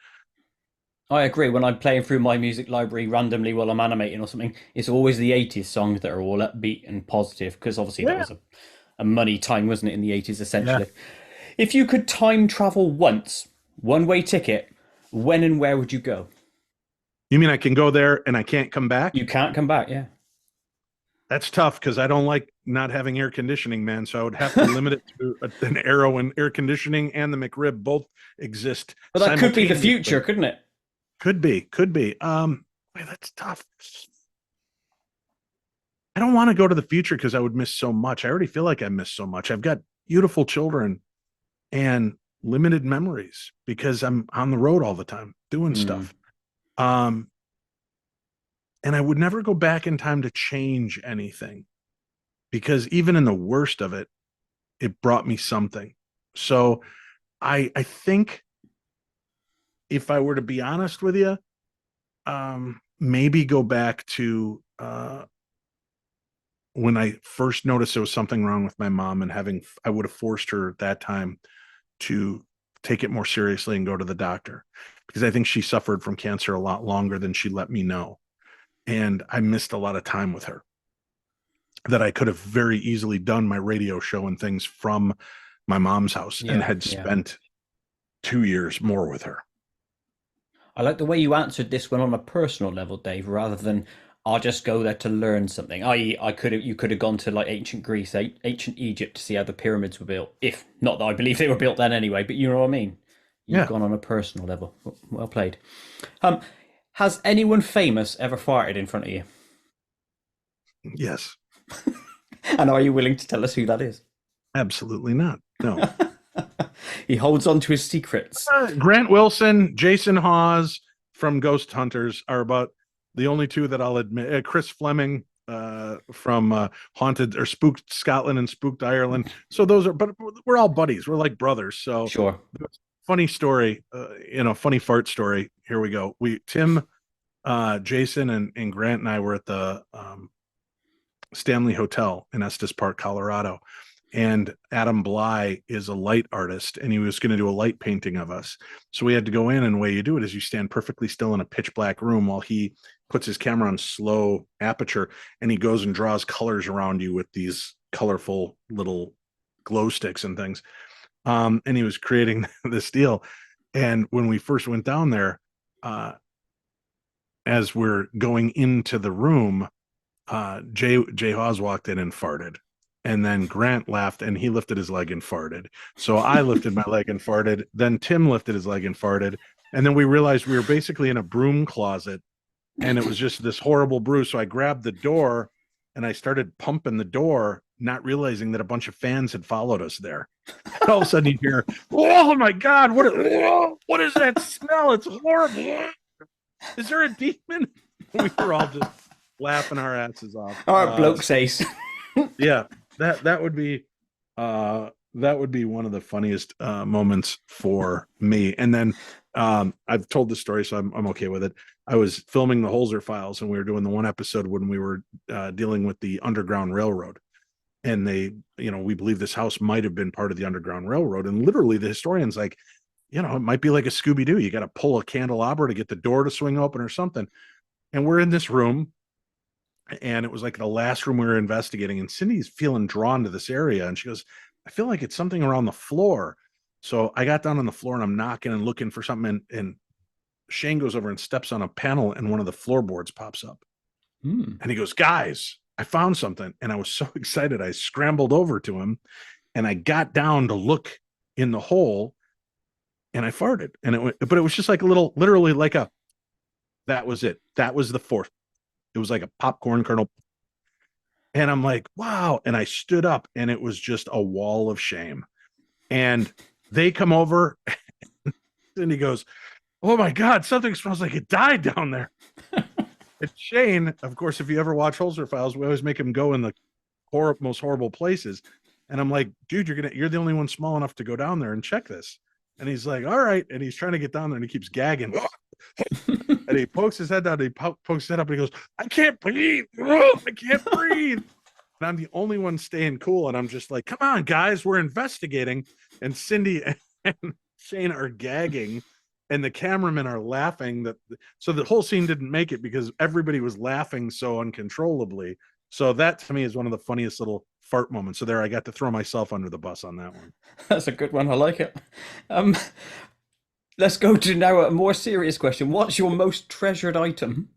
I agree. When I'm playing through my music library randomly while I'm animating or something, it's always the 80s songs that are all upbeat and positive because obviously that Yeah. was a money time, wasn't it, in the 80s Yeah. essentially? If you could time travel once, one way ticket, when and where would you go? You mean I can go there and I can't come back? You can't come back, yeah. That's tough because I don't like not having air conditioning, man. So I would have to limit it to an arrow, when air conditioning and the McRib both exist But that could be the future, simultaneously. couldn't it? Could be, could be. Boy, that's tough. I don't want to go to the future because I would miss so much. I already feel like I miss so much. I've got beautiful children and limited memories because I'm on the road all the time doing Hmm. stuff. Um, and I would never go back in time to change anything, because even in the worst of it, it brought me something. So I think, if I were to be honest with you, maybe go back to when I first noticed there was something wrong with my mom, and I would have forced her at that time to take it more seriously and go to the doctor, because I think she suffered from cancer a lot longer than she let me know. And I missed a lot of time with her that I could have very easily done my radio show and things from my mom's house and Yeah, had yeah. spent 2 years more with her. I like the way you answered this one on a personal level, Dave, rather than I'll just go there to learn something. You could have gone to like ancient Greece, ancient Egypt to see how the pyramids were built. If not that I believe they were built then anyway, but you know what I mean. You've Yeah. gone on a personal level. Well played. Um, has anyone famous ever farted in front of you? Yes. And are you willing to tell us who that is? Absolutely not. No. He holds on to his secrets. Grant Wilson, Jason Hawes from Ghost Hunters are about the only two that I'll admit. Chris Fleming from Haunted or Spooked Scotland and Spooked Ireland. So those are, but we're all buddies. We're like brothers. So Sure. funny story, funny fart story. Here we go. Tim, Jason, and Grant and I were at the Stanley Hotel in Estes Park, Colorado. And Adam Bly is a light artist, and he was going to do a light painting of us. So we had to go in, and the way you do it is you stand perfectly still in a pitch black room while he puts his camera on slow aperture, and he goes and draws colors around you with these colorful little glow sticks and things. And he was creating this deal. And when we first went down there, as we're going into the room, Jay Hawes walked in and farted. And then Grant laughed and he lifted his leg and farted. So I lifted my leg and farted. Then Tim lifted his leg and farted. And then we realized we were basically in a broom closet and it was just this horrible brew. So I grabbed the door and I started pumping the door, not realizing that a bunch of fans had followed us there. And all of a sudden you hear, "Oh my God, what is that smell? It's horrible. Is there a demon?" We were all just laughing our asses off. All right, bloke says. Yeah, that would be one of the funniest moments for me. And then I've told the story, so I'm okay with it. I was filming the Holzer files, and we were doing the one episode when we were dealing with the Underground Railroad. And we believe this house might have been part of the Underground Railroad. And literally, the historian's like, it might be like a Scooby Doo. You got to pull a candelabra to get the door to swing open or something. And we're in this room, and it was like the last room we were investigating, and Cindy's feeling drawn to this area, and she goes, "I feel like it's something around the floor." So I got down on the floor and I'm knocking and looking for something, and Shane goes over and steps on a panel, and one of the floorboards pops up. Hmm. And he goes, "Guys, I found something." And I was so excited, I scrambled over to him and I got down to look in the hole, and I farted. And but it was just like a little, literally like that was it. That was the fourth. It was like a popcorn kernel. And I'm like, wow. And I stood up and it was just a wall of shame. And they come over and he goes, oh my God, something smells like it died down there. And Shane, of course, if you ever watch Holzer Files, we always make him go in the most horrible places. And I'm like, dude, you're the only one small enough to go down there and check this. And he's like, all right. And he's trying to get down there and he keeps gagging. And he pokes his head down. And he pokes his head up and he goes, I can't breathe. I can't breathe. And I'm the only one staying cool. And I'm just like, come on, guys, we're investigating. And Cindy and Shane are gagging. And the cameramen are laughing. So the whole scene didn't make it because everybody was laughing so uncontrollably. So that to me is one of the funniest little fart moments. So there, I got to throw myself under the bus on that one. That's a good one. I like it. Let's go to now a more serious question. What's your most treasured item?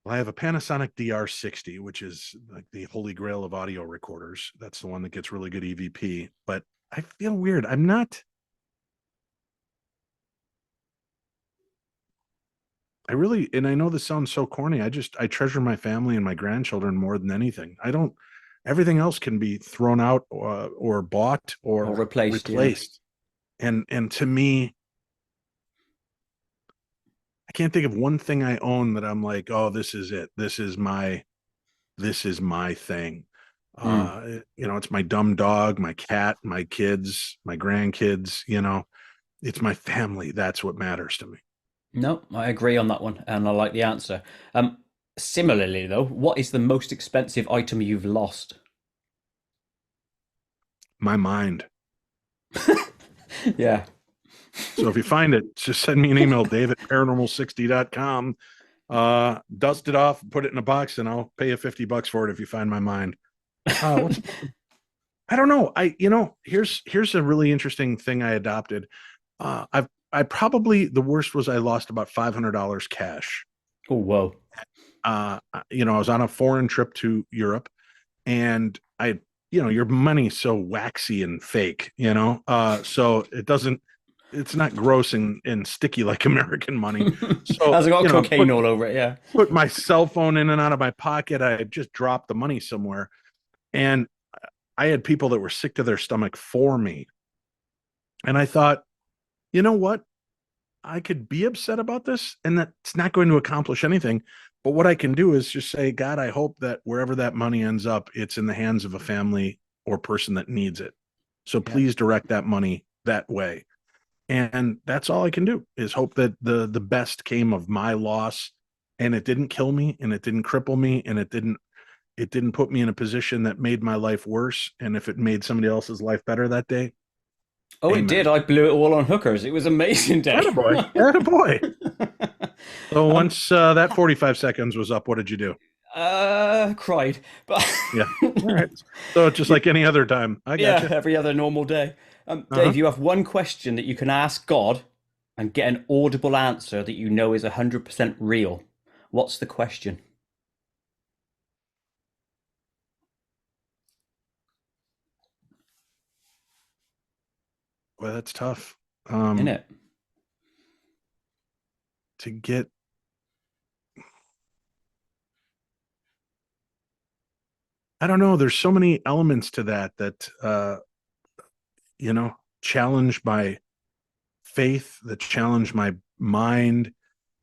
Well, I have a Panasonic DR60, which is like the holy grail of audio recorders. That's the one that gets really good EVP. But I feel weird. I'm not. I really, and I know this sounds so corny. I treasure my family and my grandchildren more than anything. I don't, everything else can be thrown out or bought or replaced. And to me, I can't think of one thing I own that I'm like, oh, this is it. This is my thing. It's my dumb dog, my cat, my kids, my grandkids, it's my family. That's what matters to me. No, I agree on that one, and I like the answer. Similarly, though, what is the most expensive item you've lost? My mind. Yeah. So if you find it, just send me an email, dave@paranormal60.com. Dust it off, put it in a box, and I'll pay you $50 for it if you find my mind. I don't know. Here's a really interesting thing I adopted. I probably, the worst was I lost about $500 cash. Oh, whoa. I was on a foreign trip to Europe and your money's so waxy and fake, so it's not gross and sticky like American money. So has it got cocaine all over it? Yeah. Put my cell phone in and out of my pocket. I had just dropped the money somewhere. And I had people that were sick to their stomach for me. And I thought, you know what? I could be upset about this and that's not going to accomplish anything. But what I can do is just say, God, I hope that wherever that money ends up, it's in the hands of a family or person that needs it. So please direct that money that way. And that's all I can do is hope that the best came of my loss and it didn't kill me and it didn't cripple me and it didn't put me in a position that made my life worse. And if it made somebody else's life better that day. Oh, amen. It did. I blew it all on hookers. It was amazing, Dave. Attaboy. Attaboy. So once that 45 seconds was up, what did you do? Cried. But yeah. All right. So just like any other time. I got you. Every other normal day. Dave, you have one question that you can ask God and get an audible answer that you know is 100% real. What's the question? Well, that's tough. Isn't it? To get I don't know. There's so many elements to that challenge my faith, that challenge my mind,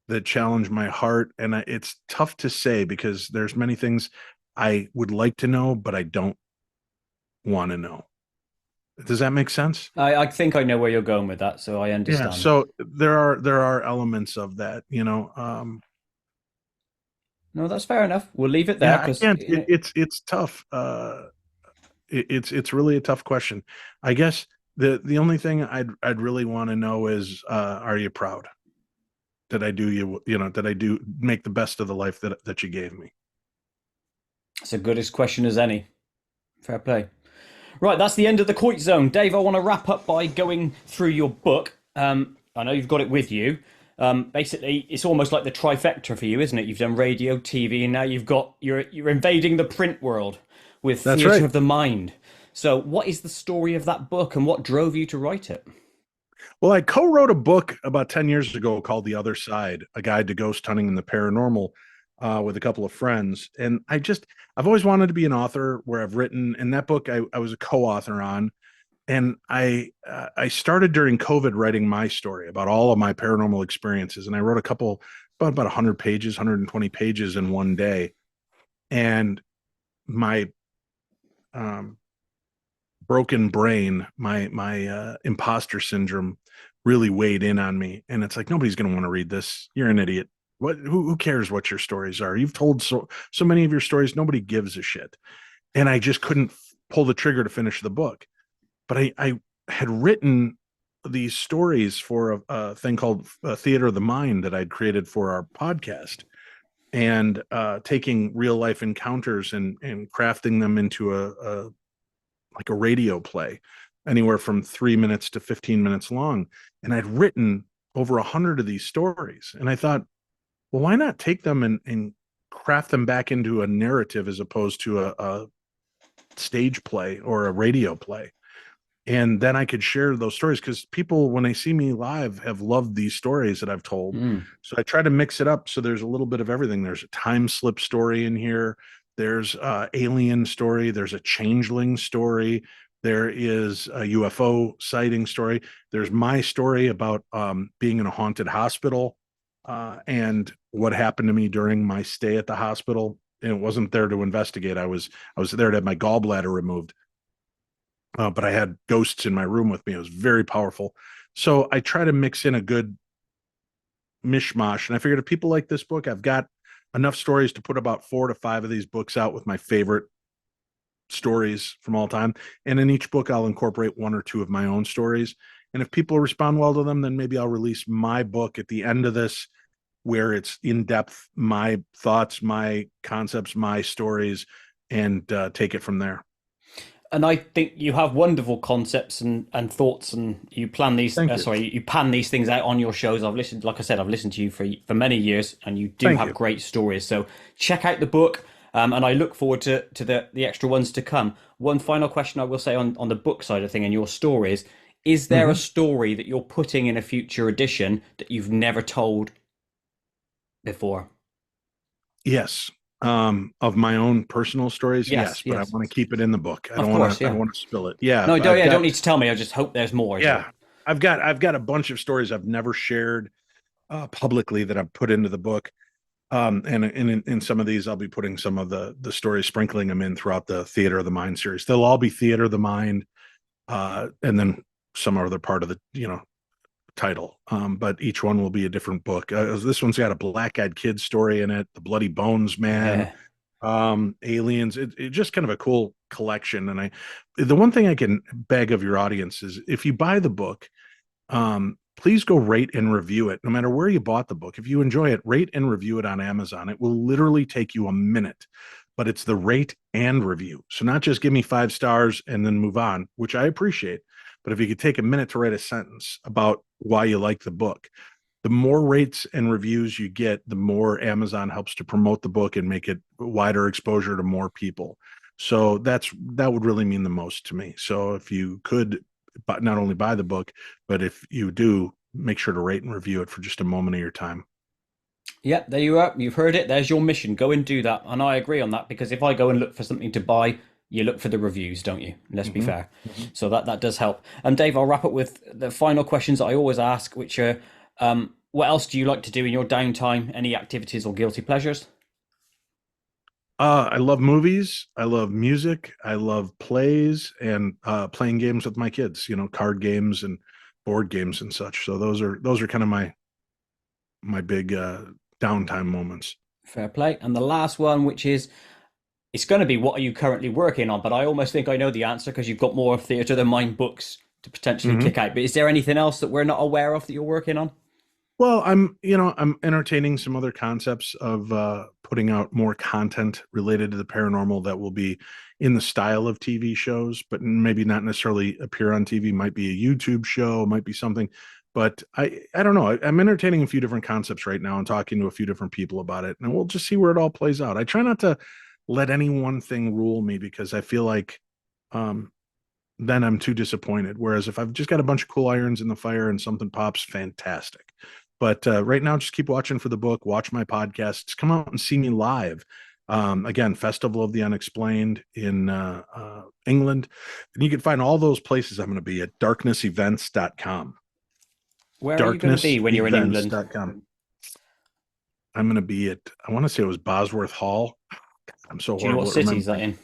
that challenge my heart. And it's tough to say because there's many things I would like to know, but I don't want to know. Does that make sense? I think I know where you're going with that, so I understand. Yeah, so there are elements of that, No, that's fair enough. We'll leave it there. Yeah, it's tough. It's really a tough question. I guess the only thing I'd really want to know is, are you proud? Did I do make the best of the life that you gave me? It's a goodest question as any. Fair play. Right, that's the end of the Koit Zone. Dave, I want to wrap up by going through your book. I know you've got it with you. Basically, it's almost like the trifecta for you, isn't it? You've done radio, TV, and now you're invading the print world with Theatre of the Mind. So what is the story of that book and what drove you to write it? Well, I co-wrote a book about 10 years ago called The Other Side, a guide to ghost hunting and the paranormal, with a couple of friends. And I've always wanted to be an author where I've written, and that book I was a co-author on. And I started during COVID writing my story about all of my paranormal experiences. And I wrote a couple, about 100 pages, 120 pages in one day. And my um, broken brain, my imposter syndrome really weighed in on me. And it's like, nobody's going to want to read this. You're an idiot. Who cares what your stories are? You've told so many of your stories. Nobody gives a shit. And I just couldn't pull the trigger to finish the book. But I had written these stories for a thing called Theater of the Mind that I'd created for our podcast, and taking real life encounters and crafting them into a like a radio play, anywhere from 3 minutes to 15 minutes long. And I'd written over 100 of these stories. And I thought, well, why not take them and craft them back into a narrative as opposed to a stage play or a radio play? And then I could share those stories, because people, when they see me live, have loved these stories that I've told. So I try to mix it up so there's a little bit of everything. There's a time slip story in here. There's a alien story. There's a changeling story. There is a UFO sighting story. There's my story about being in a haunted hospital, and what happened to me during my stay at the hospital. And it wasn't there to investigate. I was there to have my gallbladder removed. But I had ghosts in my room with me. It was very powerful. So I try to mix in a good mishmash. And I figured if people like this book, I've got enough stories to put about 4 to 5 of these books out with my favorite stories from all time. And in each book, I'll incorporate 1 or 2 of my own stories. And if people respond well to them, then maybe I'll release my book at the end of this, where it's in depth, my thoughts, my concepts, my stories, and take it from there. And I think you have wonderful concepts and thoughts, and you plan these. Thank you. You pan these things out on your shows. I've listened, like I said, I've listened to you for many years, and you do Thank have you. great stories. So check out the book, and I look forward to the extra ones to come. One final question I will say on the book side of thing and your stories: is there a story that you're putting in a future edition that you've never told before? Yes. Of my own personal stories, yes, but I Yes. want to keep it in the book. Of course, I yeah. don't want to spill it. Yeah, No, I've got, don't need to tell me. I just hope there's more. yeah, I've got a bunch of stories I've never shared publicly that I've put into the book. And in some of these, I'll be putting some of the stories, sprinkling them in throughout the Theater of the Mind series. They'll all be Theater of the Mind, and then some other part of the title. But each one will be a different book. This one's got a black-eyed kid story in it, the Bloody Bones Man, Yeah. aliens. It just kind of a cool collection. And the one thing I can beg of your audience is, if you buy the book, please go rate and review it. No matter where you bought the book, if you enjoy it, rate and review it on Amazon. It will literally take you a minute, but it's the rate and review. So not just give me 5 stars and then move on, which I appreciate, but if you could take a minute to write a sentence about why you like the book. The more rates and reviews you get, the more Amazon helps to promote the book and make it wider exposure to more people. So that would really mean the most to me. So if you could not only buy the book, but if you do, make sure to rate and review it for just a moment of your time. Yeah, there you are. You've heard it. There's your mission. Go and do that. And I agree on that, because if I go and look for something to buy, you look for the reviews, don't you? Let's be fair. So that does help. And Dave, I'll wrap up with the final questions that I always ask, which are, what else do you like to do in your downtime? Any activities or guilty pleasures? I love movies. I love music. I love plays and playing games with my kids. Card games and board games and such. So those are kind of my big downtime moments. Fair play. And the last one, which is, it's going to be, what are you currently working on? But I almost think I know the answer, because you've got more Theatre of the Mind books to potentially kick out. But is there anything else that we're not aware of that you're working on? Well, I'm entertaining some other concepts of putting out more content related to the paranormal that will be in the style of TV shows, but maybe not necessarily appear on TV. Might be a YouTube show, might be something. But I don't know. I'm entertaining a few different concepts right now and talking to a few different people about it, and we'll just see where it all plays out. I try not to let any one thing rule me, because I feel like then I'm too disappointed. Whereas if I've just got a bunch of cool irons in the fire and something pops, fantastic. But right now, just keep watching for the book, watch my podcasts, come out and see me live. Again, Festival of the Unexplained in England. And you can find all those places I'm going to be at darknessevents.com. Where are you going to be when you're in England? Darknessevents.com. I'm going to be at, I want to say it was Bosworth Hall. I'm so horrible. Do you know what city is that in?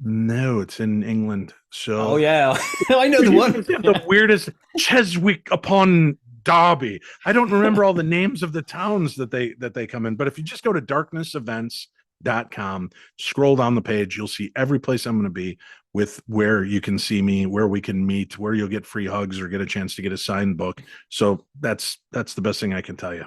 No, it's in England. So, oh yeah, I know the one. The weirdest Cheswick upon Derby. I don't remember all the names of the towns that they come in, but if you just go to darknessevents.com, scroll down the page, you'll see every place I'm going to be, with where you can see me, where we can meet, where you'll get free hugs or get a chance to get a signed book. So that's the best thing I can tell you.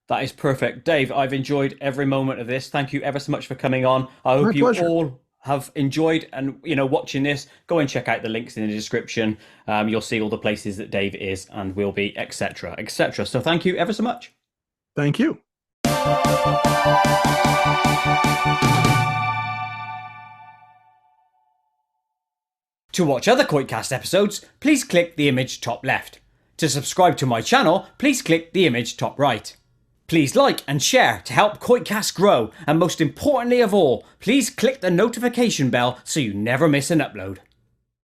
That is perfect. Dave, I've enjoyed every moment of this. Thank you ever so much for coming on. I hope you all have enjoyed and watching this. Go and check out the links in the description. You'll see all the places that Dave is and will be, etc., etc. So thank you ever so much. Thank you. To watch other KoitCast episodes, please click the image top left. To subscribe to my channel, please click the image top right. Please like and share to help KoitCast grow, and most importantly of all, please click the notification bell so you never miss an upload.